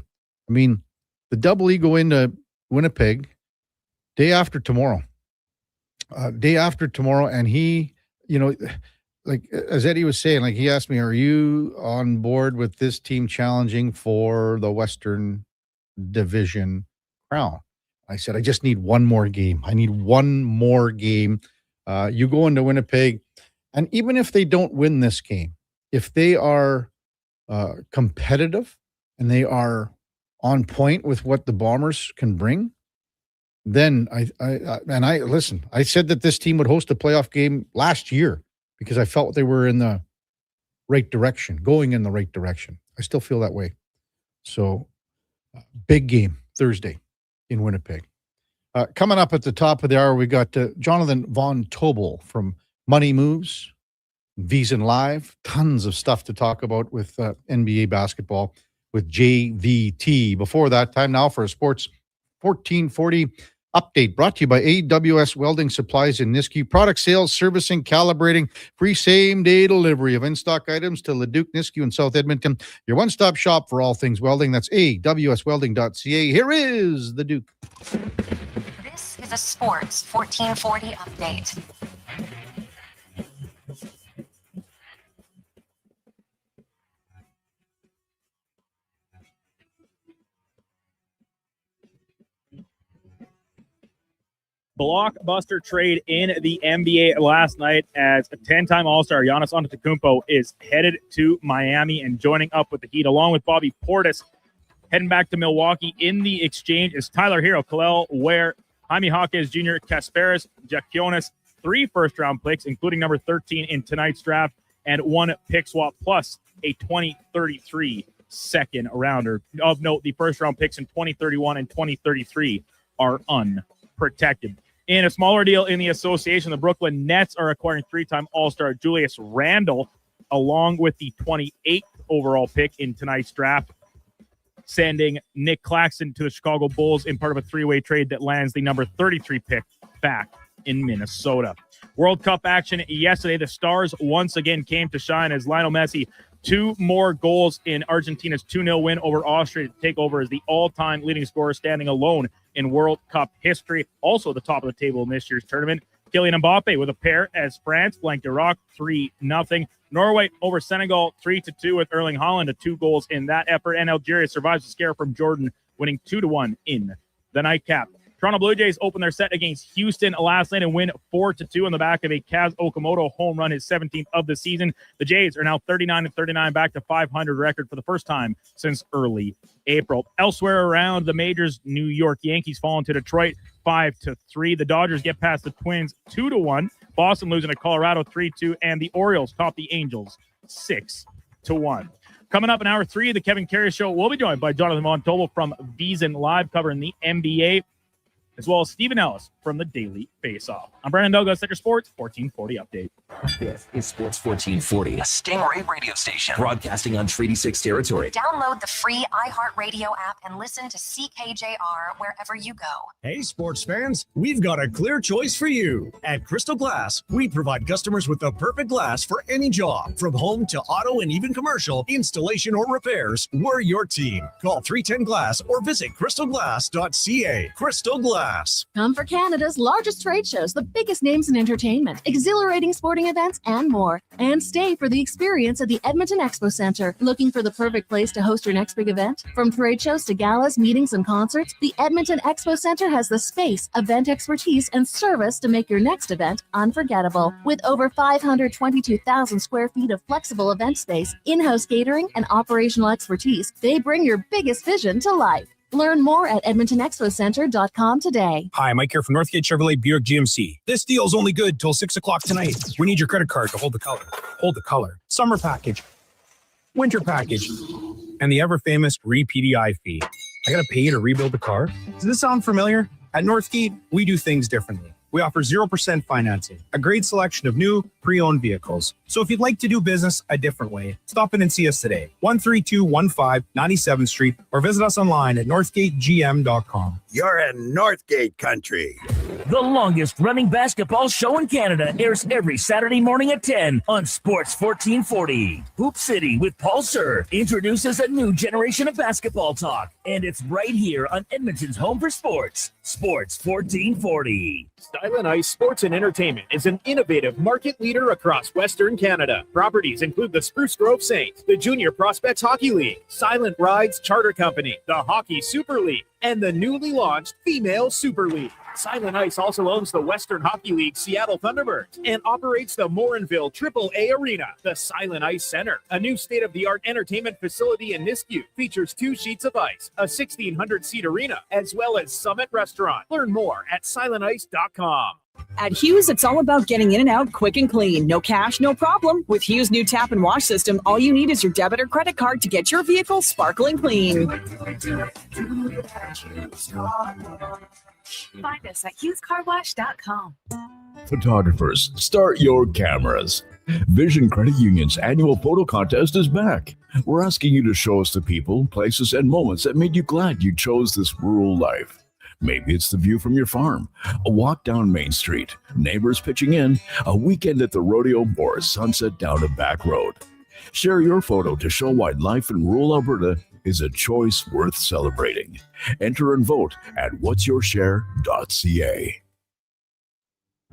I mean, the Double E go into Winnipeg day after tomorrow. And he, like as Eddie was saying, like he asked me, are you on board with this team challenging for the Western Division crown? I said, I just need one more game. You go into Winnipeg, and even if they don't win this game, if they are competitive and they are on point with what the Bombers can bring, then I said that this team would host a playoff game last year because I felt they were in the right direction, going in the right direction. I still feel that way. So big game Thursday in Winnipeg. Coming up at the top of the hour, we got Jonathan Von Tobel from Money Moves, VSiN Live. Tons of stuff to talk about with NBA basketball with JVT. Before that, time now for a Sports 1440 update brought to you by AWS Welding Supplies in Nisku. Product sales, servicing, calibrating, free same-day delivery of in-stock items to Leduc, Nisku, and South Edmonton. Your one-stop shop for all things welding. That's awswelding.ca. Here is the Duke. This is a Sports 1440 update. Blockbuster trade in the NBA last night as a 10-time All-Star Giannis Antetokounmpo is headed to Miami and joining up with the Heat along with Bobby Portis. Heading back to Milwaukee in the exchange is Tyler Hero, Kalel Ware, Jaime Jaquez Jr., Kasparis Giacchionis, 3 first-round picks, including number 13 in tonight's draft, and 1 pick swap plus a 2033 second rounder. Of note, the first-round picks in 2031 and 2033 are unprotected. In a smaller deal in the association, the Brooklyn Nets are acquiring 3-time All-Star Julius Randle, along with the 28th overall pick in tonight's draft, sending Nick Claxton to the Chicago Bulls in part of a 3-way trade that lands the number 33 pick back in Minnesota. World Cup action yesterday. The Stars once again came to shine as Lionel Messi 2 more goals in Argentina's 2-0 win over Austria to take over as the all-time leading scorer, standing alone in World Cup history. Also at the top of the table in this year's tournament, Kylian Mbappe with a pair as France blanked Iraq 3-0. Norway over Senegal 3-2 with Erling Haaland, 2 goals in that effort. And Algeria survives the scare from Jordan, winning 2-1 in the nightcap. Toronto Blue Jays open their set against Houston last night and win 4-2 on the back of a Kaz Okamoto home run, his 17th of the season. The Jays are now 39-39, back to 500 record for the first time since early April. Elsewhere around the majors, New York Yankees falling to Detroit 5-3. The Dodgers get past the Twins 2-1. Boston losing to Colorado 3-2, and the Orioles top the Angels 6-1. Coming up in hour 3 of the Kevin Karius Show, we'll be joined by Jonathan Von Tobel from VSiN Live covering the NBA, as well as Stephen Ellis from the Daily Face-Off. I'm Brandon Douglas at your Sports 1440 update. This is Sports 1440, a Stingray radio station broadcasting on Treaty 6 territory. Download the free iHeartRadio app and listen to CKJR wherever you go. Hey, sports fans, we've got a clear choice for you. At Crystal Glass, we provide customers with the perfect glass for any job. From home to auto and even commercial, installation or repairs, we're your team. Call 310-GLASS or visit crystalglass.ca. Crystal Glass. Come for Canada's largest trade shows, the biggest names in entertainment, exhilarating sporting events, and more. And stay for the experience at the Edmonton Expo Centre. Looking for the perfect place to host your next big event? From trade shows to galas, meetings, and concerts, the Edmonton Expo Centre has the space, event expertise, and service to make your next event unforgettable. With over 522,000 square feet of flexible event space, in-house catering, and operational expertise, they bring your biggest vision to life. Learn more at EdmontonExpoCenter.com today. Hi, Mike here from Northgate Chevrolet Buick GMC. This deal's only good till 6 o'clock tonight. We need your credit card to hold the color. Hold the color. Summer package. Winter package. And the ever-famous re-PDI fee. I gotta pay you to rebuild the car? Does this sound familiar? At Northgate, we do things differently. We offer 0% financing, a great selection of new, pre-owned vehicles. So if you'd like to do business a different way, stop in and see us today, 13215 97th Street, or visit us online at northgategm.com. You're in Northgate country. The longest running basketball show in Canada airs every Saturday morning at 10 on Sports 1440. Hoop City with Paul Sir introduces a new generation of basketball talk, and it's right here on Edmonton's home for sports, Sports 1440. Silent Ice Sports and Entertainment is an innovative market leader across Western Canada. Properties include the Spruce Grove Saints, the Junior Prospects Hockey League, Silent Rides Charter Company, the Hockey Super League, and the newly launched Female Super League. Silent Ice also owns the Western Hockey League Seattle Thunderbirds and operates the Morinville AAA Arena. The Silent Ice Center, a new state-of-the-art entertainment facility in Nisku, features 2 sheets of ice, a 1,600-seat arena, as well as Summit Restaurant. Learn more at silentice.com. At Hughes, it's all about getting in and out quick and clean. No cash, no problem. With Hughes' new tap and wash system, all you need is your debit or credit card to get your vehicle sparkling clean. Find us at hughescarwash.com. Photographers, start your cameras. Vision Credit Union's annual photo contest is back. We're asking you to show us the people, places, and moments that made you glad you chose this rural life. Maybe it's the view from your farm, a walk down Main Street, neighbors pitching in, a weekend at the rodeo, or a sunset down a back road. Share your photo to show why life in rural Alberta is a choice worth celebrating. Enter and vote at whatsyourshare.ca.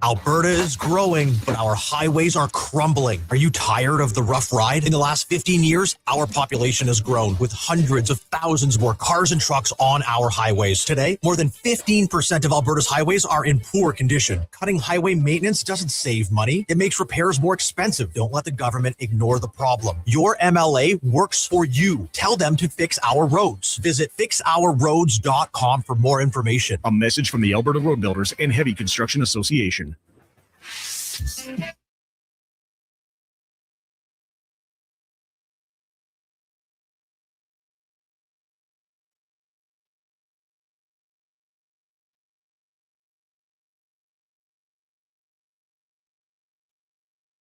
Alberta is growing, but our highways are crumbling. Are you tired of the rough ride? In the last 15 years, our population has grown with hundreds of thousands more cars and trucks on our highways. Today, more than 15% of Alberta's highways are in poor condition. Cutting highway maintenance doesn't save money. It makes repairs more expensive. Don't let the government ignore the problem. Your MLA works for you. Tell them to fix our roads. Visit fixourroads.com for more information. A message from the Alberta Road Builders and Heavy Construction Association.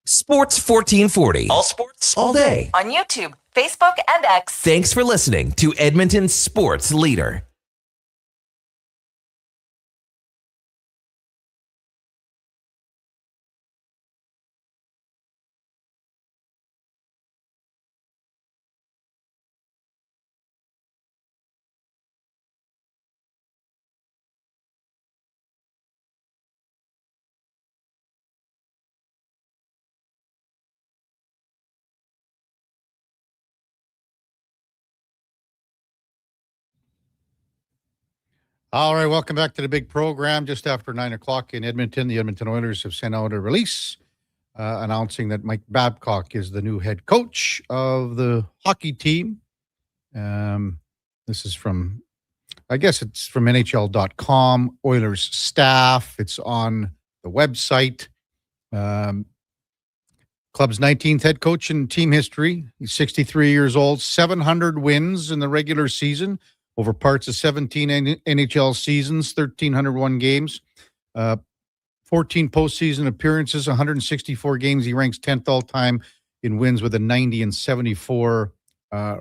Sports 1440. All sports, all day. On YouTube, Facebook, and X. Thanks for listening to Edmonton's sports leader. All right, welcome back to the big program. Just after 9 o'clock in Edmonton, the Edmonton Oilers have sent out a release announcing that Mike Babcock is the new head coach of the hockey team. This is from, I guess it's from NHL.com, Oilers staff. It's on the website. Club's 19th head coach in team history. He's 63 years old, 700 wins in the regular season over parts of 17 NHL seasons, 1,301 games, 14 postseason appearances, 164 games. He ranks 10th all-time in wins with a 90-74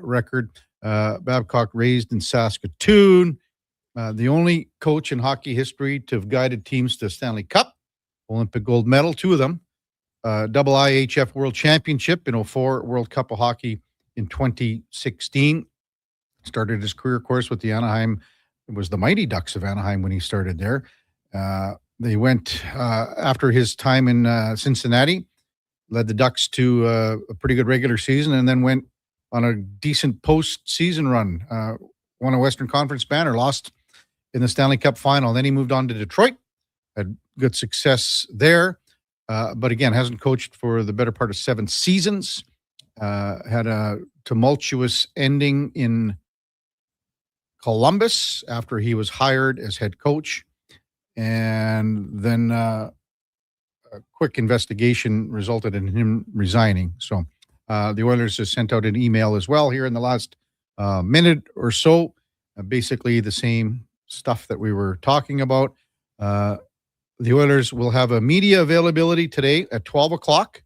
record. Babcock raised in Saskatoon. The only coach in hockey history to have guided teams to a Stanley Cup, Olympic gold medal, 2 of them, double IHF World Championship in 2004, World Cup of Hockey in 2016. Started his career course with the Anaheim. It was the Mighty Ducks of Anaheim when he started there. They went after his time in Cincinnati, led the Ducks to a pretty good regular season, and then went on a decent postseason run. Won a Western Conference banner, lost in the Stanley Cup final. Then he moved on to Detroit, had good success there, but again, hasn't coached for the better part of 7 seasons. Had a tumultuous ending in Columbus after he was hired as head coach, and then a quick investigation resulted in him resigning. So the Oilers have sent out an email as well here in the last minute or so, basically the same stuff that we were talking about. The Oilers will have a media availability today at 12 o'clock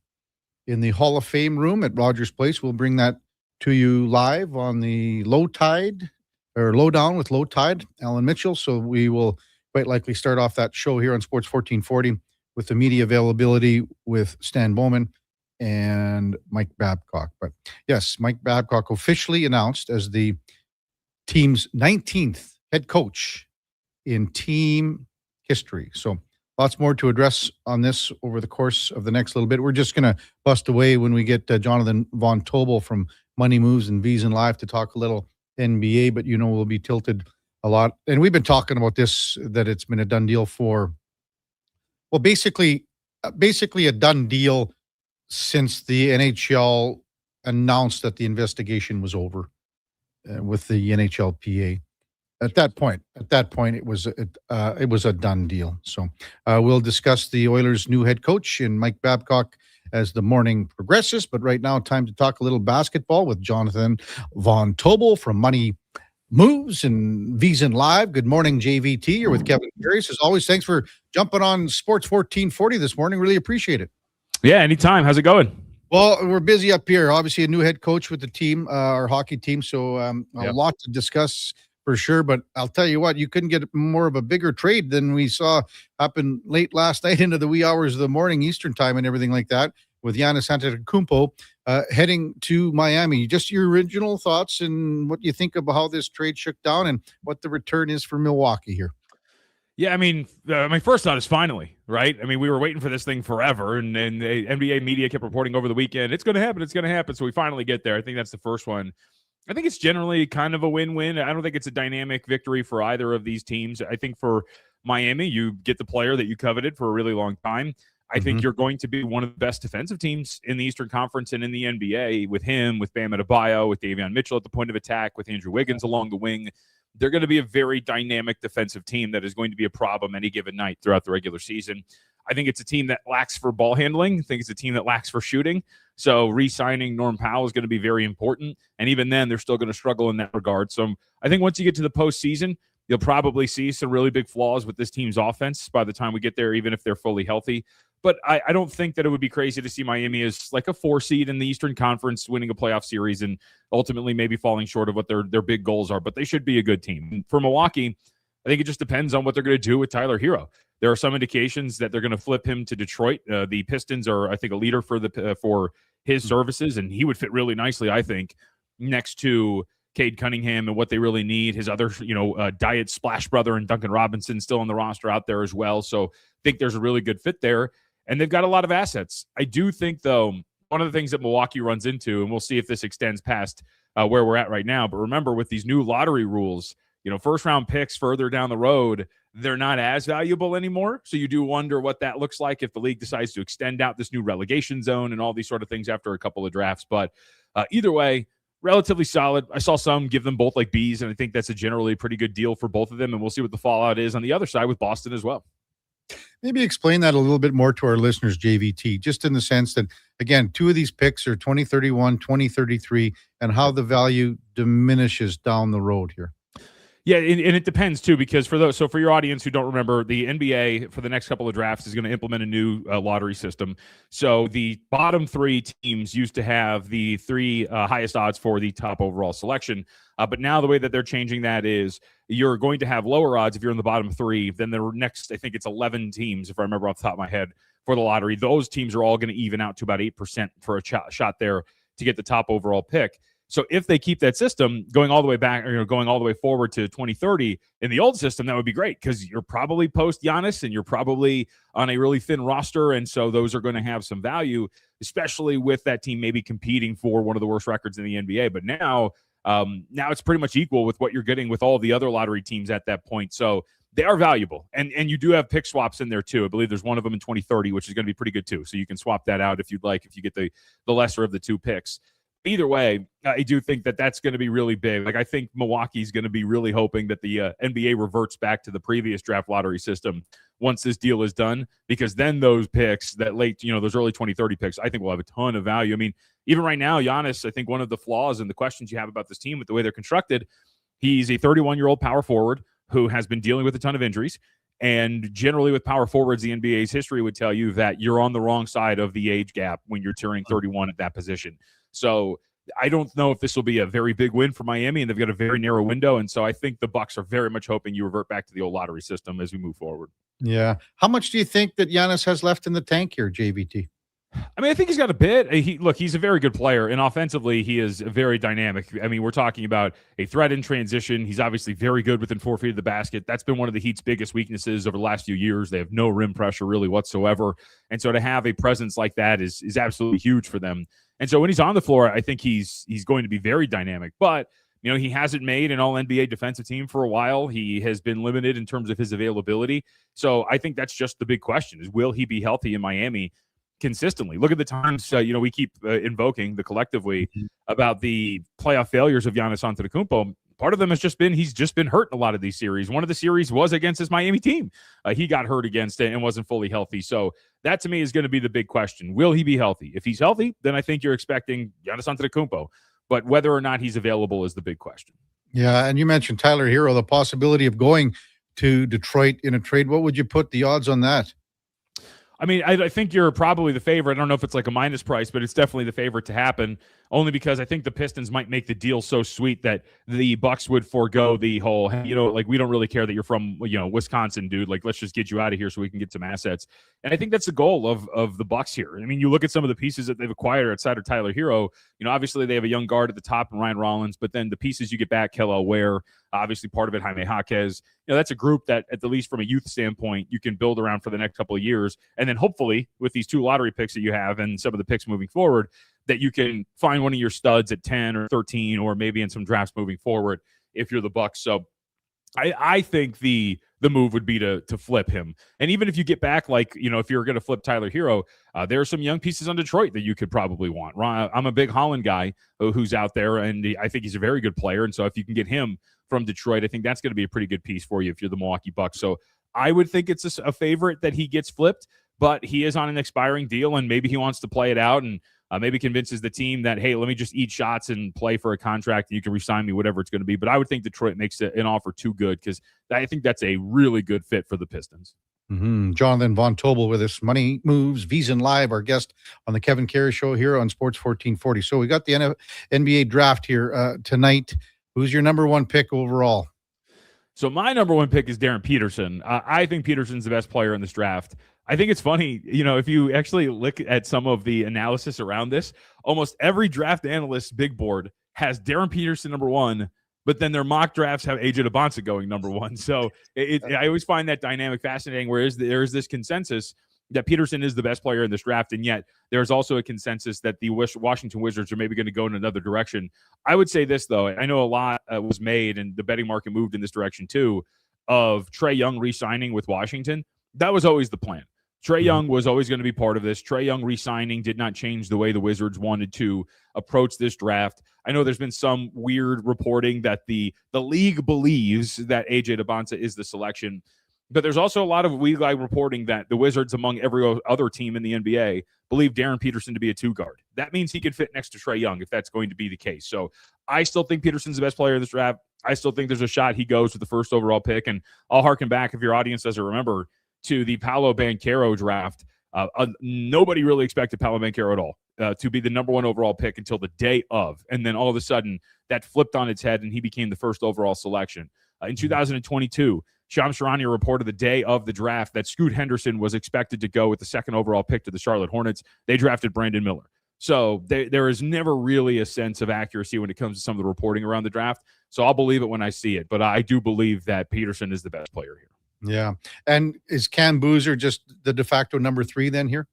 in the Hall of Fame room at Rogers Place. We'll bring that to you live on the Low Tide, or Lowdown with Low Tide, Alan Mitchell. So we will quite likely start off that show here on Sports 1440 with the media availability with Stan Bowman and Mike Babcock. But yes, Mike Babcock officially announced as the team's 19th head coach in team history. So lots more to address on this over the course of the next little bit. We're just going to bust away when we get Jonathan Von Tobel from Money Moves and V's in Live to talk a little NBA, but we'll be tilted a lot. And we've been talking about this, that it's been a done deal for, well, basically a done deal since the NHL announced that the investigation was over with the NHLPA. At that point, it was a done deal. So we'll discuss the Oilers' new head coach and Mike Babcock as the morning progresses. But right now, time to talk a little basketball with Jonathan Von Tobel from Money Moves and V's in Live. Good morning, JVT. You're with Kevin Karius. As always, thanks for jumping on Sports 1440 this morning. Really appreciate it. Yeah, anytime. How's it going? Well, we're busy up here. Obviously, a new head coach with the team, our hockey team. So a lot to discuss for sure. But I'll tell you what, you couldn't get more of a bigger trade than we saw happen late last night into the wee hours of the morning Eastern time and everything like that, with Giannis Antetokounmpo heading to Miami. Just your original thoughts and what you think about how this trade shook down and what the return is for Milwaukee here. Yeah, I mean, my first thought is finally, right? I mean, we were waiting for this thing forever, and the NBA media kept reporting over the weekend, it's going to happen. So we finally get there. I think that's the first one. I think it's generally kind of a win-win. I don't think it's a dynamic victory for either of these teams. I think for Miami, you get the player that you coveted for a really long time. I think you're going to be one of the best defensive teams in the Eastern Conference and in the NBA with him, with Bam Adebayo, with Davion Mitchell at the point of attack, with Andrew Wiggins along the wing. They're going to be a very dynamic defensive team that is going to be a problem any given night throughout the regular season. I think it's a team that lacks for ball handling. I think it's a team that lacks for shooting. So re-signing Norm Powell is going to be very important. And even then, they're still going to struggle in that regard. So I think once you get to the postseason, you'll probably see some really big flaws with this team's offense by the time we get there, even if they're fully healthy. But I don't think that it would be crazy to see Miami as like a 4 seed in the Eastern Conference, winning a playoff series and ultimately maybe falling short of what their big goals are. But they should be a good team. And for Milwaukee, I think it just depends on what they're going to do with Tyler Hero. There are some indications that they're going to flip him to Detroit. The Pistons are, I think, a leader for his services, and he would fit really nicely, I think, next to Cade Cunningham and what they really need. His other, Diet Splash brother and Duncan Robinson still on the roster out there as well. So I think there's a really good fit there. And they've got a lot of assets. I do think, though, one of the things that Milwaukee runs into, and we'll see if this extends past where we're at right now, but remember, with these new lottery rules, first-round picks further down the road, they're not as valuable anymore. So you do wonder what that looks like if the league decides to extend out this new relegation zone and all these sort of things after a couple of drafts. But either way, relatively solid. I saw some give them both like Bs, and I think that's a generally pretty good deal for both of them, and we'll see what the fallout is on the other side with Boston as well. Maybe explain that a little bit more to our listeners, JVT, just in the sense that, again, 2 of these picks are 2031, 2033, and how the value diminishes down the road here. Yeah, and it depends, too, because for your audience who don't remember, the NBA for the next couple of drafts is going to implement a new lottery system. So the bottom 3 teams used to have the 3 highest odds for the top overall selection. But now the way that they're changing that is you're going to have lower odds if you're in the bottom 3 than the next, I think it's 11 teams, if I remember off the top of my head, for the lottery. Those teams are all going to even out to about 8% for a shot there to get the top overall pick. So if they keep that system going all the way back, or going all the way forward to 2030 in the old system, that would be great because you're probably post Giannis and you're probably on a really thin roster. And so those are going to have some value, especially with that team maybe competing for one of the worst records in the NBA. But now it's pretty much equal with what you're getting with all the other lottery teams at that point. So they are valuable. And you do have pick swaps in there too. I believe there's one of them in 2030, which is going to be pretty good too. So you can swap that out if you'd like, if you get the lesser of the 2 picks. Either way, I do think that that's going to be really big. Like, I think Milwaukee's going to be really hoping that the NBA reverts back to the previous draft lottery system once this deal is done, because then those picks, that late, those early 2030 picks, I think will have a ton of value. I mean, even right now, Giannis, I think one of the flaws and the questions you have about this team with the way they're constructed, he's a 31-year-old power forward who has been dealing with a ton of injuries. And generally with power forwards, the NBA's history would tell you that you're on the wrong side of the age gap when you're turning 31 at that position. So I don't know if this will be a very big win for Miami, and they've got a very narrow window. And so I think the Bucks are very much hoping you revert back to the old lottery system as we move forward. Yeah. How much do you think that Giannis has left in the tank here, JVT? I mean, I think he's got a bit. He's a very good player, and offensively, he is very dynamic. I mean, we're talking about a threat in transition. He's obviously very good within 4 feet of the basket. That's been one of the Heat's biggest weaknesses over the last few years. They have no rim pressure really whatsoever, and so to have a presence like that is absolutely huge for them. And so when he's on the floor, I think he's going to be very dynamic. But he hasn't made an All-NBA defensive team for a while. He has been limited in terms of his availability. So I think that's just the big question: is will he be healthy in Miami consistently? Look at the times we keep invoking the collectively about the playoff failures of Giannis Antetokounmpo. Part of them has he's just been hurt in a lot of these series. One of the series was against his Miami team. He got hurt against it and wasn't fully healthy. So that to me is going to be the big question. Will he be healthy? If he's healthy, then I think you're expecting Giannis Antetokounmpo. But whether or not he's available is the big question. Yeah, and you mentioned Tyler Hero, the possibility of going to Detroit in a trade. What would you put the odds on that? I mean, I think you're probably the favorite. I don't know if it's like a minus price, but it's definitely the favorite to happen, only because I think the Pistons might make the deal so sweet that the Bucks would forego the whole, we don't really care that you're from, Wisconsin, dude. Like, let's just get you out of here so we can get some assets. And I think that's the goal of the Bucks here. I mean, you look at some of the pieces that they've acquired outside of Tyler Hero. Obviously they have a young guard at the top and Ryan Rollins, but then the pieces you get back, Kel'el Ware, obviously part of it, Jaime Jaquez. That's a group that, at the least from a youth standpoint, you can build around for the next couple of years. And then hopefully with these 2 lottery picks that you have and some of the picks moving forward, that you can find one of your studs at 10 or 13 or maybe in some drafts moving forward if you're the Bucks. So I think the move would be to flip him. And even if you get back, if you're going to flip Tyler Hero, there are some young pieces on Detroit that you could probably want. I'm a big Holland guy who's out there, and I think he's a very good player. And so if you can get him from Detroit, I think that's going to be a pretty good piece for you if you're the Milwaukee Bucks. So I would think it's a favorite that he gets flipped, but he is on an expiring deal, and maybe he wants to play it out and maybe convinces the team that, hey, let me just eat shots and play for a contract, and you can re-sign me, whatever it's going to be. But I would think Detroit makes an offer too good, because I think that's a really good fit for the Pistons. Jonathan Von Tobel with us. Money Moves, VSiN Live, our guest on the Kevin Karius Show here on Sports 1440. So we got the NBA draft here tonight. Who's your number 1 pick overall? So my number 1 pick is Darren Peterson. I think Peterson's the best player in this draft. I think it's funny, if you actually look at some of the analysis around this, almost every draft analyst big board has Darren Peterson number 1, but then their mock drafts have AJ DeBonsa going number 1. So I always find that dynamic fascinating, whereas there is this consensus that Peterson is the best player in this draft, and yet there's also a consensus that the Washington Wizards are maybe going to go in another direction. I would say this, though. I know a lot was made, and the betting market moved in this direction, too, of Trae Young re-signing with Washington. That was always the plan. Trae Young was always going to be part of this. Trae Young re-signing did not change the way the Wizards wanted to approach this draft. I know there's been some weird reporting that the league believes that AJ DeBonsa is the selection, but there's also a lot of league reporting that the Wizards, among every other team in the NBA, believe Darren Peterson to be a 2-guard. That means he could fit next to Trae Young if that's going to be the case. So I still think Peterson's the best player in this draft. I still think there's a shot he goes with the first overall pick, and I'll harken back, if your audience doesn't remember, to the Paolo Banchero draft. Nobody really expected Paolo Banchero at all to be the number 1 overall pick until the day of. And then all of a sudden that flipped on its head and he became the first overall selection. In 2022, Shams Charania reported the day of the draft that Scoot Henderson was expected to go with the 2nd overall pick to the Charlotte Hornets. They drafted Brandon Miller. So there is never really a sense of accuracy when it comes to some of the reporting around the draft. So I'll believe it when I see it. But I do believe that Peterson is the best player here. Yeah. And is Cam Boozer just the de facto number 3 then here?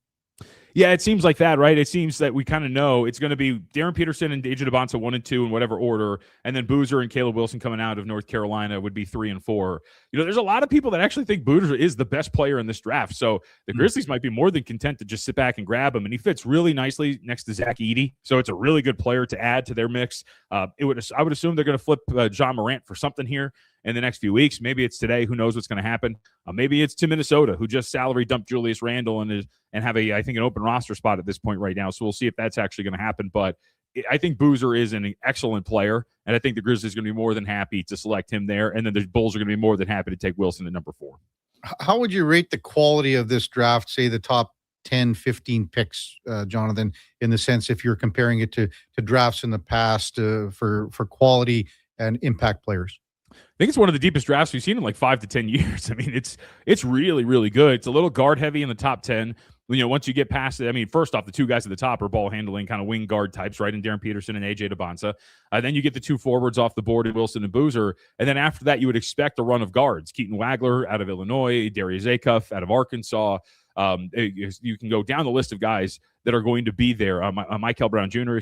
Yeah, it seems like that, right? It seems that we kind of know it's going to be Darren Peterson and AJ DeBonsa 1 and 2 in whatever order, and then Boozer and Caleb Wilson coming out of North Carolina would be 3 and 4. There's a lot of people that actually think Boozer is the best player in this draft. So the Grizzlies might be more than content to just sit back and grab him, and he fits really nicely next to Zach Edey. So it's a really good player to add to their mix. I would assume they're going to flip John Morant for something here in the next few weeks. Maybe it's today. Who knows what's going to happen? Maybe it's to Minnesota, who just salary dumped Julius Randle and have I think an open roster spot at this point right now. So we'll see if that's actually going to happen. But I think Boozer is an excellent player, and I think the Grizzlies are going to be more than happy to select him there. And then the Bulls are going to be more than happy to take Wilson at number 4. How would you rate the quality of this draft, say the top 10, 15 picks, Jonathan, in the sense if you're comparing it to drafts in the past for quality and impact players? I think it's one of the deepest drafts we've seen in like 5 to 10 years. I mean, it's really, really good. It's a little guard heavy in the top 10. Once you get past it, I mean, first off, the two guys at the top are ball handling kind of wing guard types, right? And Darren Peterson and AJ DeBonsa. Then you get the two forwards off the board in Wilson and Boozer. And then after that, you would expect a run of guards. Keaton Wagler out of Illinois, Darius Acuff out of Arkansas. You can go down the list of guys that are going to be there. Michael Brown Jr.,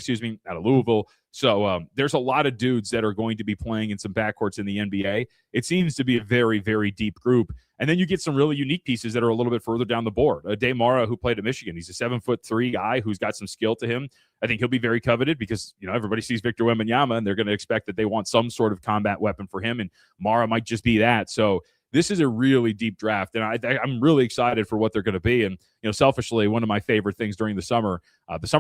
out of Louisville. So there's a lot of dudes that are going to be playing in some backcourts in the NBA. It seems to be a very, very deep group. And then you get some really unique pieces that are a little bit further down the board. Demara, who played at Michigan, he's a 7'3" guy who's got some skill to him. I think he'll be very coveted because everybody sees Victor Wembanyama and they're going to expect that they want some sort of combat weapon for him, and Mara might just be that. So this is a really deep draft, and I'm really excited for what they're going to be. And selfishly, one of my favorite things during the summer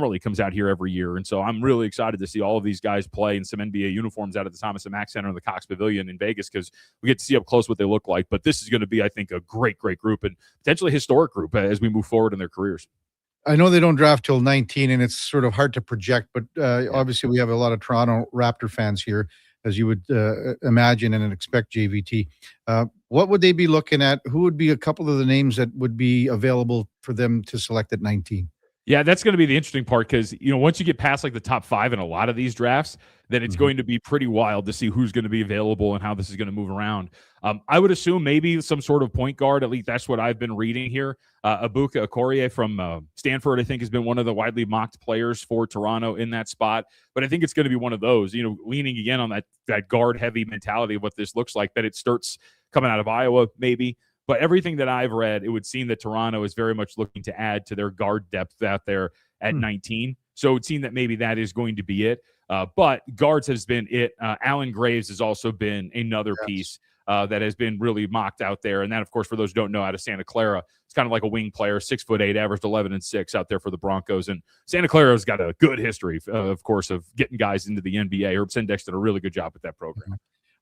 league comes out here every year, and so I'm really excited to see all of these guys play in some NBA uniforms out at the Thomas and Mack Center in the Cox Pavilion in Vegas, because we get to see up close what they look like. But this is going to be, I think, a great, great group and potentially a historic group as we move forward in their careers. I know they don't draft till 19, and it's sort of hard to project, but obviously we have a lot of Toronto Raptor fans here, as you would imagine and expect, JVT. What would they be looking at? Who would be a couple of the names that would be available for them to select at 19? Yeah, that's going to be the interesting part, because once you get past like the top 5 in a lot of these drafts, then it's going to be pretty wild to see who's going to be available and how this is going to move around. I would assume maybe some sort of point guard. At least that's what I've been reading here. Ibuka Okorie from Stanford, I think, has been one of the widely mocked players for Toronto in that spot. But I think it's going to be one of those, leaning again on that guard-heavy mentality of what this looks like, that it starts coming out of Iowa maybe. But everything that I've read, it would seem that Toronto is very much looking to add to their guard depth out there at 19. So it would seem that maybe that is going to be it. But guards has been it. Alan Graves has also been another piece that has been really mocked out there. And that, of course, for those who don't know, out of Santa Clara, it's kind of like a wing player, 6'8", averaged 11 and 6 out there for the Broncos. And Santa Clara's got a good history, of course, of getting guys into the NBA. Herb Sendek did a really good job with that program.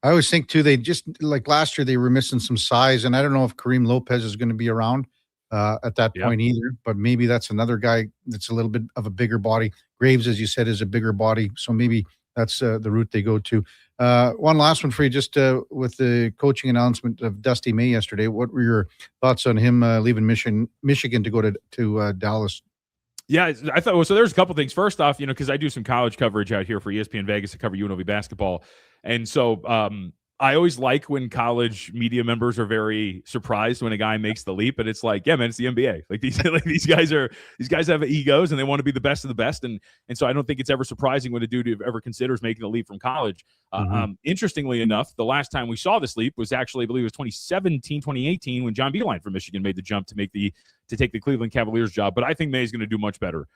I always think, too, they just, like last year, they were missing some size, and I don't know if Kareem Lopez is going to be around at that point either, but maybe that's another guy that's a little bit of a bigger body. Graves, as you said, is a bigger body, so maybe that's the route they go to. One last one for you, just with the coaching announcement of Dusty May yesterday. What were your thoughts on him leaving Michigan to go to Dallas? Yeah, I thought so. There's a couple things. First off, because I do some college coverage out here for ESPN Vegas to cover UNLV basketball, and so I always like when college media members are very surprised when a guy makes the leap, and it's like, yeah, man, it's the NBA. Like these guys have egos and they want to be the best of the best, and so I don't think it's ever surprising when a dude ever considers making the leap from college. Interestingly enough, the last time we saw this leap was actually, I believe it was 2017, 2018, when John Beilein from Michigan made the jump to take the Cleveland Cavaliers job. But I think May is going to do much better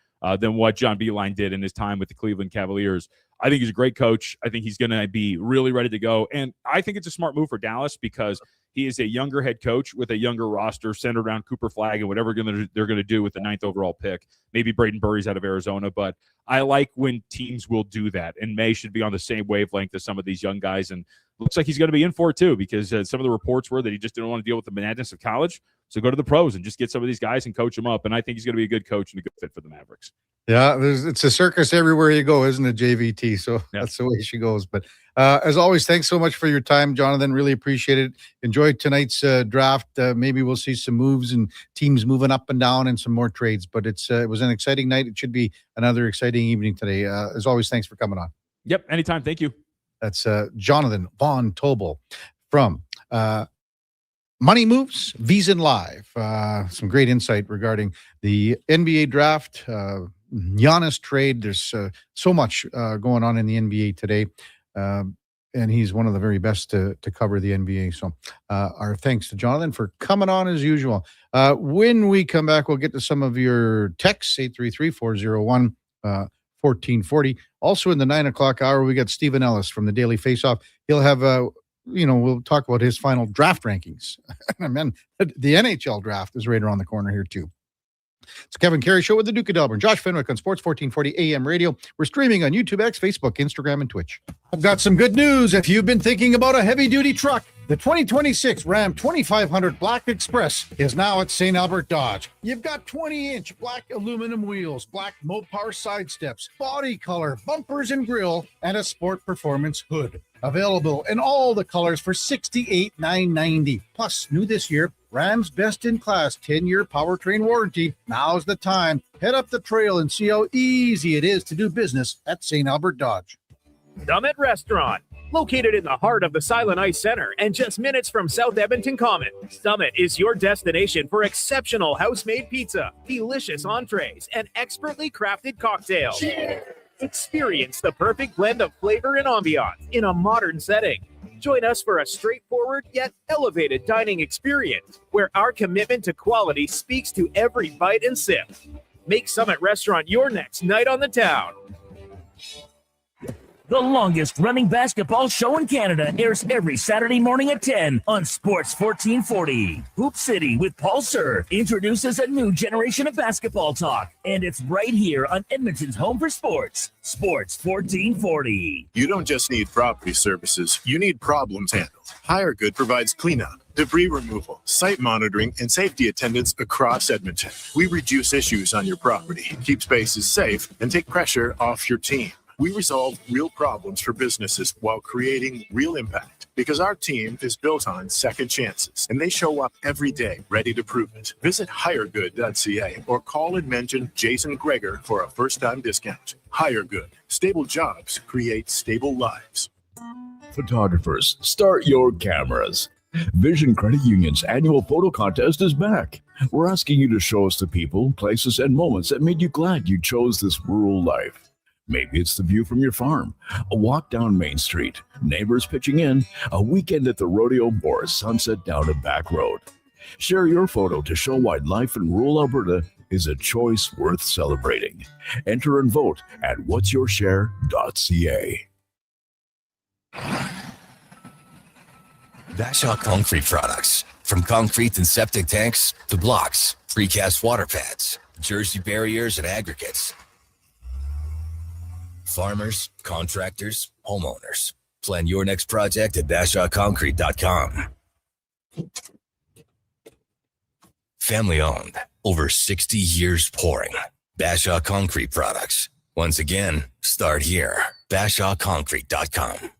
than what John Beilein did in his time with the Cleveland Cavaliers. I think he's a great coach. I think he's going to be really ready to go. And I think it's a smart move for Dallas because he is a younger head coach with a younger roster centered around Cooper Flagg and whatever they're going to do with the 9th overall pick. Maybe Braden Burry's out of Arizona, but I like when teams will do that. And May should be on the same wavelength as some of these young guys. And looks like he's going to be in for it too, because some of the reports were that he just didn't want to deal with the madness of college. So go to the pros and just get some of these guys and coach them up. And I think he's going to be a good coach and a good fit for the Mavericks. Yeah, it's a circus everywhere you go, isn't it, JVT? So that's the way she goes. But as always, thanks so much for your time, Jonathan. Really appreciate it. Enjoyed tonight's draft. Maybe we'll see some moves and teams moving up and down and some more trades. But it was an exciting night. It should be another exciting evening today. As always, thanks for coming on. Yep, anytime. Thank you. That's Jonathan Von Tobel from Money Moves, VSiN Live. Some great insight regarding the NBA draft, Giannis trade. There's so much going on in the NBA today, and he's one of the very best to cover the NBA. So our thanks to Jonathan for coming on as usual. When we come back, we'll get to some of your texts, 833-401-1440. Also in the 9 o'clock hour, we got Stephen Ellis from the Daily Faceoff. He'll have we'll talk about his final draft rankings. And then the NHL draft is right around the corner here too. It's Kevin Karius Show with the Duke of Delburne. Josh Fenwick on Sports 1440 AM radio. We're streaming on YouTube, X, Facebook, Instagram, and Twitch. I've got some good news. If you've been thinking about a heavy-duty truck, The 2026 Ram 2500 Black Express is now at St. Albert Dodge. You've got 20-inch black aluminum wheels, black Mopar side steps, body color, bumpers and grille, and a sport performance hood. Available in all the colors for $68,990. Plus, new this year, Ram's best-in-class 10-year powertrain warranty. Now's the time. Head up the trail and see how easy it is to do business at St. Albert Dodge. Summit Restaurant. Located in the heart of the Silent Ice Center and just minutes from South Edmonton Common, Summit is your destination for exceptional house-made pizza, delicious entrees, and expertly crafted cocktails. Cheers. Experience the perfect blend of flavor and ambiance in a modern setting. Join us for a straightforward yet elevated dining experience where our commitment to quality speaks to every bite and sip. Make Summit Restaurant your next night on the town. The longest running basketball show in Canada airs every Saturday morning at 10 on Sports 1440. Hoop City with Paul Sir introduces a new generation of basketball talk, and it's right here on Edmonton's home for sports, Sports 1440. You don't just need property services, you need problems handled. HireGood provides cleanup, debris removal, site monitoring, and safety attendance across Edmonton. We reduce issues on your property, keep spaces safe, and take pressure off your team. We resolve real problems for businesses while creating real impact because our team is built on second chances and they show up every day ready to prove it. Visit hiregood.ca or call and mention Jason Greger for a first-time discount. HireGood. Stable jobs create stable lives. Photographers, start your cameras. Vision Credit Union's annual photo contest is back. We're asking you to show us the people, places, and moments that made you glad you chose this rural life. Maybe it's the view from your farm, a walk down Main Street, neighbors pitching in, a weekend at the rodeo, or a sunset down a back road. Share your photo to show why life in rural Alberta is a choice worth celebrating. Enter and vote at whatsyourshare.ca. Bashaw Concrete Products. From concrete and septic tanks to blocks, precast water pads, Jersey barriers and aggregates. Farmers, contractors, homeowners. Plan your next project at BashawConcrete.com. Family owned, over 60 years pouring. Bashaw Concrete Products. Once again, start here. BashawConcrete.com.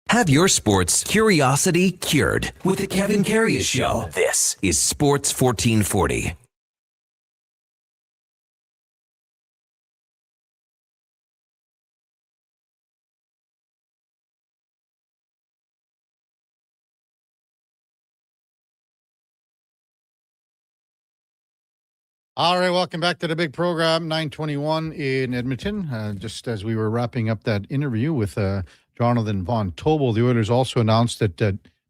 Have your sports curiosity cured with the Kevin Karius Show. This is Sports 1440. All right, welcome back to the big program, 921 in Edmonton. Just as we were wrapping up that interview with Jonathan Von Tobel, the Oilers also announced that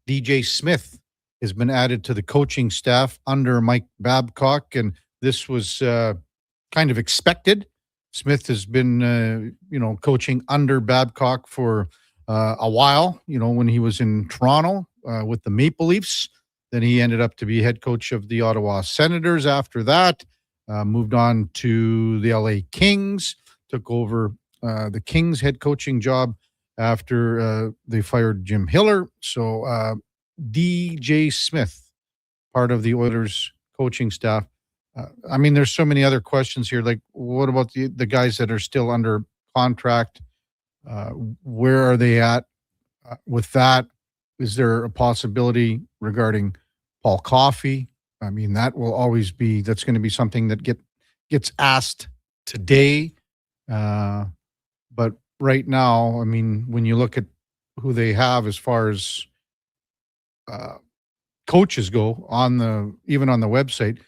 DJ Smith has been added to the coaching staff under Mike Babcock, and this was kind of expected. Smith has been, coaching under Babcock for a while, when he was in Toronto with the Maple Leafs. Then he ended up to be head coach of the Ottawa Senators after that. Moved on to the LA Kings, took over the Kings head coaching job after they fired Jim Hiller. So DJ Smith, part of the Oilers coaching staff. There's so many other questions here. Like, what about the guys that are still under contract? Where are they at with that? Is there a possibility regarding Paul Coffey? That will always be, that's going to be something that gets asked today. But right now, when you look at who they have as far as coaches go even on the website,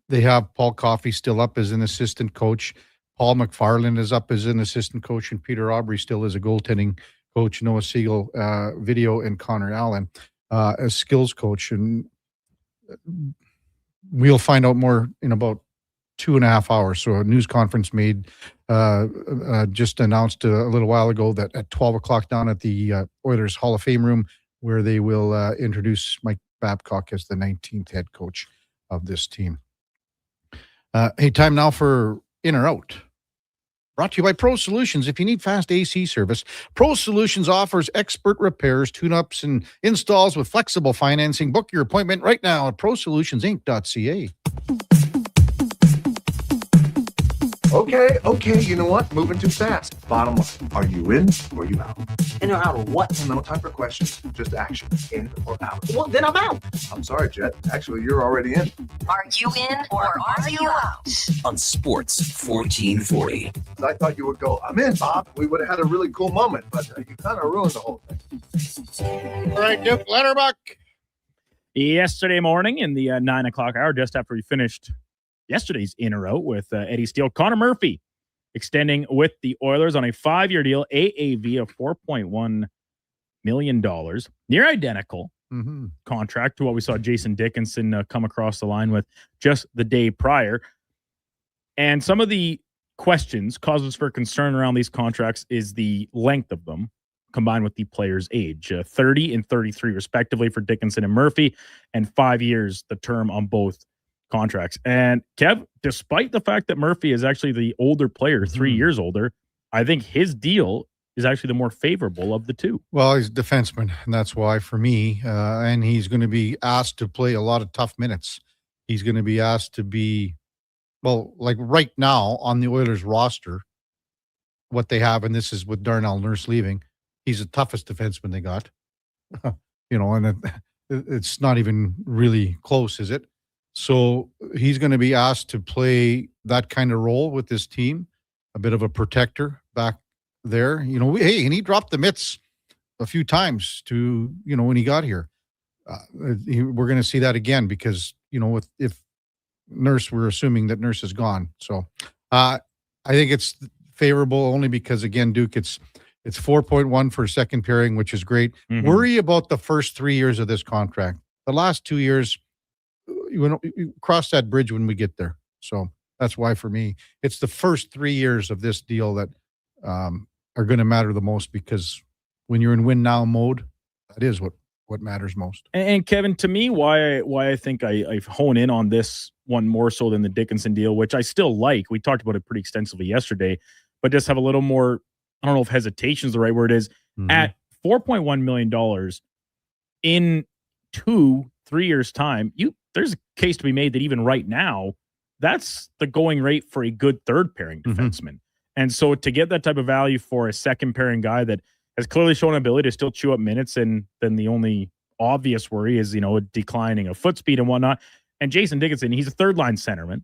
they have Paul Coffey still up as an assistant coach. Paul McFarland is up as an assistant coach, and Peter Aubry still is a goaltending coach. Noah Siegel, video, and Connor Allen as skills coach. And we'll find out more in about 2.5 hours. So a news conference just announced a little while ago that at 12 o'clock down at the Oilers Hall of Fame room, where they will introduce Mike Babcock as the 19th head coach of this team. Hey, time now for In or Out. Brought to you by Pro Solutions. If you need fast AC service, Pro Solutions offers expert repairs, tune-ups, and installs with flexible financing. Book your appointment right now at prosolutionsinc.ca. Okay, you know what? Moving too fast. Bottom line, are you in or you out? In or out of what? No time for questions, just action. In or out? Well, then I'm out. I'm sorry, Jet. Actually, you're already in. Are you in or are you out? On Sports 1440. I thought you would go, I'm in, Bob. We would have had a really cool moment, but you kind of ruined the whole thing. All right, Duke Letterbuck. Yesterday morning in the 9 o'clock hour, just after we finished yesterday's In or Out with Eddie Steele, Connor Murphy extending with the Oilers on a 5-year deal, AAV of $4.1 million, near identical contract to what we saw Jason Dickinson come across the line with just the day prior. And some of the questions, causes for concern around these contracts is the length of them combined with the player's age, 30 and 33 respectively for Dickinson and Murphy, and 5 years the term on both contracts. And Kev, despite the fact that Murphy is actually the older player, 3 years older, I think his deal is actually the more favorable of the two. Well, he's a defenseman, and that's why for me, and he's going to be asked to play a lot of tough minutes. He's going to be asked to be, well, like right now on the Oilers roster, what they have, and this is with Darnell Nurse leaving, he's the toughest defenseman they got. And it's not even really close, is it? So he's going to be asked to play that kind of role with this team, a bit of a protector back there. And he dropped the mitts a few times when he got here. We're going to see that again because, if Nurse, we're assuming that Nurse is gone. So I think it's favorable only because, again, Duke, it's 4.1 for a second pairing, which is great. Worry about the first 3 years of this contract. The last 2 years, you cross that bridge when we get there. So that's why for me, it's the first 3 years of this deal that are going to matter the most, because when you're in win now mode, that is what matters most. And Kevin, to me, why I think I hone in on this one more so than the Dickinson deal, which I still like. We talked about it pretty extensively yesterday, but just have a little more, I don't know if hesitation is the right word, is at $4.1 million in 2-3 years time, there's a case to be made that even right now, that's the going rate for a good third pairing defenseman. And so to get that type of value for a second pairing guy that has clearly shown an ability to still chew up minutes, and then the only obvious worry is, declining of foot speed and whatnot. And Jason Dickinson, he's a third line centerman.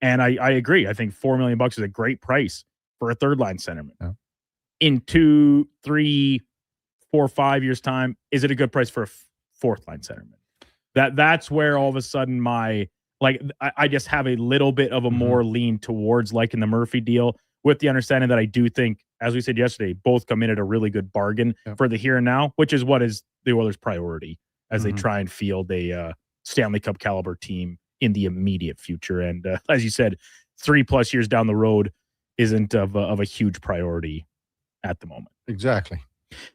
And I agree. I think $4 million is a great price for a third line centerman. Yeah. In 2, 3, 4, 5 years time, is it a good price for a fourth line centerman? That's where all of a sudden I just have a little bit of a more lean towards liking the Murphy deal, with the understanding that I do think, as we said yesterday, both come in at a really good bargain for the here and now, which is what is the Oilers' priority as they try and field a Stanley Cup caliber team in the immediate future. And as you said, 3+ years down the road isn't of a huge priority at the moment. Exactly.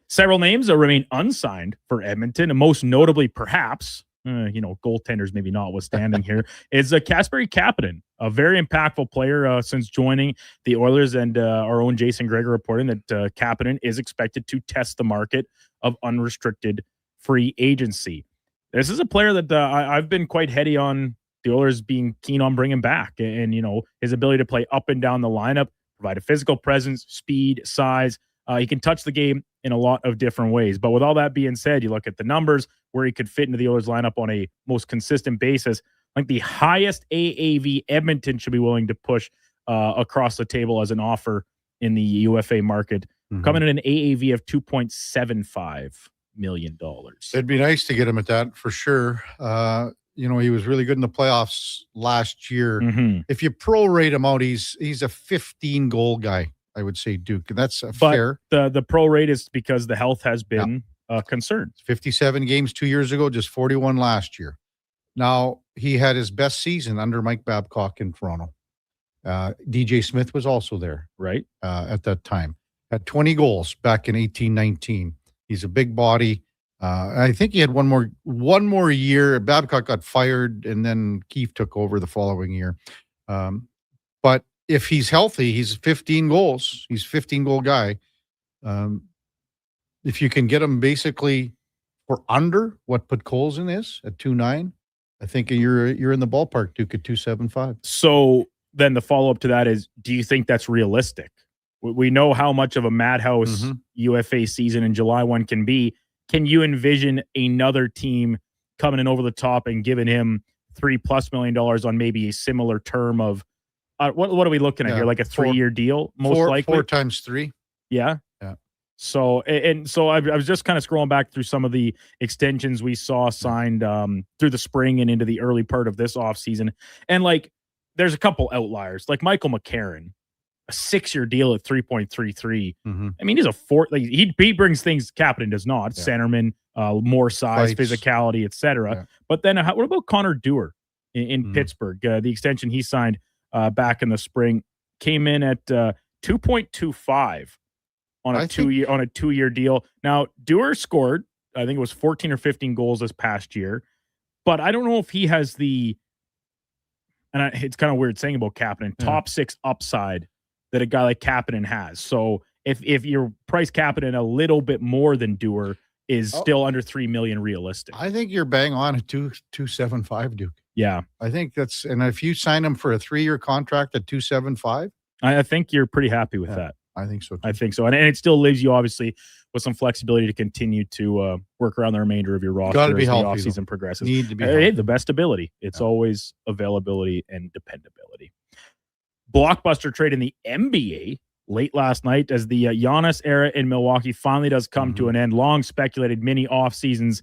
Several names remain unsigned for Edmonton, and most notably, perhaps, goaltenders maybe notwithstanding here, is Kasperi Kapanen, a very impactful player since joining the Oilers, and our own Jason Gregor reporting that Kapanen is expected to test the market of unrestricted free agency. This is a player that I've been quite heady on the Oilers being keen on bringing back, and his ability to play up and down the lineup, provide a physical presence, speed, size. He can touch the game in a lot of different ways. But with all that being said, you look at the numbers where he could fit into the Oilers lineup on a most consistent basis. I think the highest AAV Edmonton should be willing to push across the table as an offer in the UFA market, coming in an AAV of $2.75 million. It'd be nice to get him at that for sure. He was really good in the playoffs last year. If you prorate him out, he's a 15 goal guy, I would say, Duke. That's fair. The pro rate is because the health has been concerned. 57 games 2 years ago, just 41 last year. Now, he had his best season under Mike Babcock in Toronto. DJ Smith was also there, right? At that time. Had 20 goals back in 18-19. He's a big body. I think he had one more year. Babcock got fired, and then Keefe took over the following year. But if he's healthy, he's 15 goals. He's a 15-goal guy. If you can get him basically for under what Podkolzin is at 2.9, I think you're in the ballpark, Duke, at 2.75. So then the follow-up to that is, do you think that's realistic? We know how much of a madhouse UFA season in July 1 can be. Can you envision another team coming in over the top and giving him $3+ million on maybe a similar term of what are we looking at here? Like a 3-year deal, most likely? 4 times 3. Yeah. So I was just kind of scrolling back through some of the extensions we saw signed through the spring and into the early part of this offseason. And like, there's a couple outliers, like Michael McCarron, a 6-year deal at 3.33. I mean, he's a he brings things Kapanen does not. Centerman, more size, physicality, etc. But then what about Connor Dewar in Pittsburgh? The extension he signed back in the spring came in at 2.25 on a 2-year deal. Now, Dewar scored, I think it was 14 or 15 goals this past year, but I don't know if he has it's kind of weird saying about Kapanen, top 6 upside that a guy like Kapanen has. So if your price Kapanen a little bit more than Dewar is still under $3 million realistic. I think you're bang on at 2.75, Duke. Yeah. I think and if you sign him for a 3-year contract at 2.75, I think you're pretty happy with that. I think so too. I think so. And it still leaves you obviously with some flexibility to continue to work around the remainder of your roster Gotta be as healthy, the offseason progresses. Need to be Hey, the best ability. It's always availability and dependability. Blockbuster trade in the NBA late last night as the Giannis era in Milwaukee finally does come to an end. Long speculated mini off seasons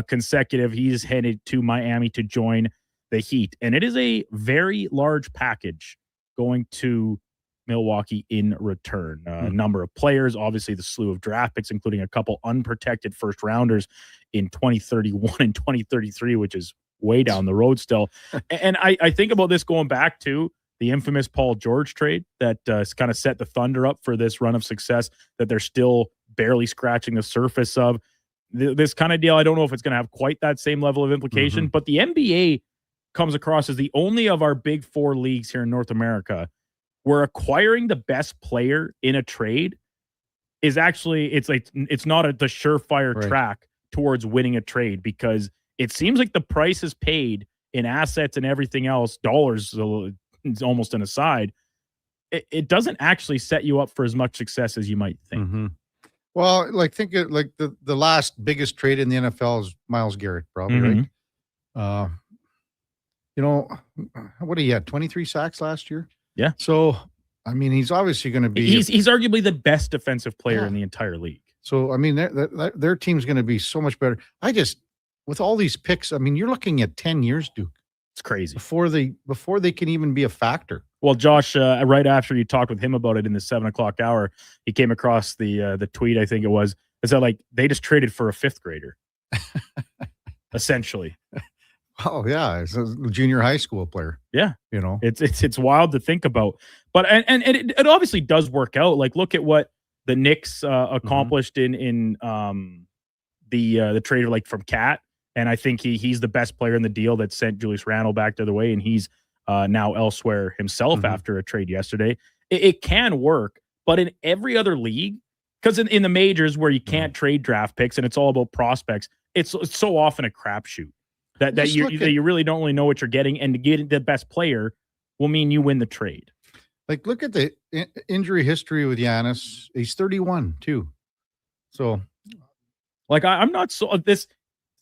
consecutive. He's headed to Miami to join the Heat. And it is a very large package going to Milwaukee in return. Number of players, obviously the slew of draft picks, including a couple unprotected first rounders in 2031 and 2033, which is way down the road still. And I think about this going back to the infamous Paul George trade that kind of set the Thunder up for this run of success that they're still barely scratching the surface of. This kind of deal, I don't know if it's going to have quite that same level of implication, but the NBA comes across as the only of our big 4 leagues here in North America where acquiring the best player in a trade is actually, it's not the surefire track towards winning a trade, because it seems like the price is paid in assets and everything else, dollars, it's almost an aside. It doesn't actually set you up for as much success as you might think. Well, think the last biggest trade in the NFL is Myles Garrett, probably, right? What he had, 23 sacks last year. Yeah. So, I mean, he's obviously going to be. He's arguably the best defensive player in the entire league. So, I mean, their team's going to be so much better. With all these picks, I mean, you're looking at 10 years, Duke. It's crazy. Before they can even be a factor. Well, Josh, right after you talked with him about it in the 7:00 hour, he came across the tweet, I think it was, is that they just traded for a 5th grader, essentially. Oh yeah, it's a junior high school player. Yeah, it's wild to think about, but and it obviously does work out. Look at what the Knicks accomplished in the trade from Cat, and I think he's the best player in the deal that sent Julius Randle back the other way, and he's now elsewhere himself after a trade yesterday. It can work, but in every other league, because in the majors where you can't trade draft picks and it's all about prospects, it's so often a crapshoot. That you really don't really know what you're getting, and to get the best player will mean you win the trade. Look at the injury history with Giannis. He's 31 too. So, I'm not so this.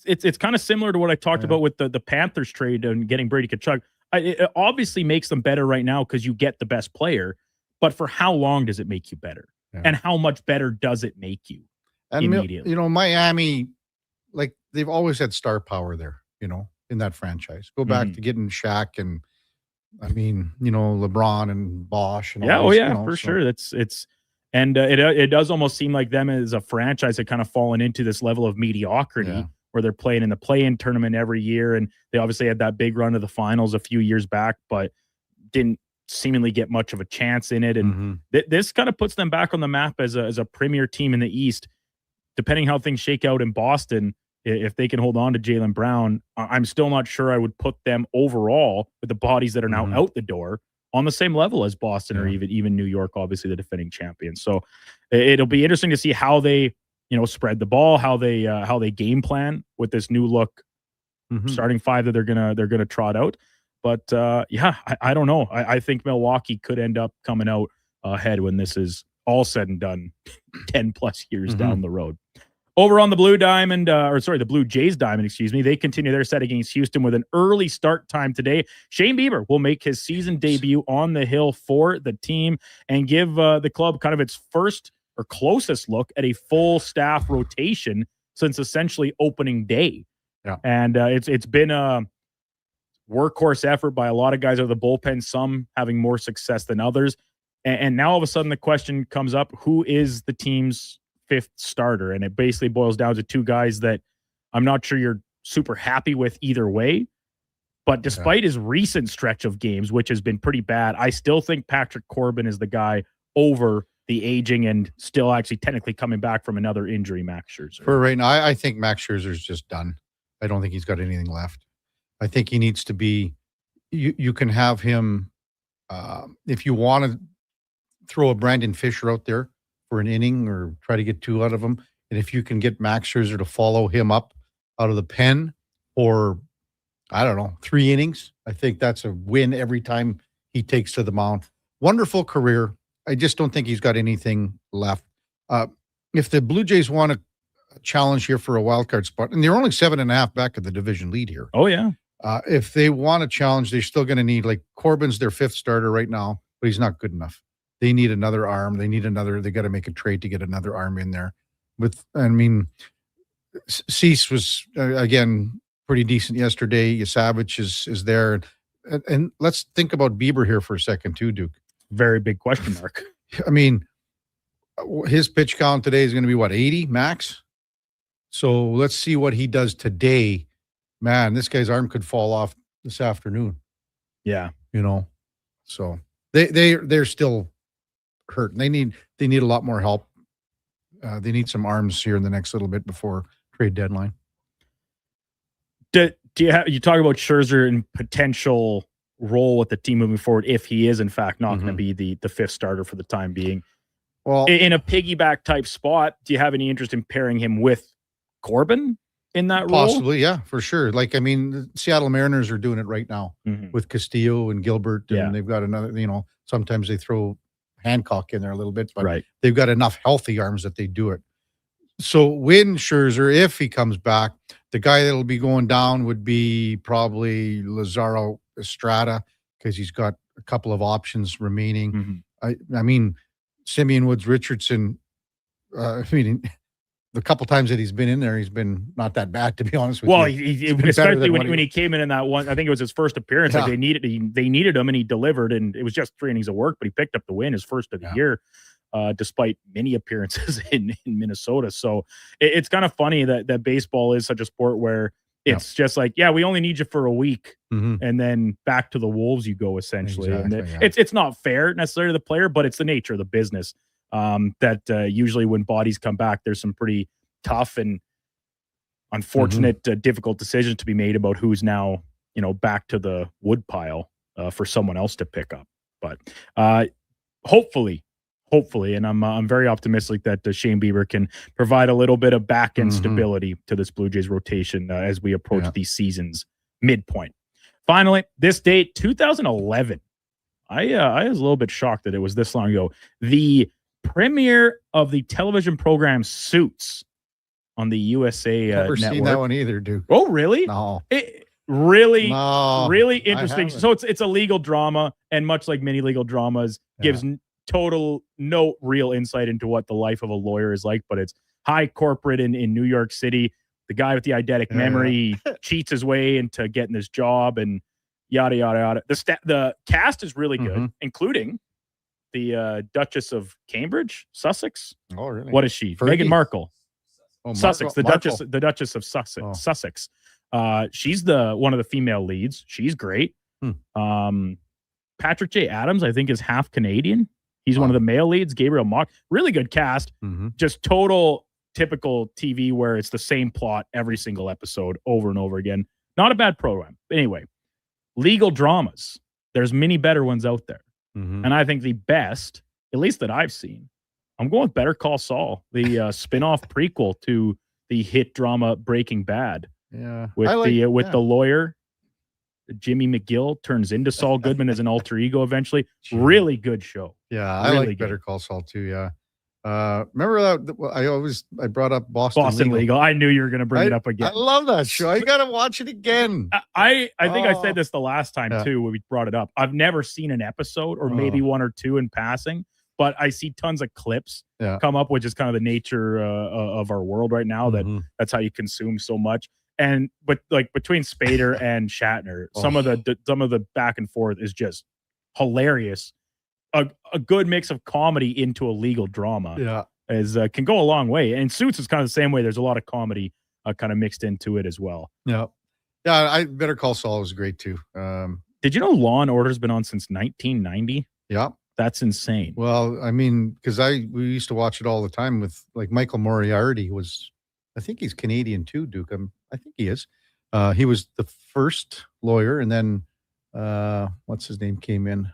It's kind of similar to what I talked about with the Panthers trade and getting Brady Tkachuk. It obviously makes them better right now because you get the best player, but for how long does it make you better, and how much better does it make you immediately? Miami, they've always had star power there. In that franchise. Go back to getting Shaq and, LeBron and Bosch and all those, sure. It does almost seem like them as a franchise that kind of fallen into this level of mediocrity where they're playing in the play-in tournament every year, and they obviously had that big run to the finals a few years back, but didn't seemingly get much of a chance in it. And this kind of puts them back on the map as a premier team in the East. Depending how things shake out in Boston, if they can hold on to Jaylen Brown, I'm still not sure I would put them overall with the bodies that are now out the door on the same level as Boston or even New York, obviously the defending champions. So it'll be interesting to see how they, spread the ball, how they game plan with this new look starting five that they're gonna trot out. But I don't know. I think Milwaukee could end up coming out ahead when this is all said and done 10 plus years down the road. Over on the the Blue Jays diamond, they continue their set against Houston with an early start time today. Shane Bieber will make his season debut on the hill for the team and give the club kind of its first or closest look at a full staff rotation since essentially opening day. Yeah. And it's been a workhorse effort by a lot of guys out of the bullpen, some having more success than others. And now all of a sudden the question comes up, who is the team's fifth starter? And it basically boils down to two guys that I'm not sure you're super happy with either way. But despite his recent stretch of games, which has been pretty bad, I still think Patrick Corbin is the guy over the aging and still actually technically coming back from another injury, Max Scherzer. For right now, I think Max Scherzer's just done. I don't think he's got anything left. I think he needs to be, you can have him, if you want to throw a Brandon Fisher out there for an inning or try to get two out of him. And if you can get Max Scherzer to follow him up out of the pen for, 3 innings, I think that's a win every time he takes to the mound. Wonderful career. I just don't think he's got anything left. If the Blue Jays want to challenge here for a wild card spot, and they're only 7.5 back of the division lead here. Oh, yeah. If they want to challenge, they're still going to need, Corbin's their fifth starter right now, but he's not good enough. They need another arm. They got to make a trade to get another arm in there. Cease was, again, pretty decent yesterday. Savage is there. And let's think about Bieber here for a second too, Duke. Very big question mark. His pitch count today is going to be 80 max? So let's see what he does today. Man, this guy's arm could fall off this afternoon. Yeah. So they're still hurt. They need a lot more help. They need some arms here in the next little bit before trade deadline. You talk about Scherzer and potential role with the team moving forward if he is in fact not going to be the fifth starter for the time being. Well, in a piggyback type spot, do you have any interest in pairing him with Corbin in that role? Possibly, yeah, for sure. The Seattle Mariners are doing it right now with Castillo and Gilbert, and they've got another, sometimes they throw Hancock in there a little bit, but they've got enough healthy arms that they do it. So when Scherzer, if he comes back, the guy that'll be going down would be probably Lazaro Estrada, because he's got a couple of options remaining. Simeon Woods Richardson, the couple times that he's been in there, he's been not that bad, to be honest with you. Well, especially when he came in that one, I think it was his first appearance. Yeah. They needed him, and he delivered, and it was just 3 innings of work, but he picked up the win, his first of the year, despite many appearances in Minnesota. So it's kind of funny that baseball is such a sport where it's just we only need you for a week, and then back to the wolves you go, essentially. Exactly, And it's not fair necessarily to the player, but it's the nature of the business. That usually when bodies come back, there's some pretty tough and unfortunate, difficult decisions to be made about who's now, back to the wood pile for someone else to pick up. But hopefully, and I'm very optimistic that Shane Bieber can provide a little bit of back end stability to this Blue Jays rotation as we approach the season's midpoint. Finally, this date, 2011. I was a little bit shocked that it was this long ago. The premiere of the television program Suits on the USA Never network. seen that one either, Duke. Oh, really? No. Really I interesting. haven't. So it's a legal drama, and much like many legal dramas, gives no real insight into what the life of a lawyer is like, but it's high corporate in New York City. The guy with the eidetic memory cheats his way into getting this job, and yada, yada, yada. The cast is really good, including the Duchess of Cambridge, Sussex. Oh, really? What is she? Fergie? Meghan Markle. Oh, Sussex, Markle. the Duchess of Sussex. She's one of the female leads. She's great. Patrick J. Adams, I think, is half Canadian. He's one of the male leads. Gabriel Mock, really good cast. Just total typical TV where it's the same plot every single episode over and over again. Not a bad program. Anyway, legal dramas. There's many better ones out there. And I think the best, at least that I've seen, I'm going with Better Call Saul, the spin-off prequel to the hit drama Breaking Bad. Yeah. With the lawyer, Jimmy McGill turns into Saul Goodman as an alter ego eventually. Really good show. Yeah, I Really like good. Better Call Saul too. Yeah. Remember that I brought up Boston Legal. I knew you were going to bring it up again. I love that show. I got to watch it again. I think I said this the last time too when we brought it up. I've never seen an episode or maybe one or two in passing, but I see tons of clips come up, which is kind of the nature of our world right now. That's how you consume so much. But like between Spader and Shatner, some of the back and forth is just hilarious. A good mix of comedy into a legal drama can go a long way. And Suits is kind of the same way. There's a lot of comedy kind of mixed into it as well. Yeah. Better Call Saul was great too. Did you know Law and Order's been on since 1990? Yeah. That's insane. Well, I mean, because we used to watch it all the time with like Michael Moriarty I think he's Canadian too, Duke. I think he is. He was the first lawyer, and then what's his name came in.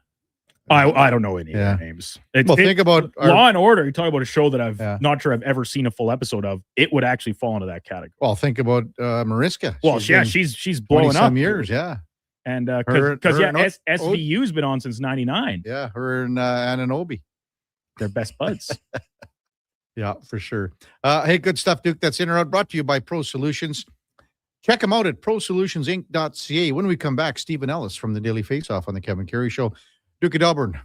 I don't know any of their names. Think about Law and Order. You talk about a show that I've not sure I've ever seen a full episode of. It would actually fall into that category. Well, think about Mariska. Well, she's blowing up. Some years, yeah. And because SVU's been on since '99. Yeah, her and Ananobi, they're best buds. Yeah, for sure. Hey, good stuff, Duke. That's In or Out, brought to you by Pro Solutions. Check them out at prosolutionsinc.ca. When we come back, Stephen Ellis from the Daily Face-Off on the Kevin Karius Show, Duke of Delburne,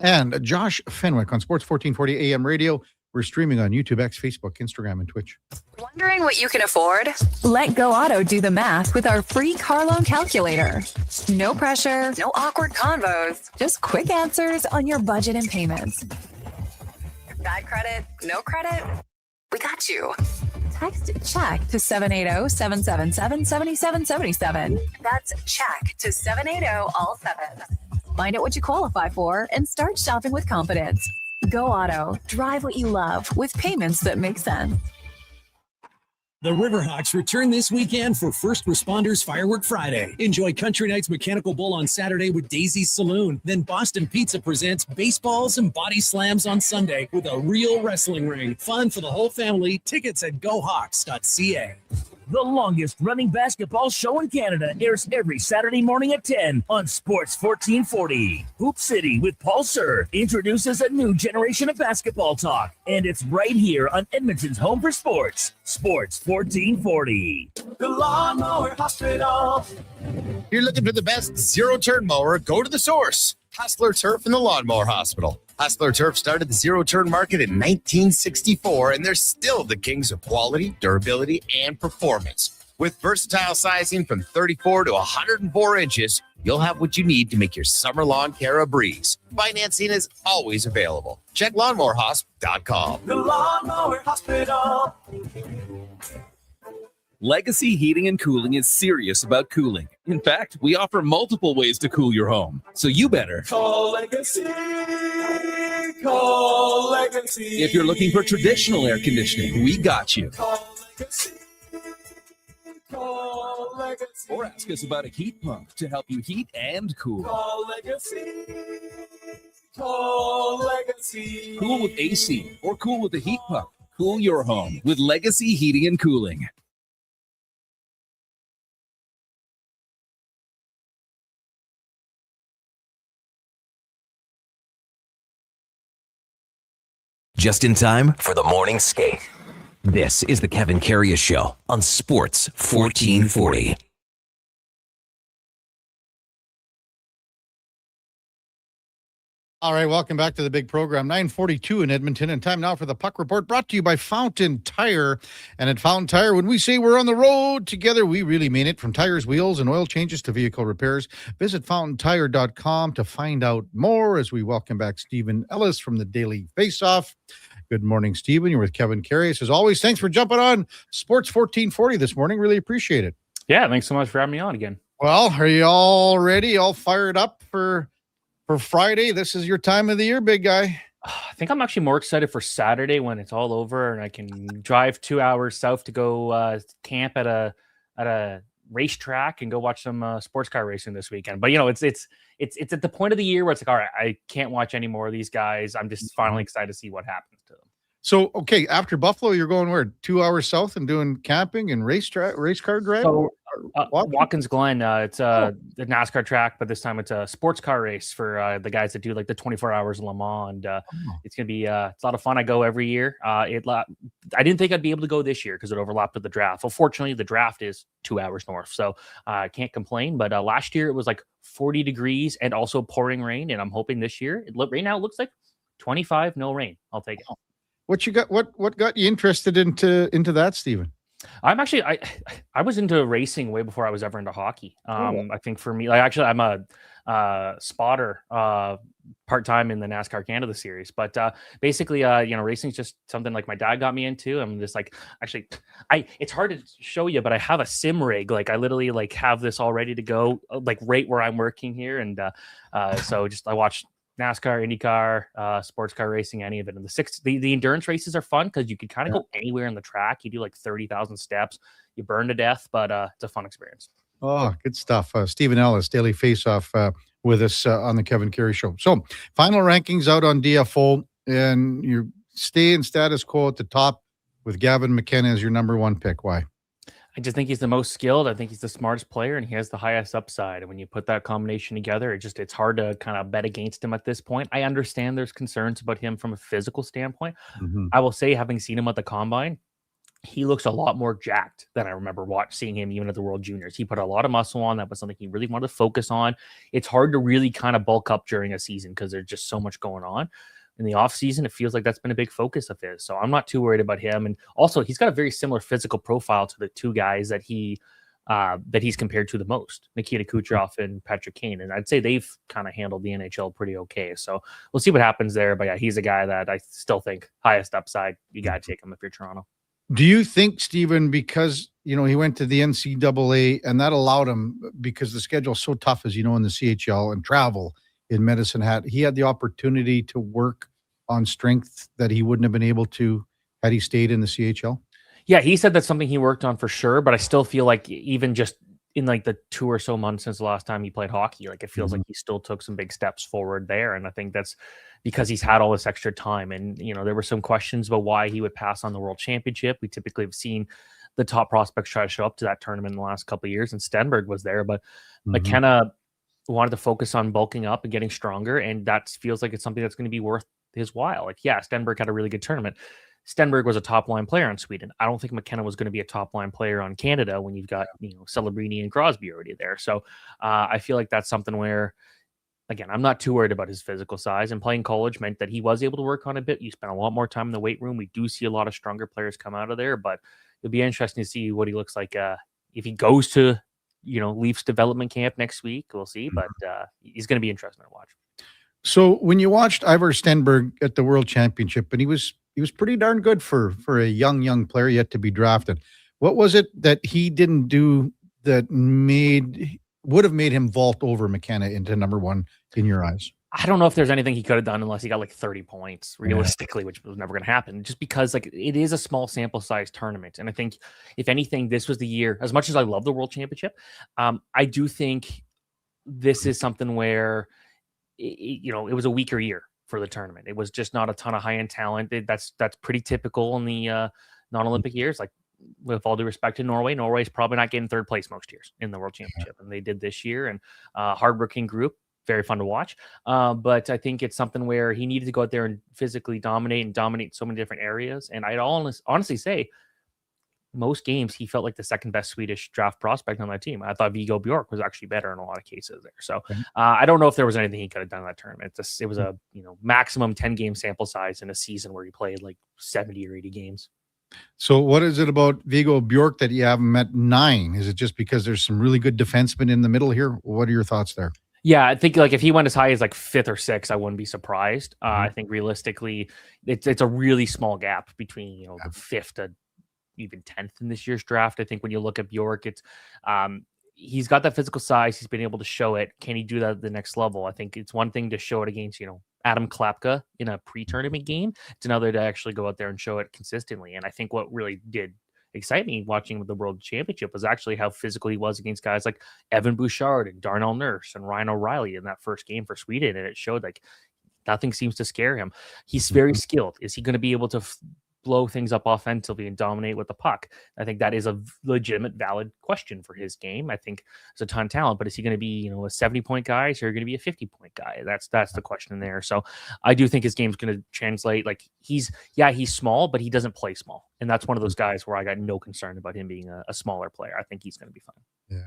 and Josh Fenwick on Sports 1440 AM Radio. We're streaming on YouTube, X, Facebook, Instagram, and Twitch. Wondering what you can afford? Let Go Auto do the math with our free car loan calculator. No pressure, no awkward convos, just quick answers on your budget and payments. Bad credit, no credit? We got you. Text CHECK to 780-777-7777. That's CHECK to 780-all-7. Find out what you qualify for and start shopping with confidence. Go Auto. Drive what you love with payments that make sense. The Riverhawks return this weekend for First Responders Firework Friday. Enjoy Country Nights Mechanical Bull on Saturday with Daisy's Saloon. Then Boston Pizza presents baseballs and body slams on Sunday with a real wrestling ring. Fun for the whole family. Tickets at GoHawks.ca. The longest running basketball show in Canada airs every Saturday morning at 10 on Sports 1440. Hoop City with Paul Sir introduces a new generation of basketball talk, and it's right here on Edmonton's home for sports, Sports 1440. The Lawnmower Hospital. If you're looking for the best zero-turn mower, go to the source. Hustler Turf and the Lawnmower Hospital. Hustler Turf started the zero-turn market in 1964, and they're still the kings of quality, durability, and performance. With versatile sizing from 34 to 104 inches, you'll have what you need to make your summer lawn care a breeze. Financing is always available. Check lawnmowerhosp.com. The Lawnmower Hospital. Legacy Heating and Cooling is serious about cooling. In fact, we offer multiple ways to cool your home. So you better Call Legacy. Call Legacy. If you're looking for traditional air conditioning, we got you. Call Legacy. Call Legacy. Or ask us about a heat pump to help you heat and cool. Call Legacy. Call Legacy. Cool with AC or cool with a heat pump. Cool your home with Legacy Heating and Cooling. Just in time for the morning skate. This is the Kevin Karius Show on Sports 1440. All right, welcome back to the big program. 9:42 in Edmonton, and time now for the Puck Report, brought to you by Fountain Tire. And at Fountain Tire, when we say we're on the road together, we really mean it. From tires, wheels, and oil changes to vehicle repairs, visit fountaintire.com to find out more. As we welcome back Stephen Ellis from the Daily Face-Off. Good morning, Stephen. You're with Kevin Karius. As always, thanks for jumping on Sports 1440 this morning. Really appreciate it. Yeah, thanks so much for having me on again. Well, are you all ready, all fired up for For Friday, this is your time of the year, big guy. I think I'm actually more excited for Saturday when it's all over and I can drive 2 hours south to go camp at a racetrack and go watch some sports car racing this weekend. But it's at the point of the year where it's like, all right, I can't watch any more of these guys. I'm just finally excited to see what happens to them. So, okay, after Buffalo, you're going where? 2 hours south and doing camping and race car driving? So, Watkins Glen, it's the NASCAR track, but this time it's a sports car race for the guys that do like the 24 hours Le Mans. And it's going to be it's a lot of fun. I go every year. I didn't think I'd be able to go this year because it overlapped with the draft. Well, fortunately, the draft is 2 hours north, so I can't complain. But last year it was like 40 degrees and also pouring rain, and I'm hoping this year, right now it looks like 25, no rain. I'll take it. What you got? What got you interested into that, Stephen? I'm actually I was into racing way before I was ever into hockey. I think for me, I'm a spotter part-time in the NASCAR Canada series, but basically racing is just something like my dad got me into. I'm just like, actually, it's hard to show you, but I have a sim rig. Like I literally like have this all ready to go, like right where I'm working here, and so I watched NASCAR, IndyCar, sports car racing, any of it. And the endurance races are fun because you could kind of go anywhere in the track. You do like 30,000 steps, you burn to death, but it's a fun experience. Oh, good stuff. Stephen Ellis, Daily Faceoff, with us on the Kevin Carey Show. So, final rankings out on DFO, and you're staying status quo at the top with Gavin McKenna as your number one pick. Why? I just think he's the most skilled. I think he's the smartest player, and he has the highest upside. And when you put that combination together, it's hard to kind of bet against him at this point. I understand there's concerns about him from a physical standpoint. Mm-hmm. I will say, having seen him at the combine, he looks a lot more jacked than I remember seeing him even at the World Juniors. He put a lot of muscle on. That was something he really wanted to focus on. It's hard to really kind of bulk up during a season because there's just so much going on. In the offseason, it feels like that's been a big focus of his. So I'm not too worried about him. And also, he's got a very similar physical profile to the two guys that he's compared to the most, Nikita Kucherov and Patrick Kane. And I'd say they've kind of handled the NHL pretty okay. So we'll see what happens there. But yeah, he's a guy that I still think highest upside. You got to take him if you're Toronto. Do you think, Stephen, because, he went to the NCAA and that allowed him, because the schedule's so tough, as you know, in the CHL and travel in Medicine Hat, he had the opportunity to work on strength that he wouldn't have been able to had he stayed in the CHL? Yeah, he said that's something he worked on for sure, but I still feel like even just in like the 2 or so months since the last time he played hockey, like it feels like he still took some big steps forward there. And I think that's because he's had all this extra time. And, there were some questions about why he would pass on the World Championship. We typically have seen the top prospects try to show up to that tournament in the last couple of years, and Stenberg was there, but McKenna wanted to focus on bulking up and getting stronger, and that feels like it's something that's going to be worth his while. Like, yeah, Stenberg had a really good tournament. Stenberg was a top-line player on Sweden. I don't think McKenna was going to be a top-line player on Canada when you've got, Celebrini and Crosby already there. So I feel like that's something where, again, I'm not too worried about his physical size, and playing college meant that he was able to work on a bit. You spent a lot more time in the weight room. We do see a lot of stronger players come out of there, but it'll be interesting to see what he looks like if he goes to, Leafs development camp next week. We'll see, but he's going to be interesting to watch. So when you watched Ivar Stenberg at the World Championship, and he was pretty darn good for a young player yet to be drafted. What was it that he didn't do that would have made him vault over McKenna into number one in your eyes? I don't know if there's anything he could have done unless he got like 30 points realistically, which was never going to happen, just because like it is a small sample size tournament. And I think if anything, this was the year, as much as I love the World Championship, I do think this is something where, it was a weaker year for the tournament. It was just not a ton of high-end talent. That's pretty typical in the non-Olympic years. Like, with all due respect to Norway's probably not getting third place most years in the World Championship, and they did this year. And hardworking group, very fun to watch. But I think it's something where he needed to go out there and physically dominate so many different areas. And I'd honestly say most games he felt like the second best Swedish draft prospect on that team. I thought Viggo Bjork was actually better in a lot of cases there. So I don't know if there was anything he could have done in that tournament. It was a maximum 10 game sample size in a season where he played like 70 or 80 games. So what is it about Viggo Bjork that you have him at 9? Is it just because there's some really good defensemen in the middle here? What are your thoughts there? Yeah, I think like if he went as high as like 5th or 6th, I wouldn't be surprised. I think realistically, it's a really small gap between the 5th to even 10th in this year's draft. I think when you look at Bjork, it's he's got that physical size. He's been able to show it. Can he do that at the next level? I think it's one thing to show it against, Adam Klapka in a pre-tournament game. It's another to actually go out there and show it consistently. And I think what really did excite me watching the World Championship was actually how physical he was against guys like Evan Bouchard and Darnell Nurse and Ryan O'Reilly in that first game for Sweden. And it showed like nothing seems to scare him. He's very skilled. Is he going to be able to blow things up offensively and dominate with the puck? I think that is a legitimate, valid question for his game. I think there's a ton of talent, but is he going to be, a 70-point guy? Or going to be a 50-point guy? That's the question there. So I do think his game's going to translate. Like he's small, but he doesn't play small. And that's one of those guys where I got no concern about him being a smaller player. I think he's going to be fine.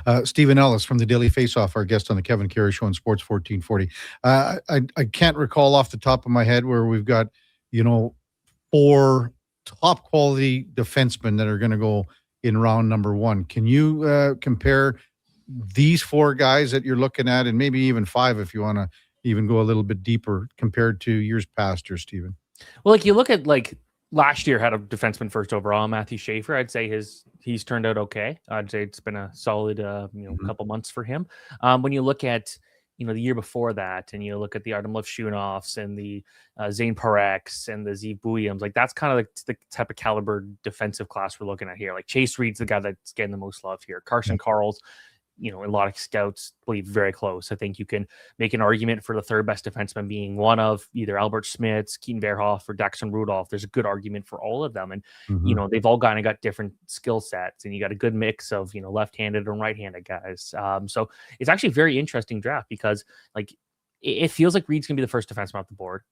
Yeah. Stephen Ellis from the Daily Faceoff, our guest on the Kevin Karius Show on Sports 1440. I can't recall off the top of my head where we've got, 4 top quality defensemen that are going to go in round number 1. Can you compare these 4 guys that you're looking at, and maybe even 5 if you want to even go a little bit deeper compared to years past here, Stephen? Well, you look at last year had a defenseman first overall, Matthew Schaefer. I'd say he's turned out okay. I'd say it's been a solid couple months for him. When you look at the year before that, and you look at the Artem Levshunovs and the Zane Pareks and the Zeev Buiams, that's kind of the type of caliber defensive class we're looking at here. Like Chase Reed's the guy that's getting the most love here. Carson Karl's, a lot of scouts believe very close. I think you can make an argument for the third best defenseman being one of either Albert Smits, Keaton Verhoff, or Daxon Rudolph. There's a good argument for all of them. And, they've all kind of got different skill sets, and you got a good mix of, left-handed and right-handed guys. So it's actually a very interesting draft because it feels like Reed's going to be the first defenseman off the board.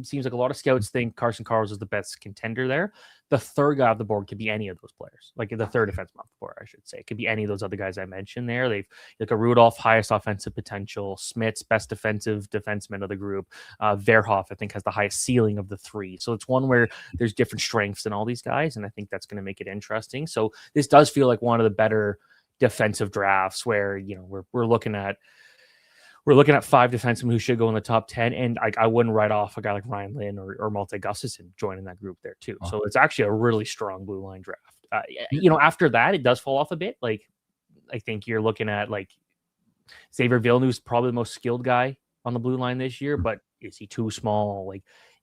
Seems like a lot of scouts think Carson Karls is the best contender there. The third guy off the board could be any of those players, like the third defenseman off the board, I should say. It could be any of those other guys I mentioned there. They've like a Rudolph, highest offensive potential. Smits, best defensive defenseman of the group. Verhoff, I think, has the highest ceiling of the 3. So it's one where there's different strengths in all these guys, and I think that's going to make it interesting. So this does feel like one of the better defensive drafts where, we're looking at 5 defensemen who should go in the top 10. And I wouldn't write off a guy like Ryan Lynn or Malte Gustafsson joining that group there too. So it's actually a really strong blue line draft. After that, it does fall off a bit. I think you're looking at Xavier Villeneuve's probably the most skilled guy on the blue line this year, but is he too small?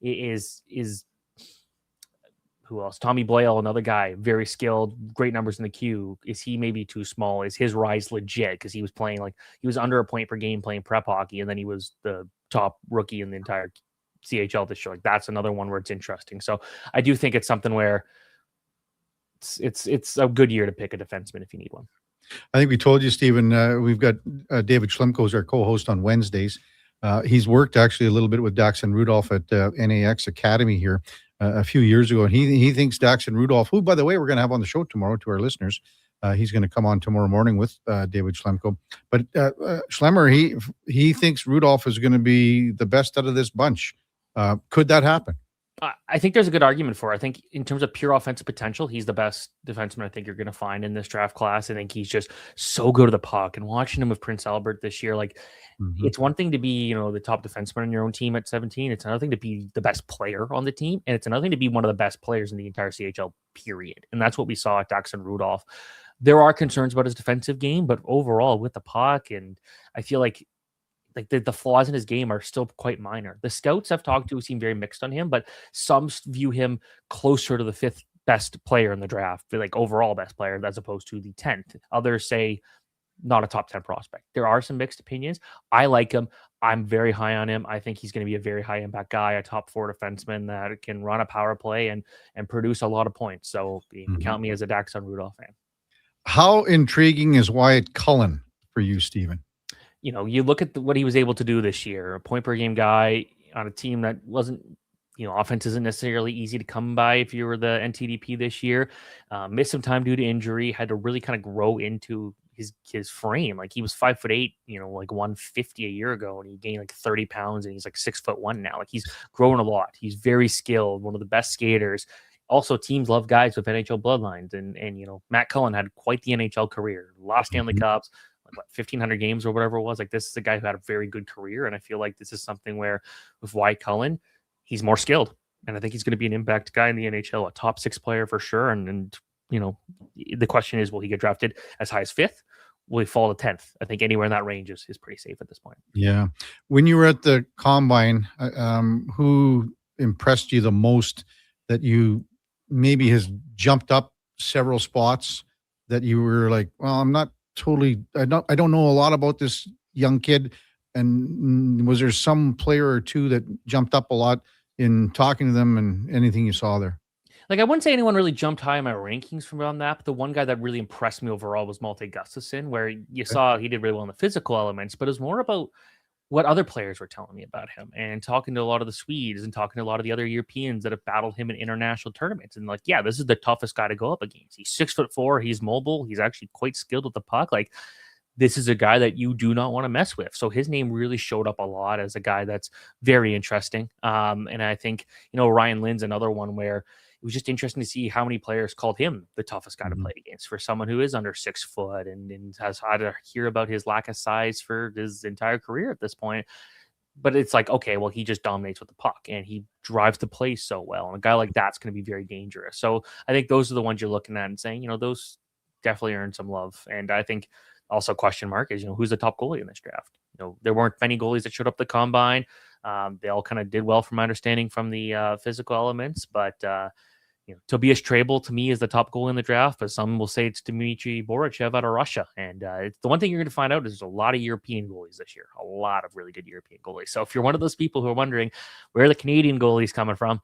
Is who else? Tommy Blale, another guy, very skilled, great numbers in the queue. Is he maybe too small? Is his rise legit? Because he was playing he was under a point per game playing prep hockey, and then he was the top rookie in the entire CHL this year. That's another one where it's interesting. So I do think it's something where it's a good year to pick a defenseman if you need one. I think we told you, Stephen, we've got David Schlemko as our co-host on Wednesdays. He's worked actually a little bit with Daxon Rudolph at NAX Academy here a few years ago. And he thinks Daxon Rudolph, who, by the way, we're going to have on the show tomorrow to our listeners. He's going to come on tomorrow morning with David Schlemko. But Schlemmer, he thinks Rudolph is going to be the best out of this bunch. Could that happen? I think there's a good argument for it. I think in terms of pure offensive potential, he's the best defenseman I think you're going to find in this draft class. I think he's just so good at the puck. And watching him with Prince Albert this year, it's one thing to be, the top defenseman on your own team at 17. It's another thing to be the best player on the team. And it's another thing to be one of the best players in the entire CHL, period. And that's what we saw at Daxon Rudolph. There are concerns about his defensive game, but overall with the puck, and I feel like the flaws in his game are still quite minor. The scouts I've talked to seem very mixed on him, but some view him closer to the 5th best player in the draft, overall best player, as opposed to the 10th. Others say not a top 10 prospect. There are some mixed opinions. I like him. I'm very high on him. I think he's going to be a very high impact guy, a top 4 defenseman that can run a power play and produce a lot of points. So count me as a Daxon Rudolph fan. How intriguing is Wyatt Cullen for you, Stephen? You look at what he was able to do this year, a point per game guy on a team that wasn't, offense isn't necessarily easy to come by if you were the NTDP this year. Missed some time due to injury, had to really kind of grow into his frame. He was 5'8", 150 a year ago, and he gained 30 pounds, and he's 6'1" now. He's grown a lot. He's very skilled, one of the best skaters. Also, teams love guys with NHL bloodlines, and Matt Cullen had quite the NHL career. Lost Stanley Cups, 1,500 games or whatever it was. This is a guy who had a very good career, and I feel like this is something where with Wyatt Cullen, he's more skilled, and I think he's going to be an impact guy in the NHL, a top 6 player for sure. And the question is, will he get drafted as high as 5th, will fall to 10th. I think anywhere in that range is pretty safe at this point. Yeah. When you were at the combine, who impressed you the most that you maybe has jumped up several spots that you were like, well, I'm not totally, I don't know a lot about this young kid. And was there some player or two that jumped up a lot in talking to them and anything you saw there? Like, I wouldn't say anyone really jumped high in my rankings from on that, but the one guy that really impressed me overall was Malte Gustafsson, where you saw he did really well in the physical elements, but it was more about what other players were telling me about him and talking to a lot of the Swedes and talking to a lot of the other Europeans that have battled him in international tournaments. And like, yeah, this is the toughest guy to go up against. He's 6'4", he's mobile, he's actually quite skilled with the puck. Like, this is a guy that you do not want to mess with. So his name really showed up a lot as a guy that's very interesting. And I think, Ryan Lynn's another one where it was just interesting to see how many players called him the toughest guy to play against for someone who is under 6 foot and has had to hear about his lack of size for his entire career at this point. But it's like, okay, well, he just dominates with the puck and he drives the play so well. And a guy like that's going to be very dangerous. So I think those are the ones you're looking at and saying, those definitely earn some love. And I think also question mark is, who's the top goalie in this draft? There weren't many goalies that showed up the combine. They all kind of did well from my understanding from the physical elements, but Tobias Trebel to me is the top goalie in the draft, but some will say it's Dmitry Borochev out of Russia. And it's the one thing you're going to find out is there's a lot of European goalies this year, a lot of really good European goalies. So if you're one of those people who are wondering where the Canadian goalies coming from,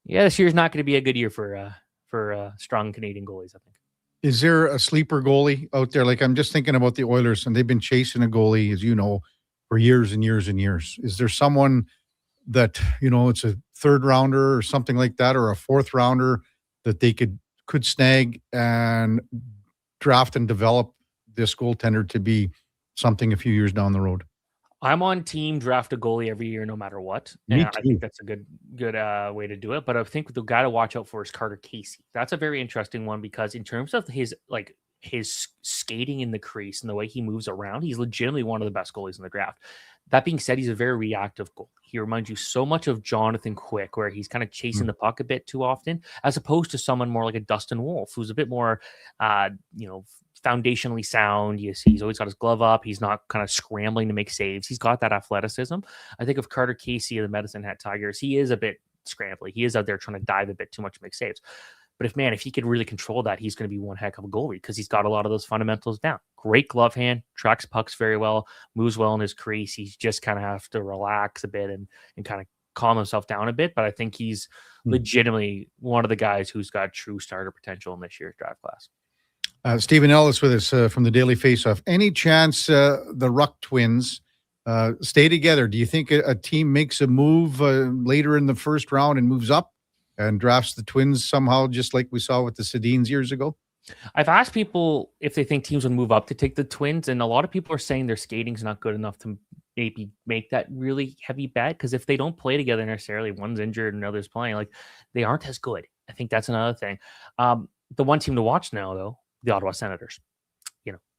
yeah, this year's not going to be a good year for strong Canadian goalies, I think. Is there a sleeper goalie out there? Like, I'm just thinking about the Oilers, and they've been chasing a goalie, as you know, for years and years and years. Is there someone that, it's a third rounder or something like that, or a fourth rounder that they could snag and draft and develop this goaltender to be something a few years down the road? I'm on team draft a goalie every year, no matter what. Me too. I think that's a good way to do it. But I think the guy to watch out for is Carter Casey. That's a very interesting one because in terms of his skating in the crease and the way he moves around, he's legitimately one of the best goalies in the draft. That being said, he's a very reactive goalie. He reminds you so much of Jonathan Quick, where he's kind of chasing the puck a bit too often, as opposed to someone more like a Dustin Wolf, who's a bit more, foundationally sound. You see, he's always got his glove up. He's not kind of scrambling to make saves. He's got that athleticism. I think of Carter Casey of the Medicine Hat Tigers, he is a bit scrambly. He is out there trying to dive a bit too much to make saves. But if he could really control that, he's going to be one heck of a goalie because he's got a lot of those fundamentals down. Great glove hand, tracks pucks very well, moves well in his crease. He's just kind of have to relax a bit and kind of calm himself down a bit. But I think he's legitimately one of the guys who's got true starter potential in this year's draft class. Stephen Ellis with us from the Daily Faceoff. Any chance the Ruck twins stay together? Do you think a team makes a move later in the first round and moves up and drafts the twins somehow, just like we saw with the Sedins years ago? I've asked people if they think teams would move up to take the twins, and a lot of people are saying their skating's not good enough to maybe make that really heavy bet, because if they don't play together necessarily, one's injured and another's playing, like, they aren't as good. I think that's another thing. The one team to watch now, though, the Ottawa Senators.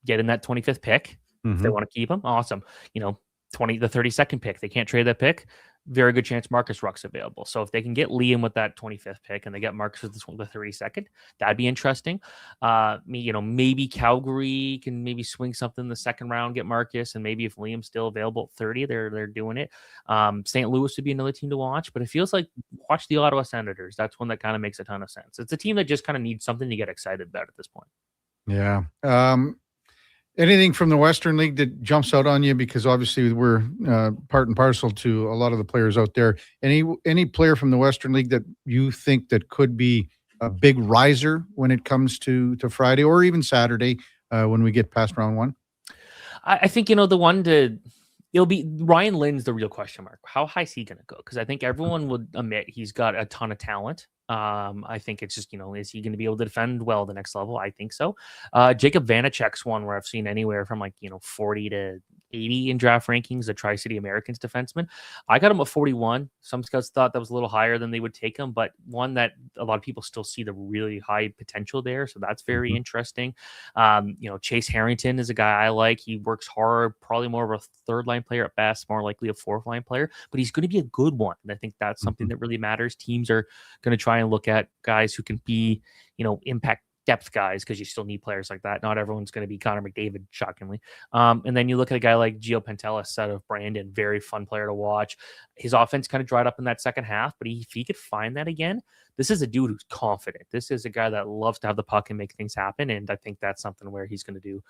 Get in that 25th pick. If they want to keep him, awesome. The 32nd pick, they can't trade that pick. Very good chance Marcus Ruck's available. So if they can get Liam with that 25th pick and they get Marcus with the 32nd, that'd be interesting. Maybe Calgary can maybe swing something in the second round, get Marcus, and maybe if Liam's still available at 30, they're doing it. St. Louis would be another team to watch, but it feels like watch the Ottawa Senators. That's one that kind of makes a ton of sense. It's a team that just kind of needs something to get excited about at this point. Yeah. Anything from the Western League that jumps out on you? Because obviously we're part and parcel to a lot of the players out there. Any player from the Western League that you think that could be a big riser when it comes to Friday or even Saturday when we get past round one? I think, it'll be Ryan Lynn's the real question mark. How high is he going to go? Because I think everyone would admit he's got a ton of talent. I think it's just, is he going to be able to defend well the next level? I think so. Jacob Vanacek's one where I've seen anywhere from 40 to 80 in draft rankings, the Tri-City Americans defenseman. I got him at 41. Some scouts thought that was a little higher than they would take him, but one that a lot of people still see the really high potential there. So that's very interesting. Chase Harrington is a guy I like. He works hard, probably more of a third line player at best, more likely a fourth line player, but he's going to be a good one. And I think that's something that really matters. Teams are going to try and look at guys who can be, impact depth guys because you still need players like that. Not everyone's going to be Connor McDavid, shockingly. And then you look at a guy like Gio Pantelis out of Brandon, very fun player to watch. His offense kind of dried up in that second half, but if he could find that again, this is a dude who's confident. This is a guy that loves to have the puck and make things happen, and I think that's something where he's going to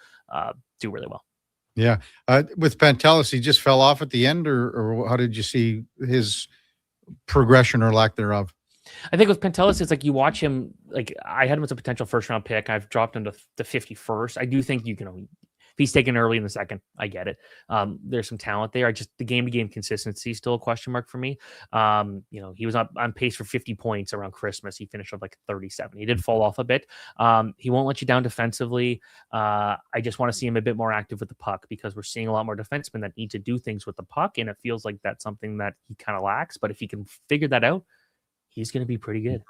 do really well. Yeah. With Pantelis, he just fell off at the end, or how did you see his progression or lack thereof? I think with Pantelis, it's like you watch him. Like I had him as a potential first-round pick. I've dropped him to the 51st. I do think you can. If he's taken early in the second, I get it. There's some talent there. The game-to-game consistency is still a question mark for me. He was on pace for 50 points around Christmas. He finished with like 37. He did fall off a bit. He won't let you down defensively. I just want to see him a bit more active with the puck because we're seeing a lot more defensemen that need to do things with the puck, and it feels like that's something that he kind of lacks. But if he can figure that out, he's going to be pretty good.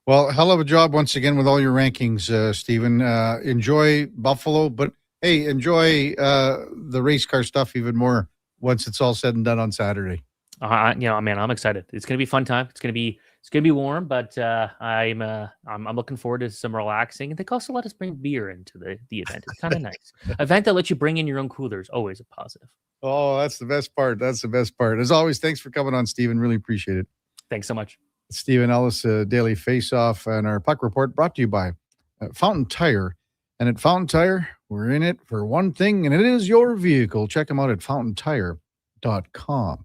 Well, hell of a job once again with all your rankings, Stephen. Enjoy Buffalo, but hey, enjoy the race car stuff even more once it's all said and done on Saturday. Man, I'm excited. It's going to be a fun time. It's going to be warm, but I'm looking forward to some relaxing. And they also let us bring beer into the event. It's kind of nice. Event that lets you bring in your own coolers, always a positive. Oh, that's the best part. That's the best part. As always, thanks for coming on, Stephen. Really appreciate it. Thanks so much. Stephen Ellis, Daily Face-Off, and our Puck Report brought to you by Fountain Tire. And at Fountain Tire, we're in it for one thing, and it is your vehicle. Check them out at fountaintire.com.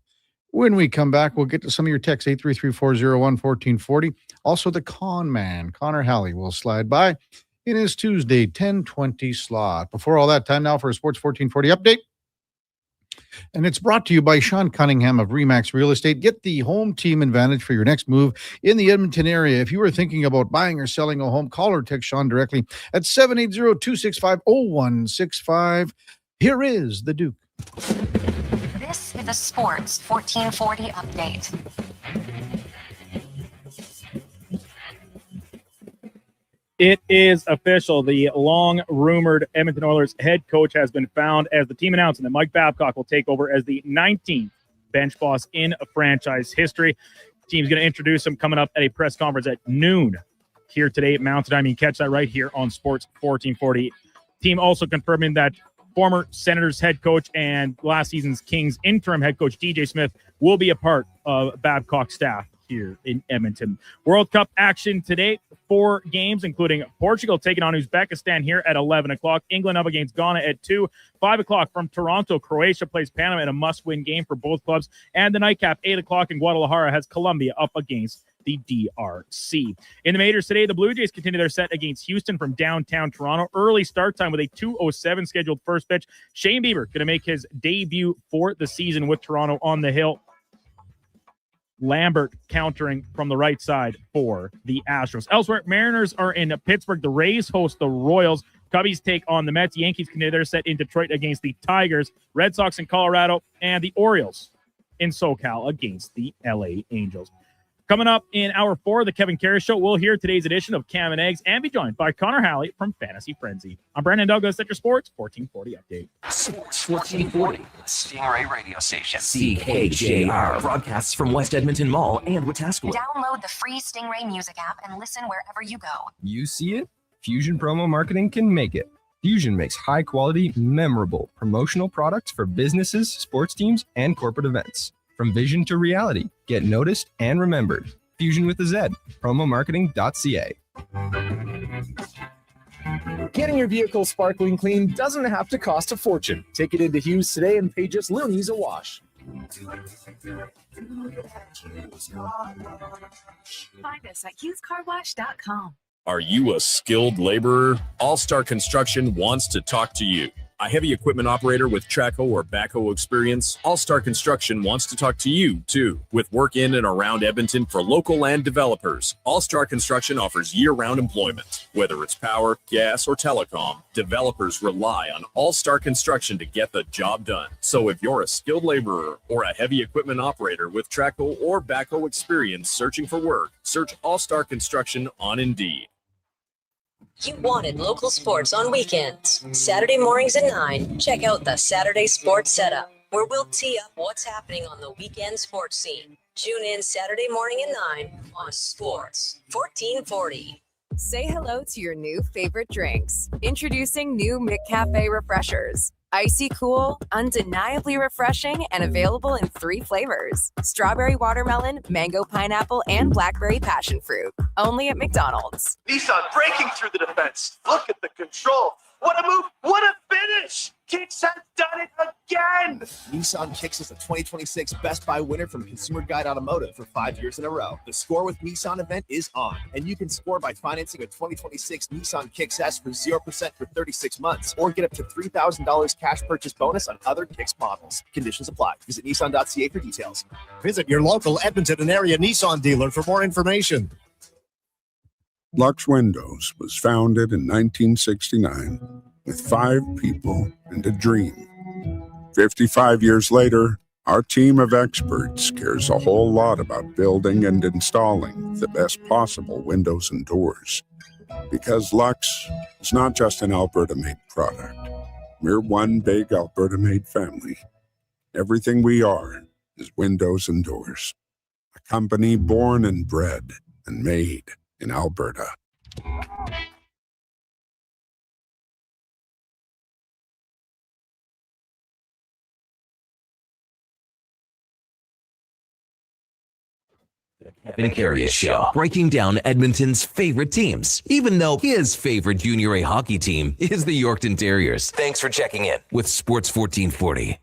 When we come back, we'll get to some of your texts, 833-401-1440. Also, the con man, Connor Halley, will slide by in his Tuesday 10:20 slot. Before all that, time now for a Sports 1440 update. And it's brought to you by Sean Cunningham of Remax Real Estate. Get the home team advantage for your next move in the Edmonton area. If you are thinking about buying or selling a home, call or text Sean directly at 780-265-0165. Here is the Duke. This is a Sports 1440 update. It is official. The long-rumored Edmonton Oilers head coach has been found as the team announcing that Mike Babcock will take over as the 19th bench boss in franchise history. The team's going to introduce him coming up at a press conference at noon here today at Mountain Time. You can catch that right here on Sports 1440. Team also confirming that former Senators head coach and last season's Kings interim head coach DJ Smith will be a part of Babcock's staff here in Edmonton. World Cup action today. 4 games, including Portugal taking on Uzbekistan here at 11 o'clock. England up against Ghana at 2. 5 o'clock from Toronto, Croatia plays Panama in a must-win game for both clubs. And the nightcap, 8 o'clock in Guadalajara, has Colombia up against the DRC. In the majors today, the Blue Jays continue their set against Houston from downtown Toronto. Early start time with a 2:07 scheduled first pitch. Shane Bieber going to make his debut for the season with Toronto on the hill. Lambert countering from the right side for the Astros. Elsewhere, Mariners are in Pittsburgh. The Rays host the Royals. Cubbies take on the Mets. Yankees continue their set in Detroit against the Tigers. Red Sox in Colorado. And the Orioles in SoCal against the LA Angels. Coming up in hour 4 of the Kevin Karius Show, we'll hear today's edition of Cam and Eggs and be joined by Connor Halley from Fantasy Frenzy. I'm Brandon Douglas at your Sports 1440 update. Sports 1440, Stingray Radio Station. CKJR broadcasts from West Edmonton Mall and Wetaskiwin. Download the free Stingray music app and listen wherever you go. You see it? Fusion Promo Marketing can make it. Fusion makes high-quality, memorable promotional products for businesses, sports teams, and corporate events. From vision to reality, get noticed and remembered. Fusion with a Z, promomarketing.ca. Getting your vehicle sparkling clean doesn't have to cost a fortune. Take it into Hughes today and pay just loonies a wash. Find us at HughesCarWash.com. Are you a skilled laborer? All-Star Construction wants to talk to you. A heavy equipment operator with Traco or backhoe experience? All-Star Construction wants to talk to you, too. With work in and around Edmonton for local land developers, All-Star Construction offers year-round employment. Whether it's power, gas, or telecom, developers rely on All-Star Construction to get the job done. So if you're a skilled laborer or a heavy equipment operator with Traco or backhoe experience searching for work, search All-Star Construction on Indeed. You wanted local sports on weekends. Saturday mornings at 9, check out the Saturday Sports Setup, where we'll tee up what's happening on the weekend sports scene. Tune in Saturday morning at 9 on Sports 1440. Say hello to your new favorite drinks. Introducing new McCafe Refreshers. Icy cool, undeniably refreshing, and available in 3 flavors. Strawberry watermelon, mango pineapple, and blackberry passion fruit. Only at McDonald's. Nissan breaking through the defense. Look at the control. What a move. What a finish. Kicks has done it again. Nissan Kicks is the 2026 Best Buy winner from Consumer Guide Automotive for 5 years in a row. The Score with Nissan event is on, and you can score by financing a 2026 Nissan Kicks S for 0% for 36 months, or get up to $3,000 cash purchase bonus on other Kicks models. Conditions apply. Visit Nissan.ca for details. Visit your local Edmonton and area Nissan dealer for more information. Lux Windows was founded in 1969 with 5 people and a dream. 55 years later, our team of experts cares a whole lot about building and installing the best possible windows and doors. Because Lux is not just an Alberta-made product. We're one big Alberta-made family. Everything we are is windows and doors. A company born and bred and made in Alberta. Kevin Karius Show, breaking down Edmonton's favorite teams, even though his favorite Junior A hockey team is the Yorkton Terriers. Thanks for checking in with Sports 1440.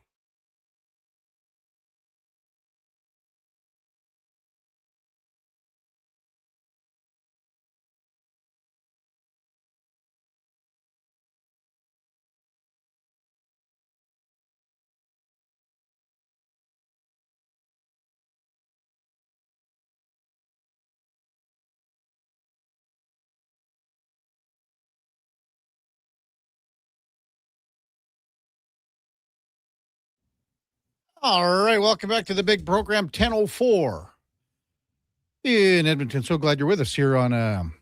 All right, welcome back to the big program, 10:04 in Edmonton. So glad you're with us here on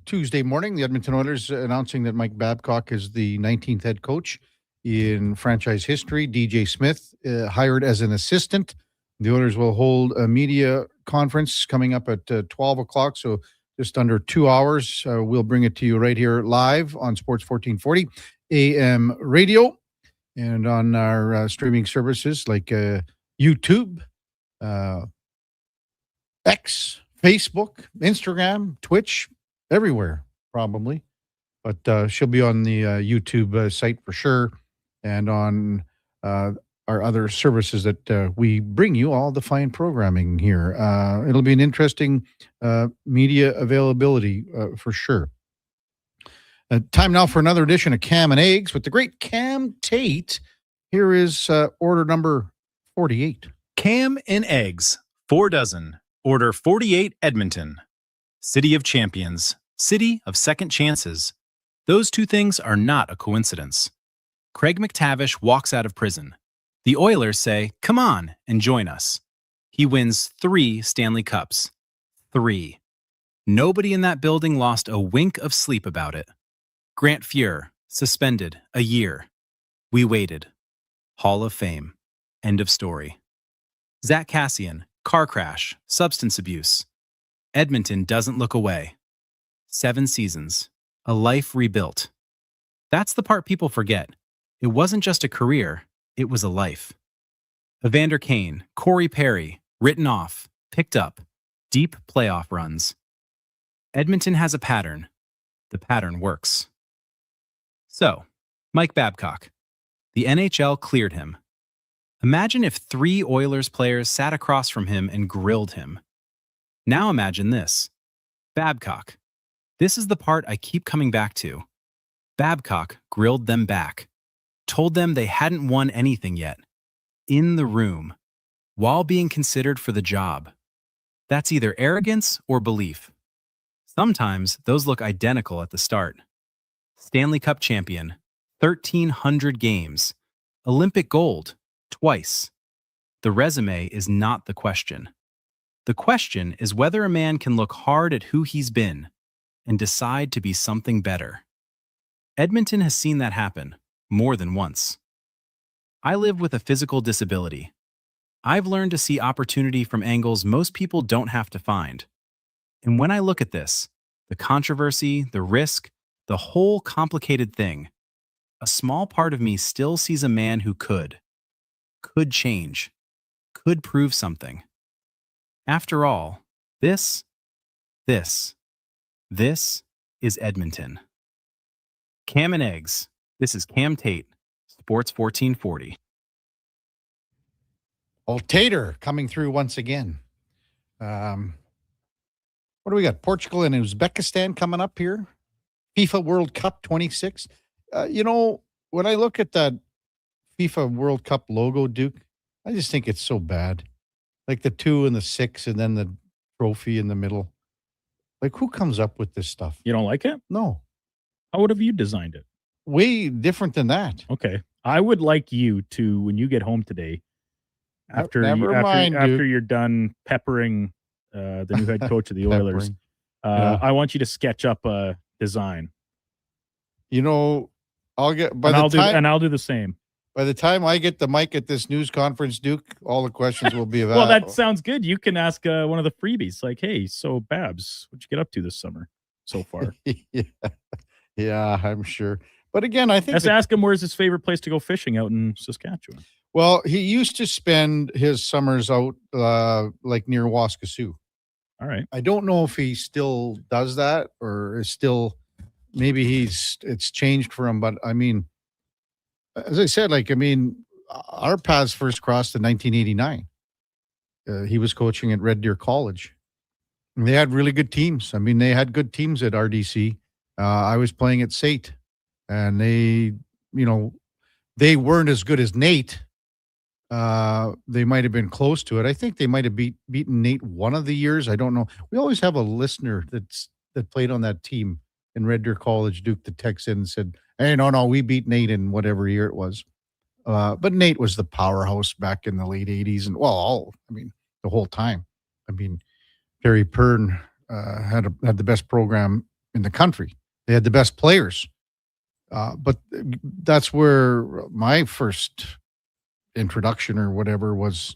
Tuesday morning. The Edmonton Oilers announcing that Mike Babcock is the 19th head coach in franchise history. DJ Smith hired as an assistant. The Oilers will hold a media conference coming up at 12 o'clock, so just under 2 hours. We'll bring it to you right here live on Sports 1440 AM radio. And on our streaming services like YouTube, X, Facebook, Instagram, Twitch, everywhere, probably. But she'll be on the YouTube site for sure, and on our other services that we bring you all the fine programming here. It'll be an interesting media availability for sure. Time now for another edition of Cam and Eggs with the great Cam Tate. Here is order number 48. Cam and Eggs, 4 dozen. Order 48 Edmonton. City of champions, city of second chances. Those 2 things are not a coincidence. Craig McTavish walks out of prison. The Oilers say, come on and join us. He wins 3 Stanley Cups. 3. Nobody in that building lost a wink of sleep about it. Grant Fuhr, suspended, a year. We waited. Hall of Fame. End of story. Zach Cassian, car crash, substance abuse. Edmonton doesn't look away. 7 seasons. A life rebuilt. That's the part people forget. It wasn't just a career, it was a life. Evander Kane, Corey Perry, written off, picked up. Deep playoff runs. Edmonton has a pattern. The pattern works. So, Mike Babcock. The NHL cleared him. Imagine if 3 Oilers players sat across from him and grilled him. Now imagine this. Babcock. This is the part I keep coming back to. Babcock grilled them back. Told them they hadn't won anything yet. In the room. While being considered for the job. That's either arrogance or belief. Sometimes those look identical at the start. Stanley Cup champion, 1,300 games, Olympic gold, twice. The resume is not the question. The question is whether a man can look hard at who he's been and decide to be something better. Edmonton has seen that happen more than once. I live with a physical disability. I've learned to see opportunity from angles most people don't have to find. And when I look at this, The controversy, the risk, the whole complicated thing. A small part of me still sees a man who could change, could prove something. After all, this is Edmonton. Cam and Eggs. This is Cam Tate, Sports 1440. Well, Tater coming through once again. What do we got? Portugal and Uzbekistan coming up here. FIFA World Cup 26. When I look at that FIFA World Cup logo, Duke, I just think it's so bad. Like the 2 and the 6 and then the trophy in the middle. Like, who comes up with this stuff? You don't like it? No. How would have you designed it? Way different than that. Okay. I would like you to, when you get home today, after you're done peppering the new head coach of the Oilers, I want you to sketch up a design. I'll get I'll do the same. By the time I get the mic at this news conference, Duke, all the questions will be about. Well, that sounds good. You can ask one of the freebies, like, "Hey, so Babs, what'd you get up to this summer so far?" yeah, I'm sure. But again, I think let's ask him where's his favorite place to go fishing out in Saskatchewan. Well, he used to spend his summers out like near Waskesiu. All right. I don't know if he still does that or is still. Maybe it's changed for him, but I mean. As I said, our paths first crossed in 1989. He was coaching at Red Deer College. And they had really good teams. I mean, they had good teams at RDC. I was playing at SAIT, and they weren't as good as Nate. They might have been close to it. I think they might have beaten Nate one of the years. I don't know. We always have a listener that played on that team in Red Deer College, Duke, that texted in and said, "Hey, no, we beat Nate in whatever year it was." But Nate was the powerhouse back in the late 80s. And, the whole time. I mean, Perry Pern had the best program in the country. They had the best players. But that's where my first introduction or whatever was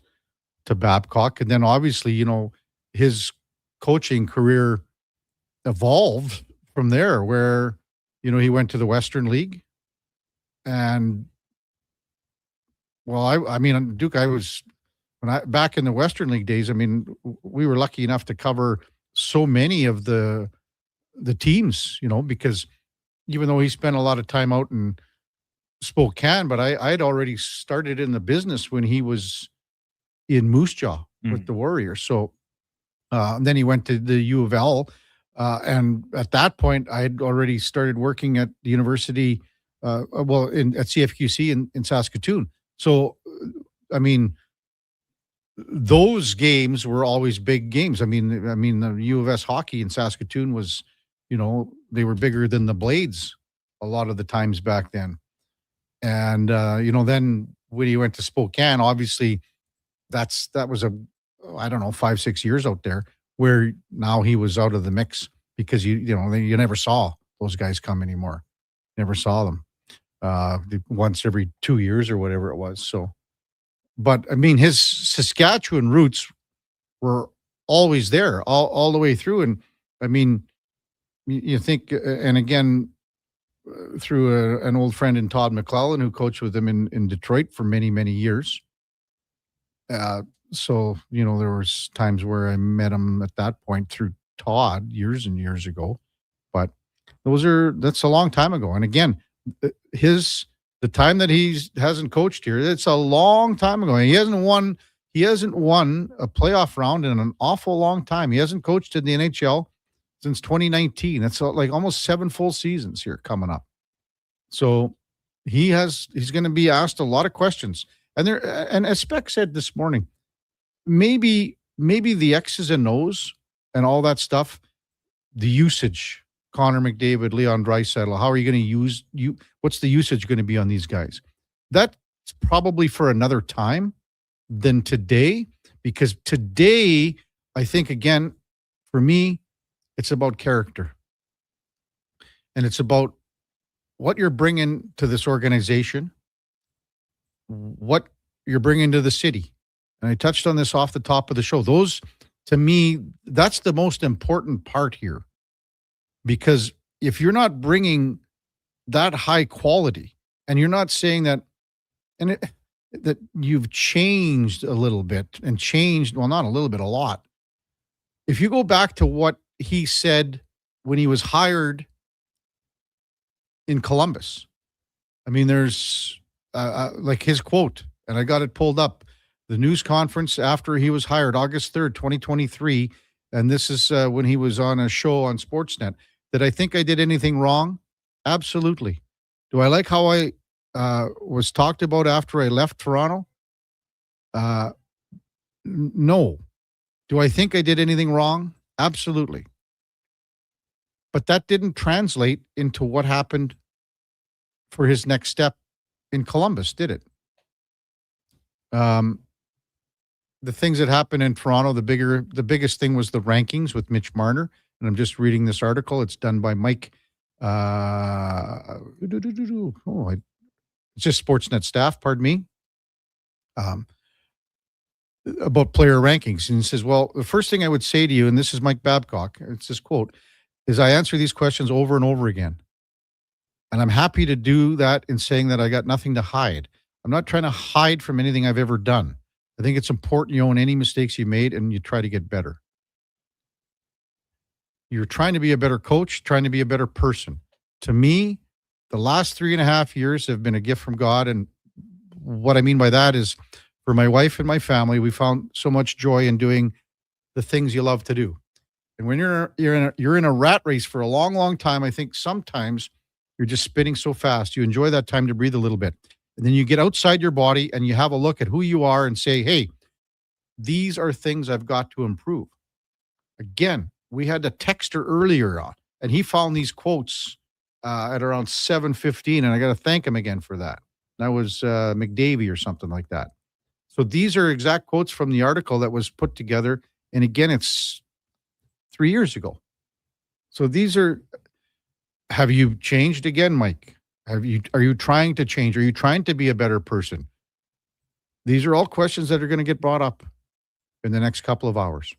to Babcock. And then obviously, his coaching career evolved from there where, he went to the Western League. And, Duke, back in the Western League days, we were lucky enough to cover so many of the teams, because even though he spent a lot of time out in Spokane, but I had already started in the business when he was in Moose Jaw with the Warriors. So and then he went to the U of L. And at that point, I had already started working at the university, at CFQC in Saskatoon. So, those games were always big games. The U of S hockey in Saskatoon was, they were bigger than the Blades a lot of the times back then. And, then when he went to Spokane, obviously that was 5-6 years out there, where now he was out of the mix because you never saw those guys come anymore. Never saw them once every 2 years or whatever it was. So, but his Saskatchewan roots were always there all the way through. And you think, and again, through an old friend in Todd McClellan who coached with him in Detroit for many, many years. So, there was times where I met him at that point through Todd years and years ago, but that's a long time ago. And again, the time that he hasn't coached here, it's a long time ago. And he hasn't won a playoff round in an awful long time. He hasn't coached in the NHL since 2019. That's like almost 7 full seasons here coming up. So he's going to be asked a lot of questions. And as Speck said this morning, maybe the X's and O's and all that stuff, the usage, Connor McDavid, Leon Draisaitl, how are you going to use what's the usage going to be on these guys? That's probably for another time than today, because today, I think, again, for me, it's about character. And it's about what you're bringing to this organization, what you're bringing to the city. And I touched on this off the top of the show. Those, to me, that's the most important part here. Because if you're not bringing that high quality and you're not saying that, that you've changed a little bit and changed, well, not a little bit, a lot. If you go back to what he said when he was hired in Columbus, I mean, there's like his quote, and I got it pulled up, the news conference after he was hired, August 3rd, 2023. And this is when he was on a show on Sportsnet. Did I think I did anything wrong? Absolutely. Do I like how I was talked about after I left Toronto? No. Do I think I did anything wrong? Absolutely. But that didn't translate into what happened for his next step in Columbus, did it? The things that happened in Toronto, the biggest thing was the rankings with Mitch Marner. And I'm just reading this article. It's done by Mike. It's just Sportsnet staff, pardon me. About player rankings. And he says, well, the first thing I would say to you, and this is Mike Babcock, it's this quote, is I answer these questions over and over again. And I'm happy to do that in saying that I got nothing to hide. I'm not trying to hide from anything I've ever done. I think it's important you own any mistakes you made and you try to get better. You're trying to be a better coach, trying to be a better person. To me, the last 3.5 years have been a gift from God. And what I mean by that is for my wife and my family, we found so much joy in doing the things you love to do. And when you're in a rat race for a long, long time, I think sometimes you're just spinning so fast. You enjoy that time to breathe a little bit. And then you get outside your body and you have a look at who you are and say, hey, these are things I've got to improve. Again, we had a texter earlier on, and he found these quotes at around 7:15, and I got to thank him again for that. That was McDavie or something like that. So these are exact quotes from the article that was put together. And again, it's 3 years ago. So these are, have you changed again, Mike? Are you trying to change? Are you trying to be a better person? These are all questions that are going to get brought up in the next couple of hours.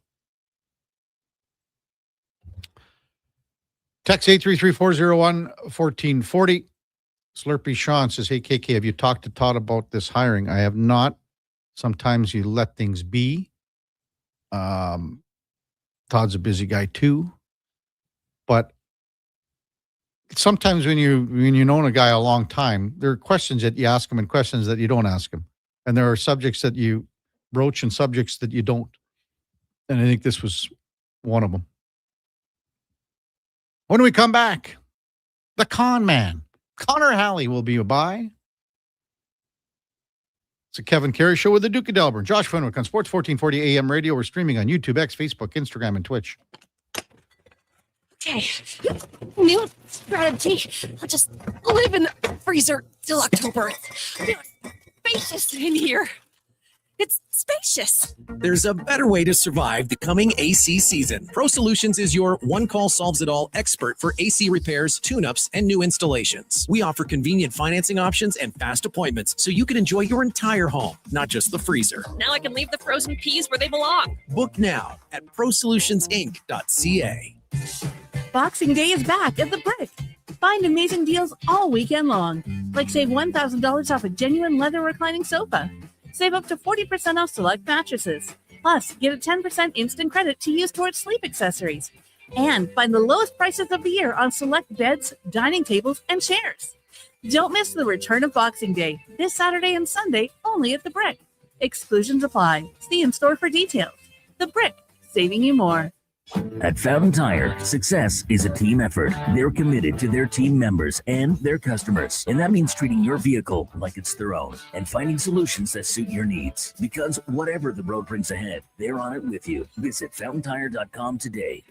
Text 833-401-1440. Slurpee Sean says, hey, KK, have you talked to Todd about this hiring? I have not. Sometimes you let things be. Todd's a busy guy too. But sometimes when you know a guy a long time, there are questions that you ask him and questions that you don't ask him. And there are subjects that you broach and subjects that you don't. And I think this was one of them. When we come back, the con man, Connor Halley, will be by. It's a Kevin Karius show with the Duke of Delburne. Josh Fenwick on Sports 1440 AM radio. We're streaming on YouTube, X, Facebook, Instagram, and Twitch. Okay, new strategy. I'll just live in the freezer till October. It's spacious in here. It's spacious. There's a better way to survive the coming AC season. Pro Solutions is your one-call-solves-it-all expert for AC repairs, tune-ups, and new installations. We offer convenient financing options and fast appointments so you can enjoy your entire home, not just the freezer. Now I can leave the frozen peas where they belong. Book now at prosolutionsinc.ca. Boxing Day is back at the Brick. Find amazing deals all weekend long, like save $1,000 off a genuine leather reclining sofa. Save up to 40% off select mattresses. Plus, get a 10% instant credit to use towards sleep accessories. And find the lowest prices of the year on select beds, dining tables, and chairs. Don't miss the return of Boxing Day, this Saturday and Sunday, only at the Brick. Exclusions apply. See in-store for details. The Brick, saving you more. At Fountain Tire, success is a team effort. They're committed to their team members and their customers. And that means treating your vehicle like it's their own and finding solutions that suit your needs. Because whatever the road brings ahead, they're on it with you. Visit fountaintire.com today.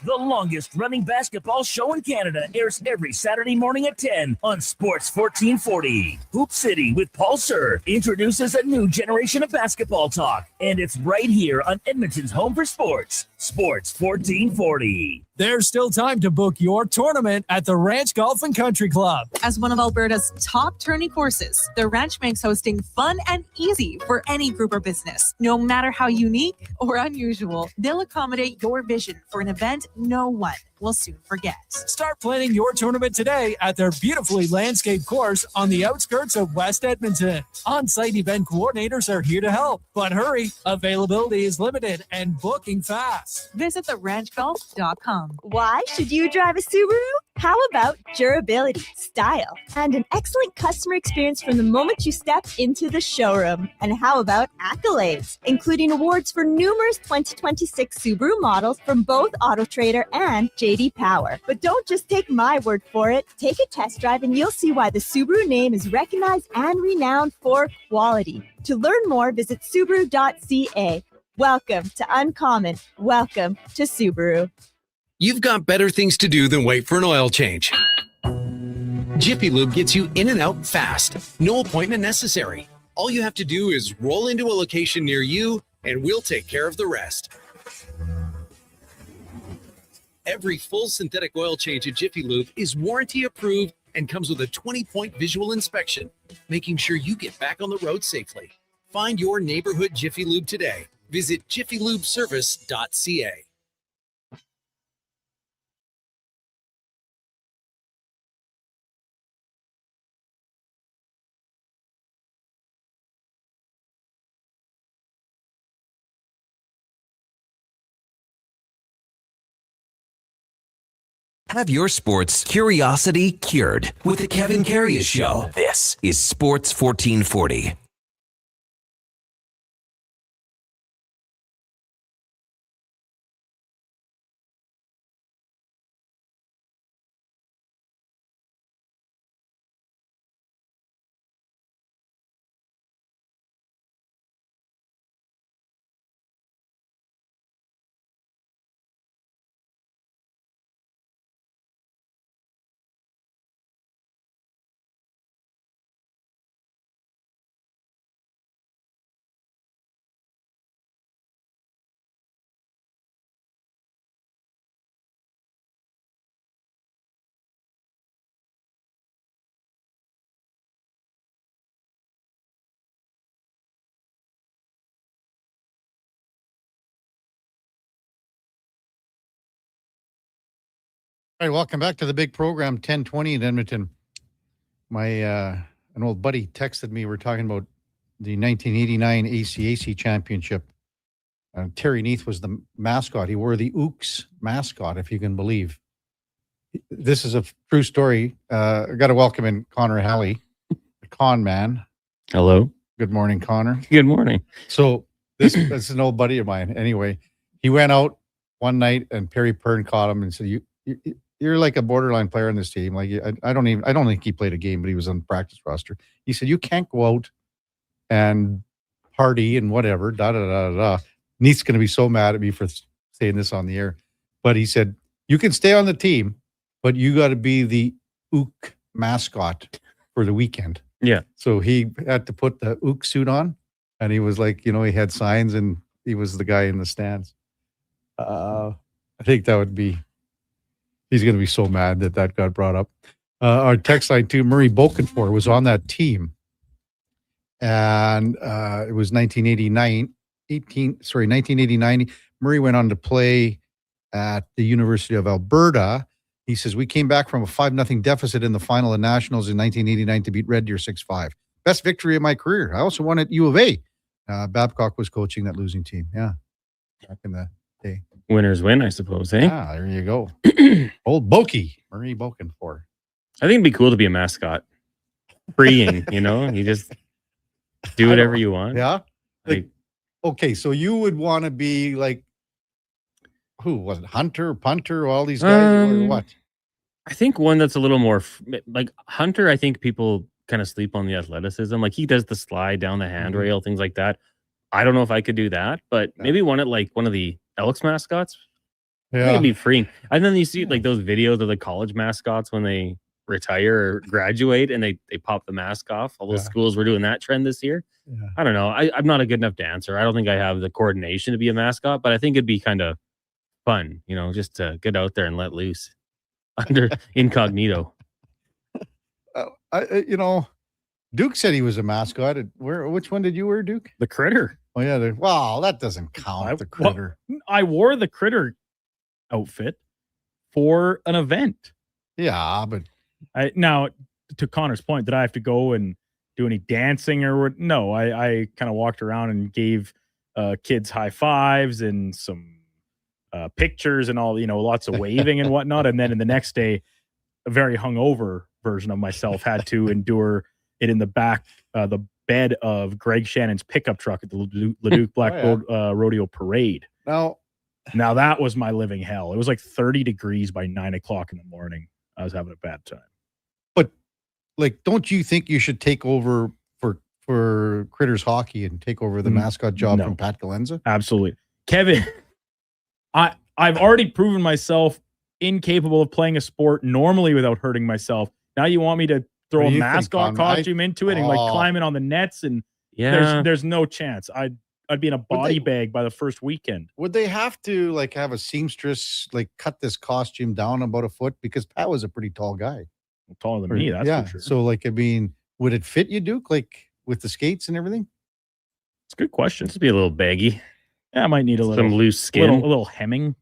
The longest running basketball show in Canada airs every Saturday morning at 10 on Sports 1440. Hoop City with Paul Sir introduces a new generation of basketball talk. And it's right here on Edmonton's home for sports, Sports 1440. There's still time to book your tournament at the Ranch Golf and Country Club. As one of Alberta's top tourney courses, the Ranch makes hosting fun and easy for any group or business. No matter how unique or unusual, they'll accommodate your vision for an event no one will soon forget. Start planning your tournament today at their beautifully landscaped course on the outskirts of West Edmonton. On-site event coordinators are here to help, but hurry, availability is limited and booking fast. Visit theranchgolf.com. Why should you drive a Subaru? How about durability, style, and an excellent customer experience from the moment you step into the showroom? And how about accolades, including awards for numerous 2026 Subaru models from both AutoTrader and JD Power? But don't just take my word for it. Take a test drive and you'll see why the Subaru name is recognized and renowned for quality. To learn more, visit Subaru.ca. Welcome to Uncommon. Welcome to Subaru. You've got better things to do than wait for an oil change. Jiffy Lube gets you in and out fast. No appointment necessary. All you have to do is roll into a location near you, and we'll take care of the rest. Every full synthetic oil change at Jiffy Lube is warranty approved and comes with a 20-point visual inspection, making sure you get back on the road safely. Find your neighborhood Jiffy Lube today. Visit jiffylubeservice.ca. Have your sports curiosity cured with the Kevin Karius Show. This is Sports 1440. All right, welcome back to the big program, 1020 in Edmonton. My an old buddy texted me. We're talking about the 1989 ACAC championship. Terry Neath was the mascot. He wore the Elks mascot, if you can believe. This is a true story. I got to welcome in Connor Halley, the con man. Hello. Good morning, Connor. Good morning. So this is an old buddy of mine. Anyway, he went out one night and Perry Pern caught him and said, You're like a borderline player on this team. Like I don't think he played a game, but he was on the practice roster. He said, you can't go out and party and whatever, da. Neith's going to be so mad at me for saying this on the air. But he said, you can stay on the team, but you got to be the Ook mascot for the weekend. Yeah. So he had to put the Ook suit on and he was like, he had signs and he was the guy in the stands. I think that would be, he's going to be so mad that got brought up. Our text line too, Murray Bokenfor was on that team. And it was 1989. Murray went on to play at the University of Alberta. He says, we came back from a 5-0 deficit in the final of Nationals in 1989 to beat Red Deer 6-5. Best victory of my career. I also won at U of A. Babcock was coaching that losing team. Yeah. Back in the day. Winners win, I suppose, eh? Ah, there you go. Old Bokey, Murray Bokenfor. I think it'd be cool to be a mascot. Freeing, you just do whatever you want. Yeah. Okay, so you would want to be like, who was it? Hunter, punter, all these guys, or what? I think one that's a little more like Hunter. I think people kind of sleep on the athleticism. Like he does the slide down the handrail, things like that. I don't know if I could do that, but maybe one of the Elks mascots. Yeah, it'd be freeing. And then you see like those videos of the college mascots when they retire or graduate and they pop the mask off. All those schools were doing that trend this year. Yeah. I don't know. I'm not a good enough dancer. I don't think I have the coordination to be a mascot, but I think it'd be kind of fun, just to get out there and let loose under incognito. Duke said he was a mascot. Which one did you wear, Duke? The Critter. Oh yeah. Well, that doesn't count. The Critter. Well, I wore the Critter outfit for an event. Yeah, but now to Connor's point, did I have to go and do any dancing or what? No, I kind of walked around and gave kids high fives and some pictures and all, lots of waving and whatnot. And then in the next day, a very hungover version of myself had to endure it in the back, the bed of Greg Shannon's pickup truck at the Leduc Black Rodeo Parade. Now that was my living hell. It was like 30 degrees by 9 o'clock in the morning. I was having a bad time. But don't you think you should take over for Critters hockey and take over the mascot job from Pat Galenza? Absolutely. Kevin, I've already proven myself incapable of playing a sport normally without hurting myself. Now you want me to throw a mascot costume into it and climb in on the nets, and there's no chance. I'd be in a body bag by the first weekend. Would they have to have a seamstress cut this costume down about a foot? Because Pat was a pretty tall guy. Taller than me, that's for sure. So would it fit you, Duke? With the skates and everything? It's a good question. Just be a little baggy. Yeah, I might need some loose skin. A little hemming.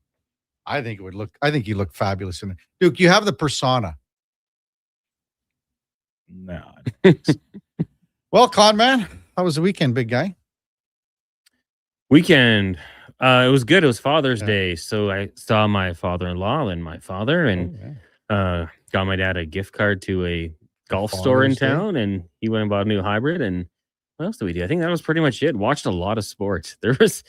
I think you look fabulous in it. Duke, you have the persona. No. Well, Con man, how was the weekend, big guy? Weekend, it was good. It was Father's Day, so I saw my father-in-law and my father, and got my dad a gift card to a golf store in town, and he went and bought a new hybrid. And what else did we do? I think that was pretty much it. Watched a lot of sports. There was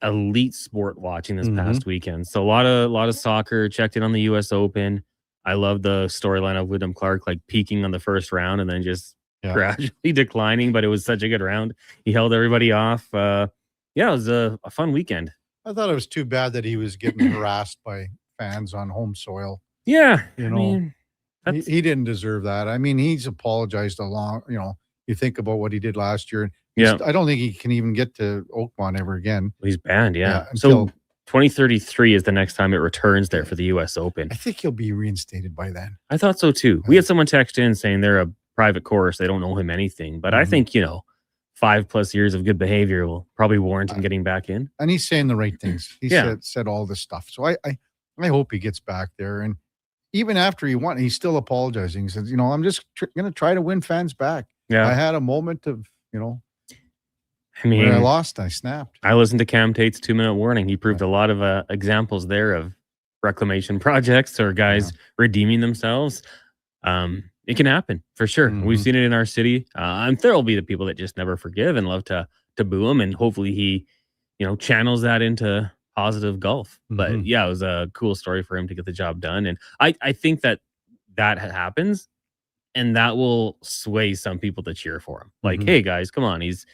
elite sport watching this past weekend. So a lot of soccer. Checked in on the U.S. Open. I love the storyline of Wyndham Clark peaking on the first round and then just gradually declining. But it was such a good round. He held everybody off. It was a fun weekend. I thought it was too bad that he was getting harassed by fans on home soil. Yeah, he didn't deserve that. I mean, he's apologized you think about what he did last year. I don't think he can even get to Oakmont ever again. He's banned, so 2033 is the next time it returns there for the U.S. Open. I think he'll be reinstated by then. I thought so too. We had someone text in saying they're a private course. They don't know him anything. But I think, 5+ years of good behavior will probably warrant him getting back in. And he's saying the right things. He said all this stuff. So I hope he gets back there. And even after he won, he's still apologizing. He says, I'm just going to try to win fans back. Yeah. I had a moment of, when I lost, I snapped. I listened to Cam Tate's 2-minute warning. He proved a lot of examples there of reclamation projects or guys redeeming themselves. It can happen for sure. We've seen it in our city. There will be the people that just never forgive and love to boo him. And hopefully he, channels that into positive golf. But it was a cool story for him to get the job done. And I think that happens and that will sway some people to cheer for him. Hey guys, come on. He's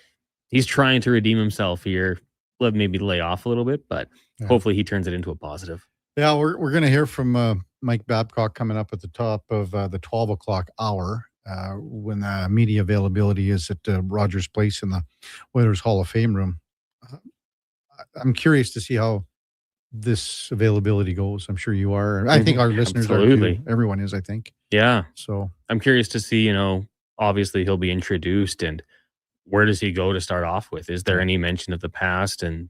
trying to redeem himself here. Let maybe lay off a little bit, but hopefully he turns it into a positive. Yeah, we're going to hear from Mike Babcock coming up at the top of the 12 o'clock hour when the media availability is at Rogers Place in the Oilers Hall of Fame room. I'm curious to see how this availability goes. I'm sure you are. I think our listeners are too. Everyone is, I think. Yeah. So I'm curious to see, obviously he'll be introduced and where does he go to start off with? Is there any mention of the past and,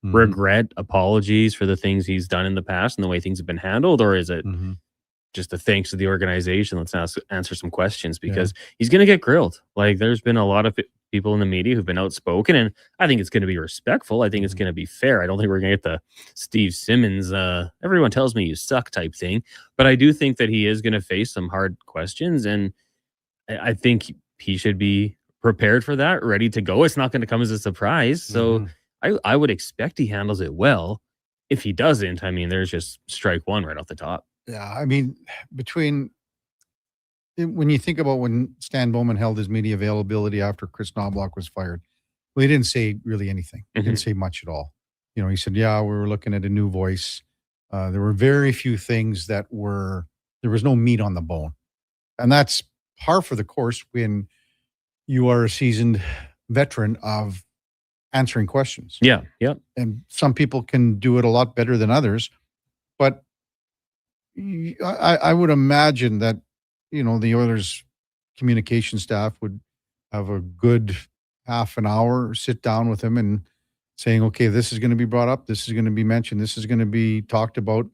regret, apologies for the things he's done in the past and the way things have been handled? Or is it just a thanks to the organization? Let's answer some questions because he's going to get grilled. There's been a lot of people in the media who've been outspoken and I think it's going to be respectful. I think it's going to be fair. I don't think we're going to get the Steve Simmons, everyone tells me you suck type thing, but I do think that he is going to face some hard questions and I think he should be prepared for that, ready to go. It's not going to come as a surprise. So I would expect he handles it well. If he doesn't, there's just strike one right off the top. Yeah, when you think about when Stan Bowman held his media availability after Chris Knobloch was fired, well, he didn't say really anything. He didn't say much at all. He said, we were looking at a new voice. There were very few things there was no meat on the bone. And that's par for the course when you are a seasoned veteran of answering questions. Yeah. And some people can do it a lot better than others, but I would imagine that, the Oilers communication staff would have a good half an hour, sit down with him and saying, okay, this is going to be brought up. This is going to be mentioned. This is going to be talked about.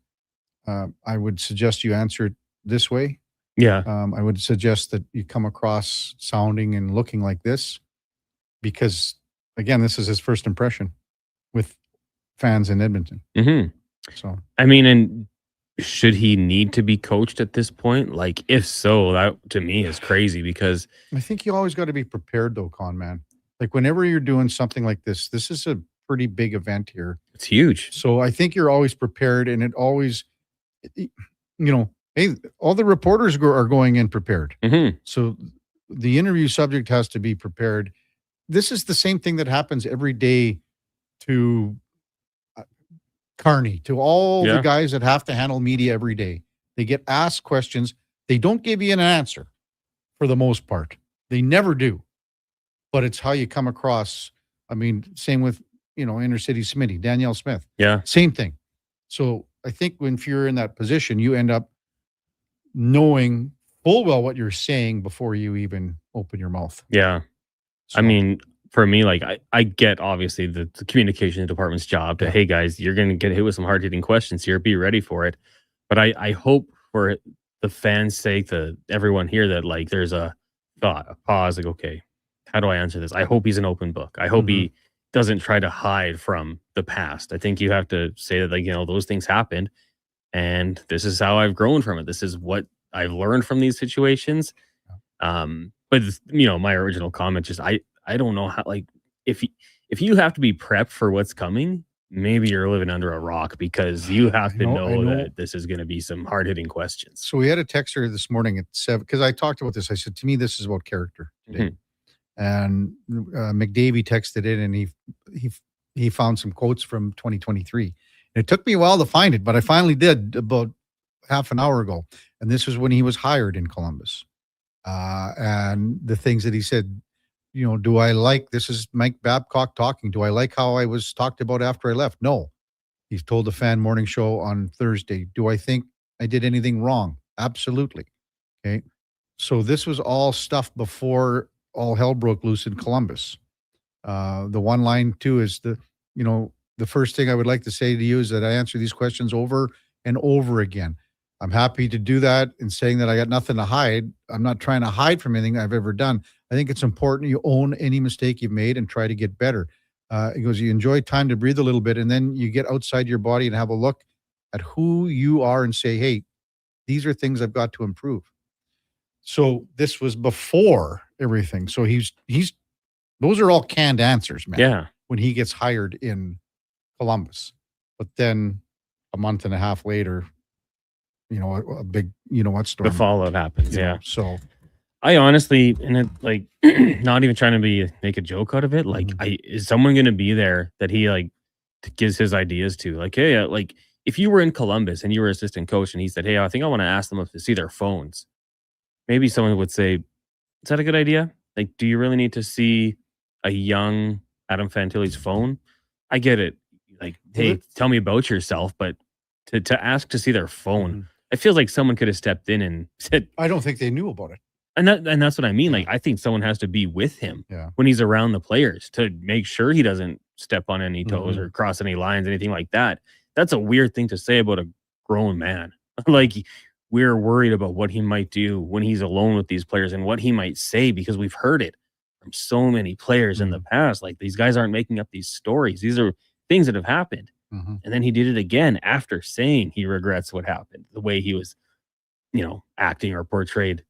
I would suggest you answer it this way. Yeah. I would suggest that you come across sounding and looking like this because, again, this is his first impression with fans in Edmonton. Mm-hmm. So, I mean, and should he need to be coached at this point? Like, if so, that to me is crazy because I think you always got to be prepared, though, Con Man. Like, whenever you're doing something like this is a pretty big event here. It's huge. So I think you're always prepared, and it always, hey, all the reporters are going in prepared. Mm-hmm. So the interview subject has to be prepared. This is the same thing that happens every day to Carney, to all the guys that have to handle media every day. They get asked questions. They don't give you an answer for the most part. They never do. But it's how you come across. I mean, same with, Inner City Smitty, Danielle Smith. Yeah. Same thing. So I think if you're in that position, you end up knowing full well what you're saying before you even open your mouth. Yeah. I mean, for me, like I get obviously the communication department's job to, hey guys, you're going to get hit with some hard hitting questions here. Be ready for it. But I hope for the fans' sake, that everyone here, that like there's a pause, like, okay, how do I answer this? I hope he's an open book. I hope he doesn't try to hide from the past. I think you have to say that, like, those things happened and this is how I've grown from it. This is what I've learned from these situations. But my original comment, just I don't know how, like, if you have to be prepped for what's coming, maybe you're living under a rock because you have to know that this is going to be some hard hitting questions. So we had a texter this morning at 7 because I talked about this. I said, to me, this is about character today. And McDavie texted in and he found some quotes from 2023. And it took me a while to find it, but I finally did about half an hour ago. And this was when he was hired in Columbus. And the things that he said, do I like, this is Mike Babcock talking, do I like how I was talked about after I left? No. He's told the Fan Morning Show on Thursday. Do I think I did anything wrong? Absolutely. Okay. So this was all stuff before all hell broke loose in Columbus. The one line too is the first thing I would like to say to you is that I answer these questions over and over again. I'm happy to do that in saying that I got nothing to hide. I'm not trying to hide from anything I've ever done. I think it's important you own any mistake you've made and try to get better. He goes, you enjoy time to breathe a little bit, and then you get outside your body and have a look at who you are and say, hey, these are things I've got to improve. So this was before everything. So he's those are all canned answers, man. Yeah. When he gets hired in Columbus. But then a month and a half later, a big, storm. The fallout happens. Yeah. So I honestly, and it, like, not even trying to make a joke out of it. Like, is someone going to be there that he like gives his ideas to? Like, hey, like if you were in Columbus and you were assistant coach and he said, hey, I think I want to ask them if to see their phones. Maybe someone would say, is that a good idea? Like, do you really need to see a young Adam Fantilli's phone? I get it. Like, hey, tell me about yourself, but to ask to see their phone, it feels like someone could have stepped in and said, I don't think they knew about it. And that's what I mean. Like, I think someone has to be with him when he's around the players to make sure he doesn't step on any toes or cross any lines, anything like that. That's a weird thing to say about a grown man. Like, we're worried about what he might do when he's alone with these players and what he might say, because we've heard it from so many players in the past. Like, these guys aren't making up these stories. These are things that have happened. And then he did it again after saying he regrets what happened, the way he was, acting or portrayed.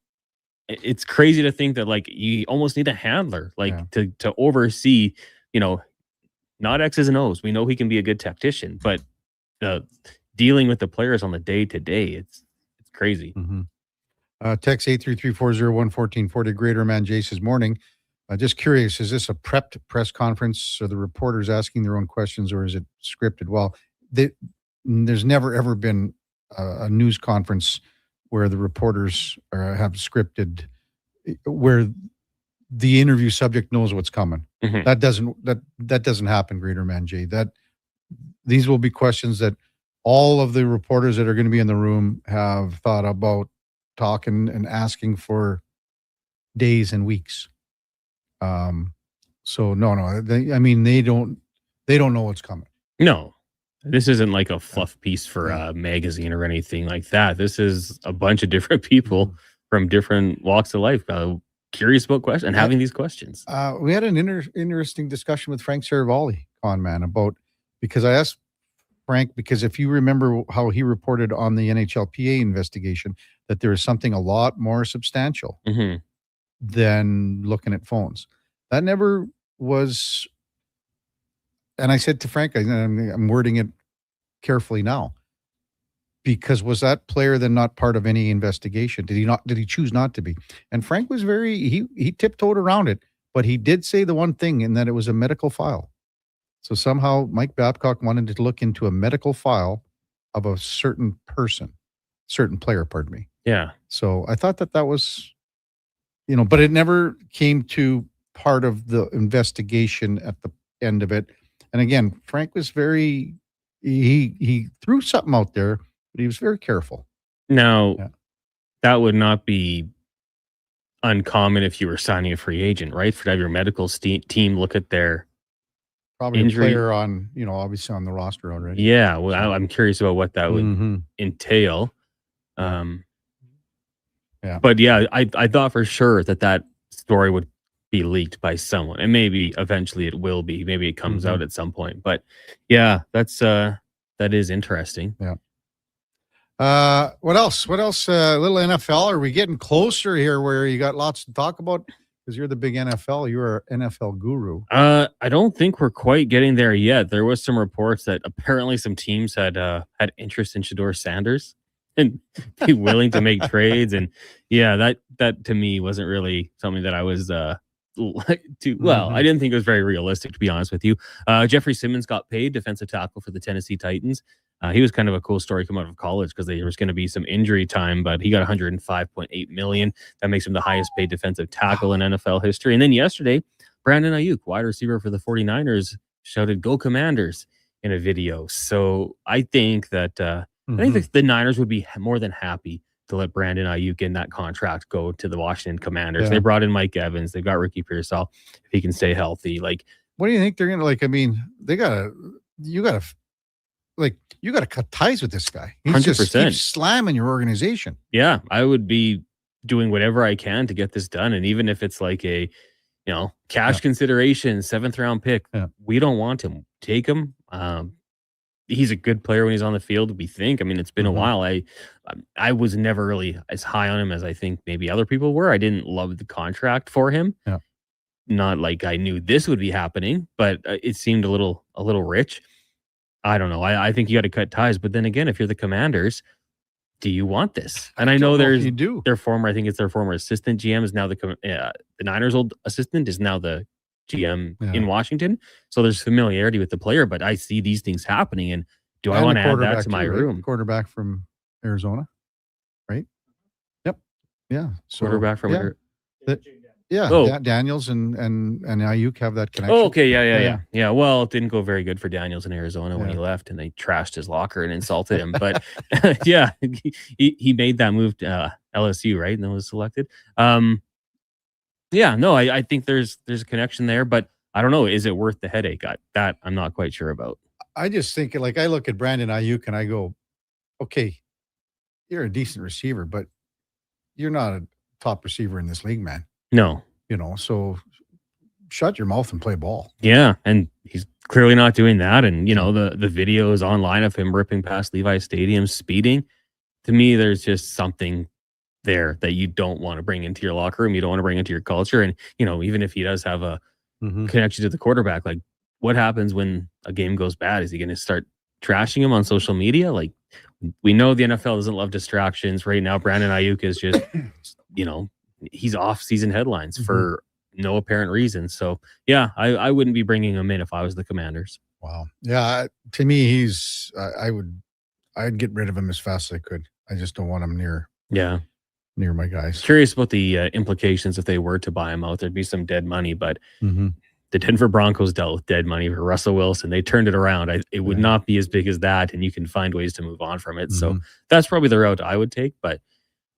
It's crazy to think that, like, you almost need a handler, like, to oversee, not X's and O's. We know he can be a good tactician, but dealing with the players on the day to day, it's crazy. Text 833-401-1440. Greater Man Jace's morning. Just curious, is this a prepped press conference? Are the reporters asking their own questions, or is it scripted? Well, there's never, ever been a news conference where the reporters have scripted, where the interview subject knows what's coming. Mhm. That doesn't happen, Greater Man Jay. These will be questions that all of the reporters that are going to be in the room have thought about talking and asking for days and weeks. So no, they don't know what's coming. No, this isn't like a fluff piece for a magazine or anything like that. This is a bunch of different people from different walks of life curious about questions and having these questions. We had an interesting discussion with Frank Saravalli, con man, because I asked Frank, because if you remember how he reported on the NHLPA investigation, that there is something a lot more substantial than looking at phones. That never was. And I said to Frank, I'm wording it carefully now, because was that player then not part of any investigation? Did he choose not to be? And Frank was he tiptoed around it, but he did say the one thing, in that it was a medical file. So somehow Mike Babcock wanted to look into a medical file of a certain player, pardon me. Yeah. So I thought that was, but it never came to part of the investigation at the end of it. And again, Frank was he threw something out there, but he was very careful. Now, that would not be uncommon if you were signing a free agent, right? For to have your medical team look at their probably injury. A player on, obviously on the roster already. Yeah, well, I'm curious about what that would entail. But yeah, I thought for sure that story would be leaked by someone, and maybe eventually it will be. Maybe it comes out at some point. But yeah, that is interesting. Yeah. What else? A little NFL. Are we getting closer here where you got lots to talk about? Because you're the big NFL. You're an NFL guru. I don't think we're quite getting there yet. There was some reports that apparently some teams had interest in Shedeur Sanders and be willing to make trades. And yeah, that to me wasn't really something that I was I didn't think it was very realistic, to be honest with you. Jeffrey Simmons got paid, defensive tackle for the Tennessee Titans. He was kind of a cool story coming out of college, because there was going to be some injury time, but he got $105.8 million. That makes him the highest paid defensive tackle in NFL history. And then yesterday, Brandon Ayuk, wide receiver for the 49ers, shouted "Go Commanders" in a video. So I think that the Niners would be more than happy to let Brandon Ayuk in that contract go to the Washington Commanders. Yeah. They brought in Mike Evans. They've got Ricky Pearsall if he can stay healthy. Like, what do you think they're gonna like? I mean, you gotta cut ties with this guy. He's 100%. just keeps slamming your organization. Yeah, I would be doing whatever I can to get this done. And even if it's like a, cash consideration, 7th round pick, we don't want him. Take him. He's a good player when he's on the field, we think. I mean, it's been a while. I was never really as high on him as I think maybe other people were. I didn't love the contract for him. Yeah. Not like I knew this would be happening, but it seemed a little rich. I don't know. I think you got to cut ties. But then again, if you're the Commanders, do you want this? And I know you do. Their former assistant GM is now the Niners' old assistant is now the GM in Washington. So there's familiarity with the player, but I see these things happening. And do I want to add that to my room? Right? Quarterback from Arizona, right? Yep. Yeah. So, Quarterback from Daniels and Ayuk have that connection. Oh, okay. Yeah. Well, it didn't go very good for Daniels in Arizona when he left, and they trashed his locker and insulted him. But yeah, he made that move to LSU, right? And then was selected. I think there's a connection there, but I don't know. Is it worth the headache? That I'm not quite sure about. I just think, I look at Brandon Ayuk and I go, okay, you're a decent receiver, but you're not a top receiver in this league, man. No. So shut your mouth and play ball. Yeah, and he's clearly not doing that. And, the video is online of him ripping past Levi Stadium, speeding. To me, there's just something there that you don't want to bring into your locker room. You don't want to bring into your culture. And, even if he does have a connection to the quarterback, like, what happens when a game goes bad? Is he going to start trashing him on social media? Like, we know the NFL doesn't love distractions right now. Brandon Ayuk is just, he's off season headlines for no apparent reason. So yeah, I wouldn't be bringing him in if I was the Commanders. Wow. Yeah. To me, I'd get rid of him as fast as I could. I just don't want him near near my guys. Curious about the implications if they were to buy him out. There'd be some dead money, but Mm-hmm. the Denver Broncos dealt with dead money for Russell Wilson. They turned it around. It would not be as big as that, and you can find ways to move on from it. So that's probably the route I would take. But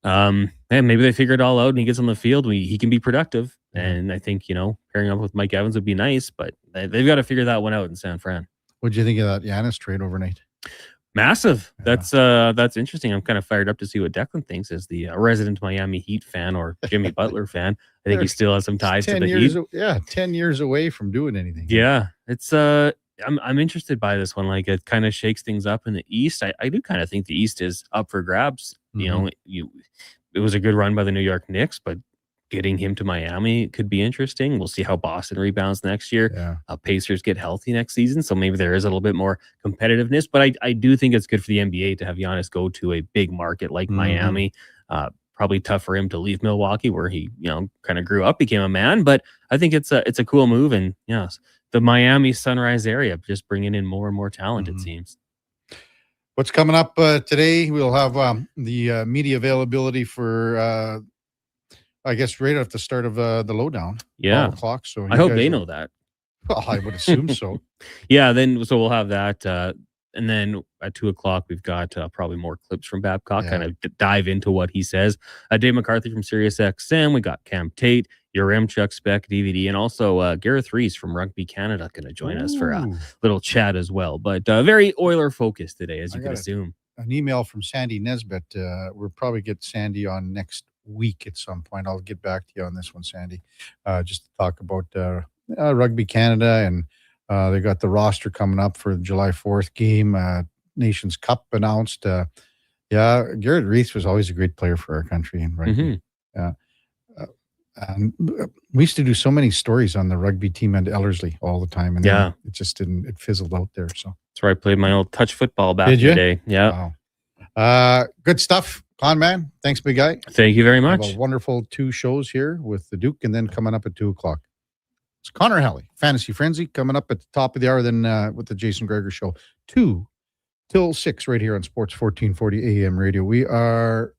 maybe they figure it all out and he gets on the field. He can be productive. And I think, pairing up with Mike Evans would be nice, but they've got to figure that one out in San Fran. What'd you think of that Giannis trade overnight? Massive. That's interesting. I'm kind of fired up to see what Declan thinks as the resident Miami Heat fan or Jimmy Butler fan. I think he still has some ties to the Heat. 10 years away from doing anything. Yeah, it's I'm interested by this one. Like, it kind of shakes things up in the East. I do kind of think the East is up for grabs. It was a good run by the New York Knicks, but getting him to Miami could be interesting. We'll see how Boston rebounds next year. Pacers get healthy next season, so maybe there is a little bit more competitiveness. But I do think it's good for the NBA to have Giannis go to a big market like Miami. Probably tough for him to leave Milwaukee, where he kind of grew up, became a man. But I think it's a cool move, and the Miami Sunrise area just bringing in more and more talent. It seems. What's coming up today? We'll have the media availability for. I guess right at the start of the lowdown. 12 o'clock. So I hope they know that. Well, I would assume so. So we'll have that. And then at 2 o'clock, we've got probably more clips from Babcock, kind of dive into what he says. Dave McCarthy from SiriusXM. We got Cam Tate, Yaremchuk Spec DVD, and also Gareth Reese from Rugby Canada going to join us for a little chat as well. But very Oiler focused today, as you can assume. An email from Sandy Nesbitt. We'll probably get Sandy on next week at some point. I'll get back to you on this one, Sandy, just to talk about Rugby Canada, and they got the roster coming up for the July 4th game. Nations Cup announced. Garrett Reese was always a great player for our country in rugby. We used to do so many stories on the rugby team at Ellerslie all the time, and it just didn't. It fizzled out there. So that's where I played my old touch football back in the day. Yeah. Wow. Good stuff. Con man, thanks, big guy. Thank you very much. Have a wonderful 2 shows here with the Duke, and then coming up at 2 o'clock. It's Connor Halley, Fantasy Frenzy, coming up at the top of the hour, then with the Jason Greger Show, 2 till 6 right here on Sports 1440 AM radio. We are,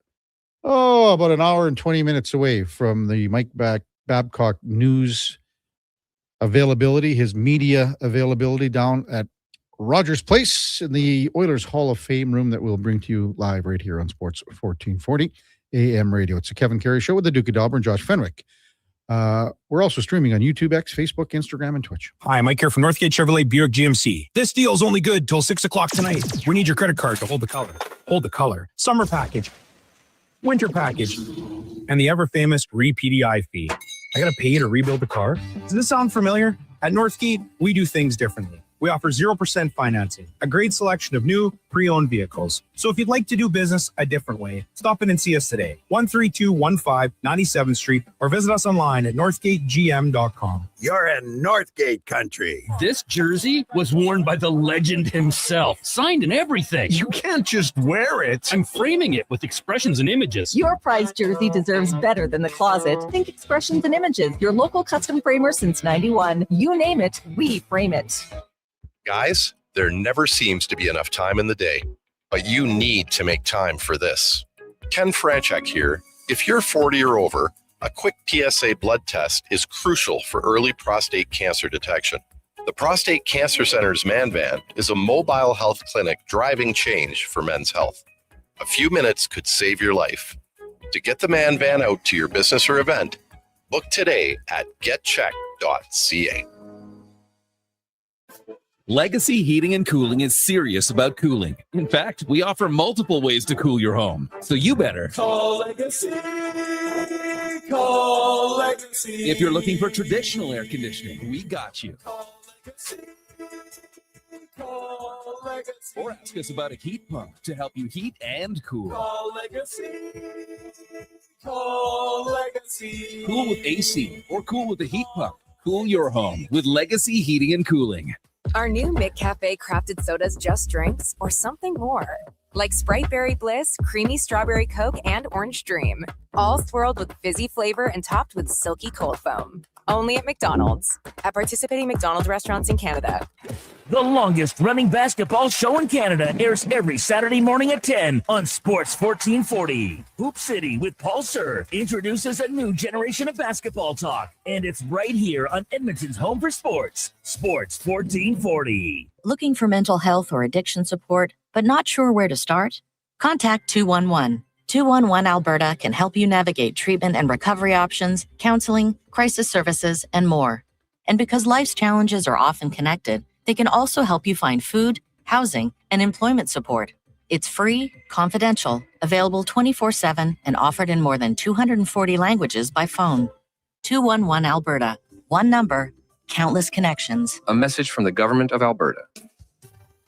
about an hour and 20 minutes away from the Mike Babcock news availability, his media availability down at Rogers Place in the Oilers Hall of Fame room that we'll bring to you live right here on Sports 1440 AM radio. It's a Kevin Carey Show with the Duke of Delburne, Josh Fenwick. We're also streaming on YouTube, X, Facebook, Instagram, and Twitch. Hi, Mike here from Northgate Chevrolet Buick GMC. This deal is only good till 6 o'clock tonight. We need your credit card to hold the color. Hold the color. Summer package. Winter package. And the ever-famous re-PDI fee. I gotta pay to rebuild the car? Does this sound familiar? At Northgate, we do things differently. We offer 0% financing, a great selection of new, pre-owned vehicles. So if you'd like to do business a different way, stop in and see us today, 13215 97th Street, or visit us online at northgategm.com. You're in Northgate country. This jersey was worn by the legend himself, signed and everything. You can't just wear it. I'm framing it with expressions and images. Your prized jersey deserves better than the closet. Think Expressions and Images, your local custom framer since 91. You name it, we frame it. Guys, there never seems to be enough time in the day, but you need to make time for this. Ken Franchek here. If you're 40 or over, a quick PSA blood test is crucial for early prostate cancer detection. The Prostate Cancer Center's Man Van is a mobile health clinic driving change for men's health. A few minutes could save your life. To get the Man Van out to your business or event, book today at getcheck.ca. Legacy Heating and Cooling is serious about cooling. In fact, we offer multiple ways to cool your home. So you better call Legacy. Call Legacy. If you're looking for traditional air conditioning, we got you. Call Legacy. Call Legacy. Or ask us about a heat pump to help you heat and cool. Call Legacy. Call Legacy. Cool with AC or cool with a heat pump. Cool your home with Legacy Heating and Cooling. Are new McCafe crafted sodas just drinks or something more? Like Sprite Berry Bliss, Creamy Strawberry Coke, and Orange Dream. All swirled with fizzy flavor and topped with silky cold foam. Only at McDonald's. At participating McDonald's restaurants in Canada. The longest running basketball show in Canada airs every Saturday morning at 10 on Sports 1440. Hoop City with Paul Sir introduces a new generation of basketball talk, and it's right here on Edmonton's home for sports, Sports 1440. Looking for mental health or addiction support, but not sure where to start? Contact 211. 211 Alberta can help you navigate treatment and recovery options, counseling, crisis services, and more. And because life's challenges are often connected, they can also help you find food, housing, and employment support. It's free, confidential, available 24/7, and offered in more than 240 languages by phone. 211 Alberta. One number, countless connections. A message from the Government of Alberta.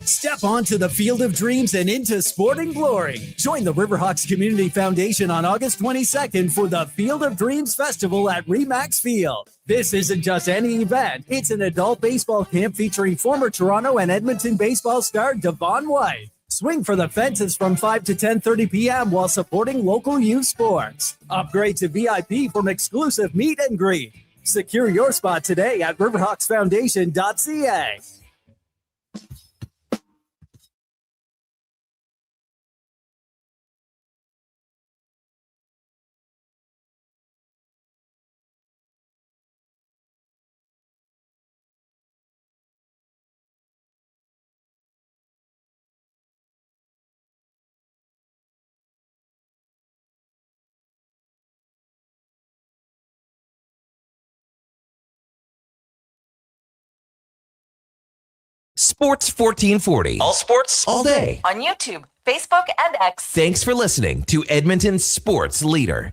Step onto the field of dreams and into sporting glory. Join the Riverhawks Community Foundation on August 22nd for the Field of Dreams Festival at Remax Field. This isn't just any event. It's an adult baseball camp featuring former Toronto and Edmonton baseball star Devon White. Swing for the fences from 5 to 10:30 p.m. while supporting local youth sports. Upgrade to VIP from exclusive meet and greet. Secure your spot today at riverhawksfoundation.ca. Sports 1440. All sports, all day. On YouTube, Facebook, and X. Thanks for listening to Edmonton's sports leader.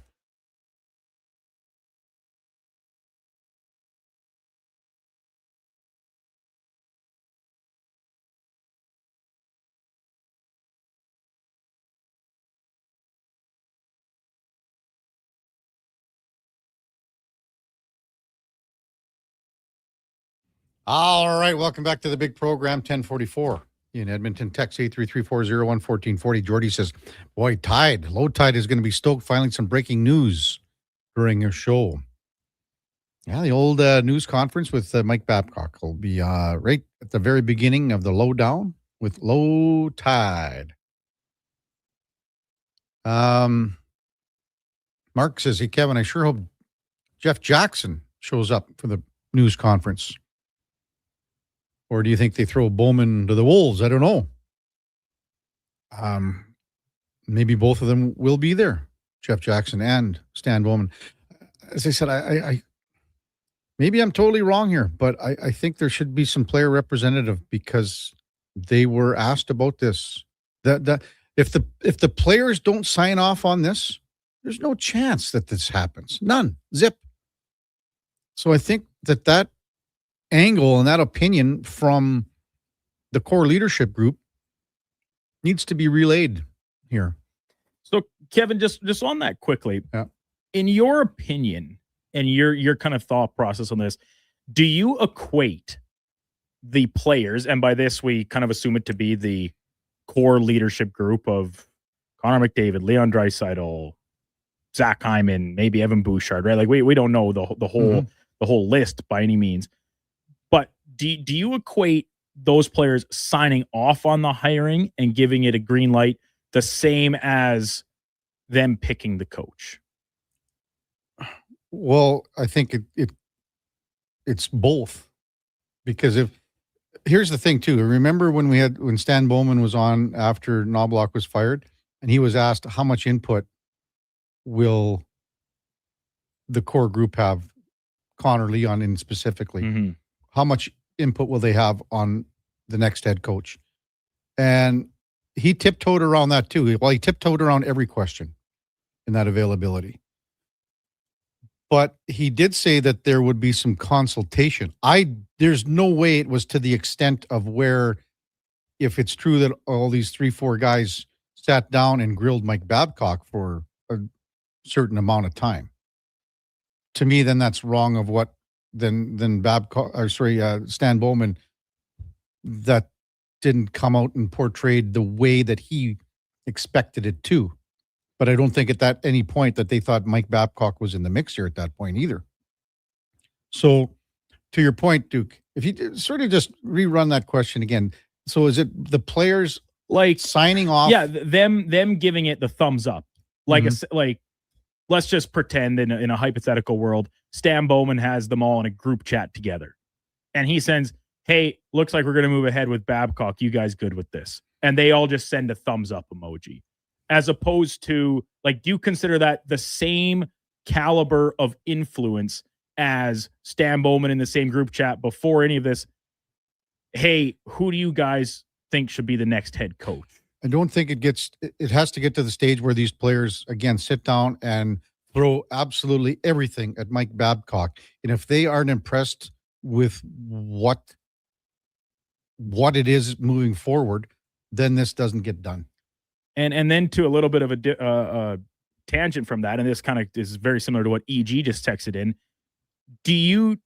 All right, welcome back to the big program, 1044 in Edmonton. Text 833-401-1440. Jordy says, boy, low tide is going to be stoked filing some breaking news during your show. Yeah, the old news conference with Mike Babcock will be right at the very beginning of the lowdown with low tide. Mark says, hey, Kevin, I sure hope Jeff Jackson shows up for the news conference. Or do you think they throw Bowman to the Wolves? I don't know. Maybe both of them will be there, Jeff Jackson and Stan Bowman. As I said, I maybe I'm totally wrong here, but I think there should be some player representative because they were asked about this. If the players don't sign off on this, there's no chance that this happens. None. Zip. So I think that angle and that opinion from the core leadership group needs to be relayed here. So, Kevin, just on that quickly, in your opinion and your kind of thought process on this, do you equate the players, and by this we kind of assume it to be the core leadership group of Connor McDavid, Leon Draisaitl, Zach Hyman, maybe Evan Bouchard, right? Like we don't know the whole list by any means. But do you equate those players signing off on the hiring and giving it a green light the same as them picking the coach? Well, I think it's both. Because here's the thing too. Remember when Stan Bowman was on after Knobloch was fired and he was asked how much input will the core group have, Connor, Leon in specifically. Mm-hmm. How much input will they have on the next head coach? And he tiptoed around that too. Well, he tiptoed around every question in that availability. But he did say that there would be some consultation. There's no way it was to the extent of where, if it's true that all these 3-4 guys sat down and grilled Mike Babcock for a certain amount of time. To me, then that's wrong of what then Babcock, Stan Bowman, that didn't come out and portrayed the way that he expected it to. But I don't think at any point that they thought Mike Babcock was in the mix here at that point either. So, to your point, Duke, if you sort of just rerun that question again, so is it the players like signing off? Yeah, them giving it the thumbs up. Like like, let's just pretend in a hypothetical world, Stan Bowman has them all in a group chat together, and he sends, "Hey, looks like we're going to move ahead with Babcock. You guys good with this?" And they all just send a thumbs up emoji, as opposed to like, do you consider that the same caliber of influence as Stan Bowman in the same group chat before any of this? Hey, who do you guys think should be the next head coach? I don't think it has to get to the stage where these players, again, sit down and throw absolutely everything at Mike Babcock. And if they aren't impressed with what it is moving forward, then this doesn't get done. And then to a little bit of a tangent from that, and this kind of is very similar to what EG just texted in. Do you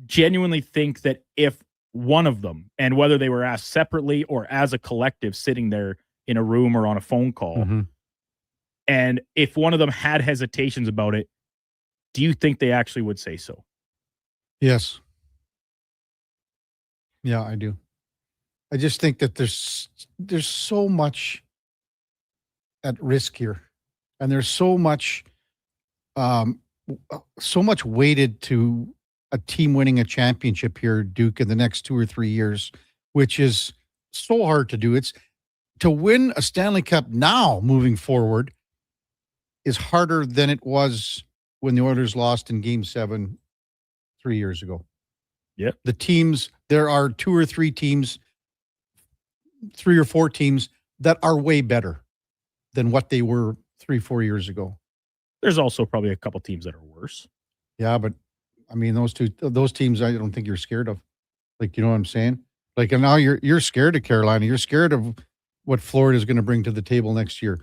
genuinely think that if one of them, and whether they were asked separately or as a collective sitting there in a room or on a phone call, and if one of them had hesitations about it, do you think they actually would say so? Yes. Yeah, I do. I just think that there's so much at risk here, and there's so much weighted to a team winning a championship here, Duke, in the next 2 or 3 years, which is so hard to do. It's to win a Stanley Cup now moving forward is harder than it was when the Oilers lost in Game 7 3 years ago. Yeah. The teams, there are 2 or 3 teams, 3 or 4 teams that are way better than what they were 3-4 years ago. There's also probably a couple teams that are worse. Yeah, but I mean, those teams, I don't think you're scared of. Like, you know what I'm saying? Like, and now you're scared of Carolina. You're scared of what Florida is going to bring to the table next year.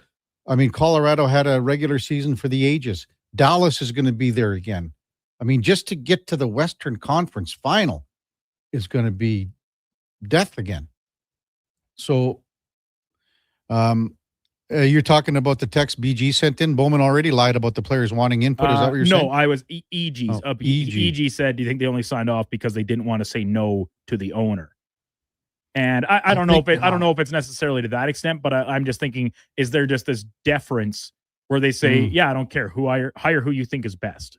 I mean, Colorado had a regular season for the ages. Dallas is going to be there again. I mean, just to get to the Western Conference final is going to be death again. So, you're talking about the text BG sent in. Bowman already lied about the players wanting input. Is that what you're saying? No, I was EG's. EG said, do you think they only signed off because they didn't want to say no to the owner? And I don't know if it's necessarily to that extent, but I'm just thinking, is there just this deference where they say, yeah, I don't care who hire who you think is best.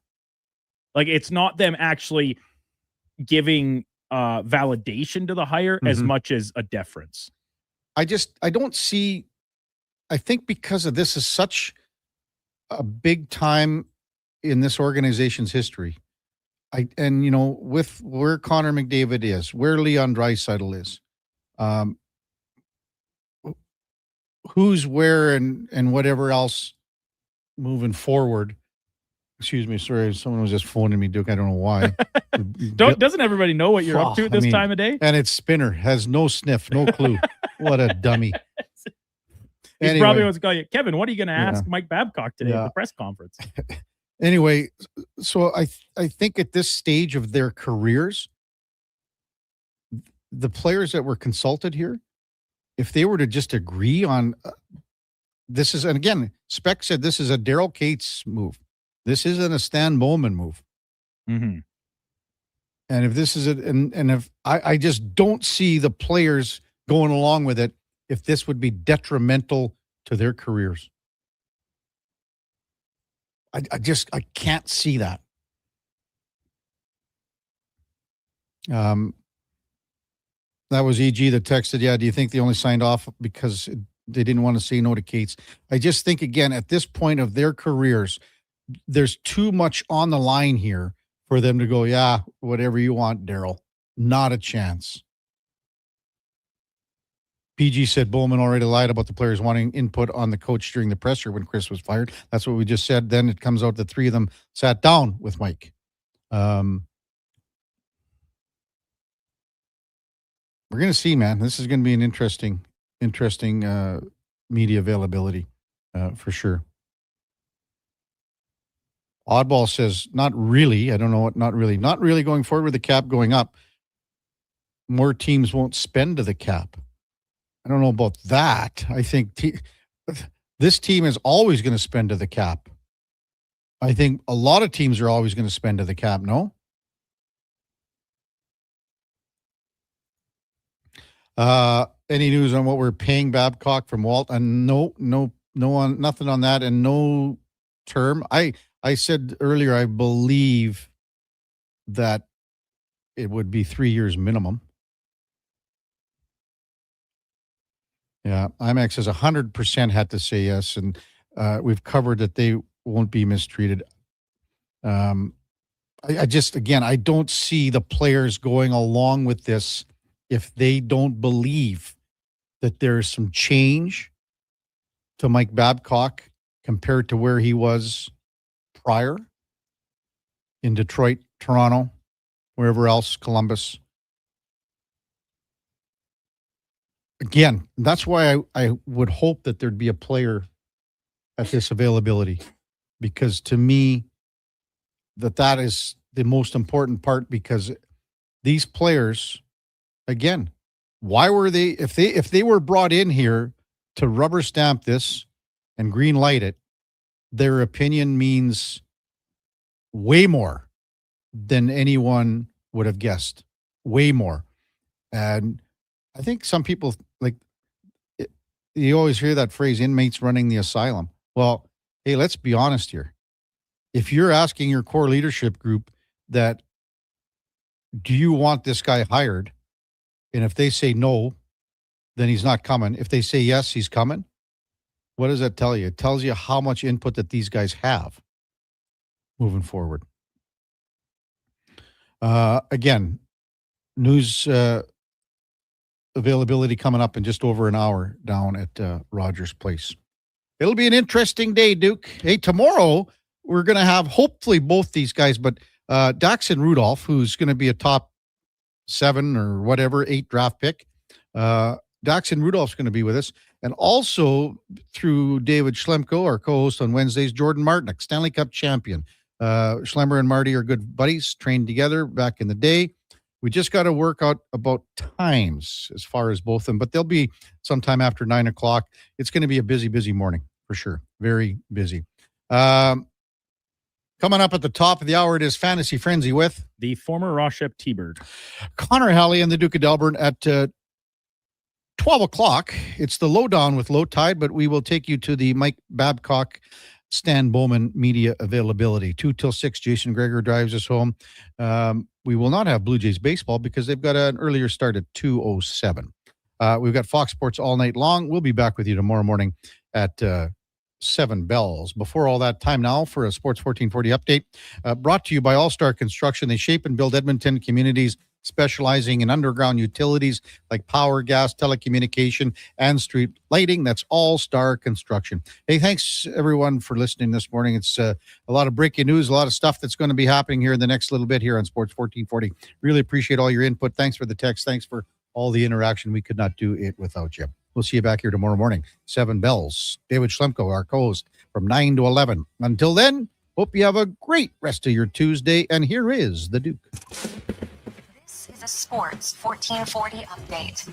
Like, it's not them actually giving validation to the hire as much as a deference. I don't see. I think because of this is such a big time in this organization's history. With where Connor McDavid is, where Leon Draisaitl is, who's where and whatever else moving forward. Excuse me, sorry, someone was just phoning me, Duke. I don't know why. Doesn't everybody know what you're up to at this time of day? And it's Spinner, has no sniff, no clue. What a dummy. He probably wants to call you, Kevin, what are you going to ask Mike Babcock today at the press conference? Anyway, so I think at this stage of their careers, the players that were consulted here, if they were to just agree on this is, and again, Speck said this is a Daryl Cates move. This isn't a Stan Bowman move. Mm-hmm. And if this is it, and if I just don't see the players going along with it, if this would be detrimental to their careers. I can't see that. That was EG that texted, yeah, do you think they only signed off because they didn't want to say no to Cates? I just think, again, at this point of their careers, there's too much on the line here for them to go, yeah, whatever you want, Daryl. Not a chance. PG said Bowman already lied about the players wanting input on the coach during the presser when Chris was fired. That's what we just said. Then it comes out that 3 of them sat down with Mike. We're going to see, man. This is going to be an interesting media availability for sure. Oddball says, not really. I don't know what not really. Not really going forward with the cap going up. More teams won't spend to the cap. I don't know about that. I think this team is always going to spend to the cap. I think a lot of teams are always going to spend to the cap, no? Any news on what we're paying Babcock from Walt? And nothing on that, and no term. I said earlier, I believe that it would be 3 years minimum. Yeah, IMAX has 100% had to say yes, and we've covered that they won't be mistreated. I just, again, I don't see the players going along with this if they don't believe that there's some change to Mike Babcock compared to where he was prior in Detroit, Toronto, wherever else, Columbus. Again, that's why I would hope that there'd be a player at this availability, because to me, that is the most important part, because these players, again, why were they, if they were brought in here to rubber stamp this and green light it, their opinion means way more than anyone would have guessed. Way more. And I think some people, like, you always hear that phrase, inmates running the asylum. Well, hey, let's be honest here. If you're asking your core leadership group that, do you want this guy hired? And if they say no, then he's not coming. If they say yes, he's coming. What does that tell you? It tells you how much input that these guys have moving forward. Again, news availability coming up in just over an hour down at Rogers Place. It'll be an interesting day, Duke. Hey, tomorrow we're going to have hopefully both these guys, but Daxon Rudolph, who's going to be a top 7 or whatever, 8 draft pick. Daxon Rudolph's going to be with us. And also through David Schlemko, our co-host on Wednesdays, Jordan Martinick, Stanley Cup champion. Schlemmer and Marty are good buddies, trained together back in the day. We just got to work out about times as far as both of them, but they'll be sometime after 9 o'clock. It's going to be a busy, busy morning for sure. Very busy. Coming up at the top of the hour, it is Fantasy Frenzy with the former Rochep T-Bird, Connor Halley and the Duke of Delburne at 12 o'clock. It's the lowdown with Low Tide, but we will take you to the Mike Babcock, Stan Bowman media availability. 2 till 6, Jason Greger drives us home. We will not have Blue Jays baseball because they've got an earlier start at 2:07. We've got Fox Sports all night long. We'll be back with you tomorrow morning at 7 bells. Before all that, time now for a Sports 1440 update brought to you by All-Star Construction. They shape and build Edmonton communities, specializing in underground utilities like power, gas, telecommunication, and street lighting. That's All-Star Construction. Hey, thanks everyone for listening this morning. It's a lot of breaking news, a lot of stuff that's going to be happening here in the next little bit here on Sports 1440. Really appreciate all your input. Thanks for the text. Thanks for all the interaction. We could not do it without you. We'll see you back here tomorrow morning, 7 bells. David Schlemko, our co-host, from 9 to 11. Until then, hope you have a great rest of your Tuesday. And here is the Duke. This is a Sports 1440 update.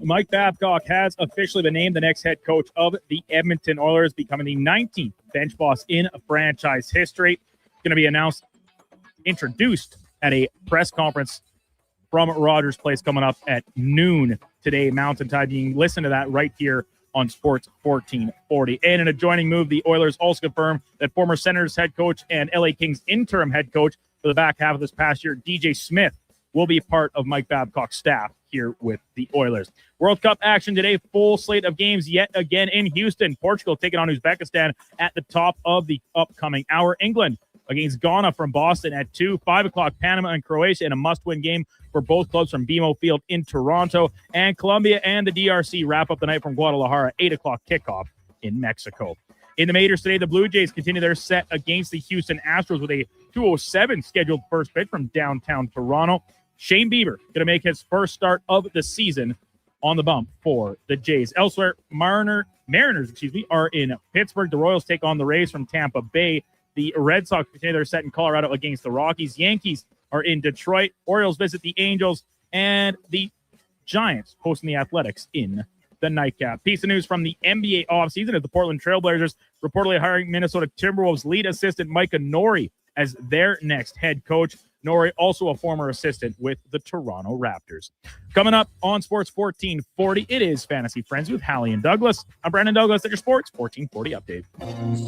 Mike Babcock has officially been named the next head coach of the Edmonton Oilers, becoming the 19th bench boss in franchise history. It's going to be introduced at a press conference from Rogers Place coming up at noon today, Mountain Time. You can listen to that right here on Sports 1440. And in a joining move, the Oilers also confirmed that former Senators head coach and LA Kings interim head coach for the back half of this past year, DJ Smith, will be part of Mike Babcock's staff here with the Oilers. World Cup action today, full slate of games yet again in Houston. Portugal taking on Uzbekistan at the top of the upcoming hour. England against Ghana from Boston at 2. 5 o'clock, Panama and Croatia in a must-win game for both clubs from BMO Field in Toronto. And Colombia and the DRC wrap up the night from Guadalajara, 8 o'clock kickoff in Mexico. In the majors today, the Blue Jays continue their set against the Houston Astros with a 2:07 scheduled first pitch from downtown Toronto. Shane Bieber going to make his first start of the season on the bump for the Jays. Elsewhere, Mariners are in Pittsburgh. The Royals take on the Rays from Tampa Bay. The Red Sox continue their set in Colorado against the Rockies. Yankees are in Detroit. Orioles visit the Angels. And the Giants hosting the Athletics in the nightcap. Piece of news from the NBA offseason is the Portland Trailblazers reportedly hiring Minnesota Timberwolves lead assistant Micah Norrie as their next head coach. Norrie, also a former assistant with the Toronto Raptors. Coming up on Sports 1440, it is Fantasy Friends with Hallie and Douglas. I'm Brandon Douglas at your Sports 1440 update. Sports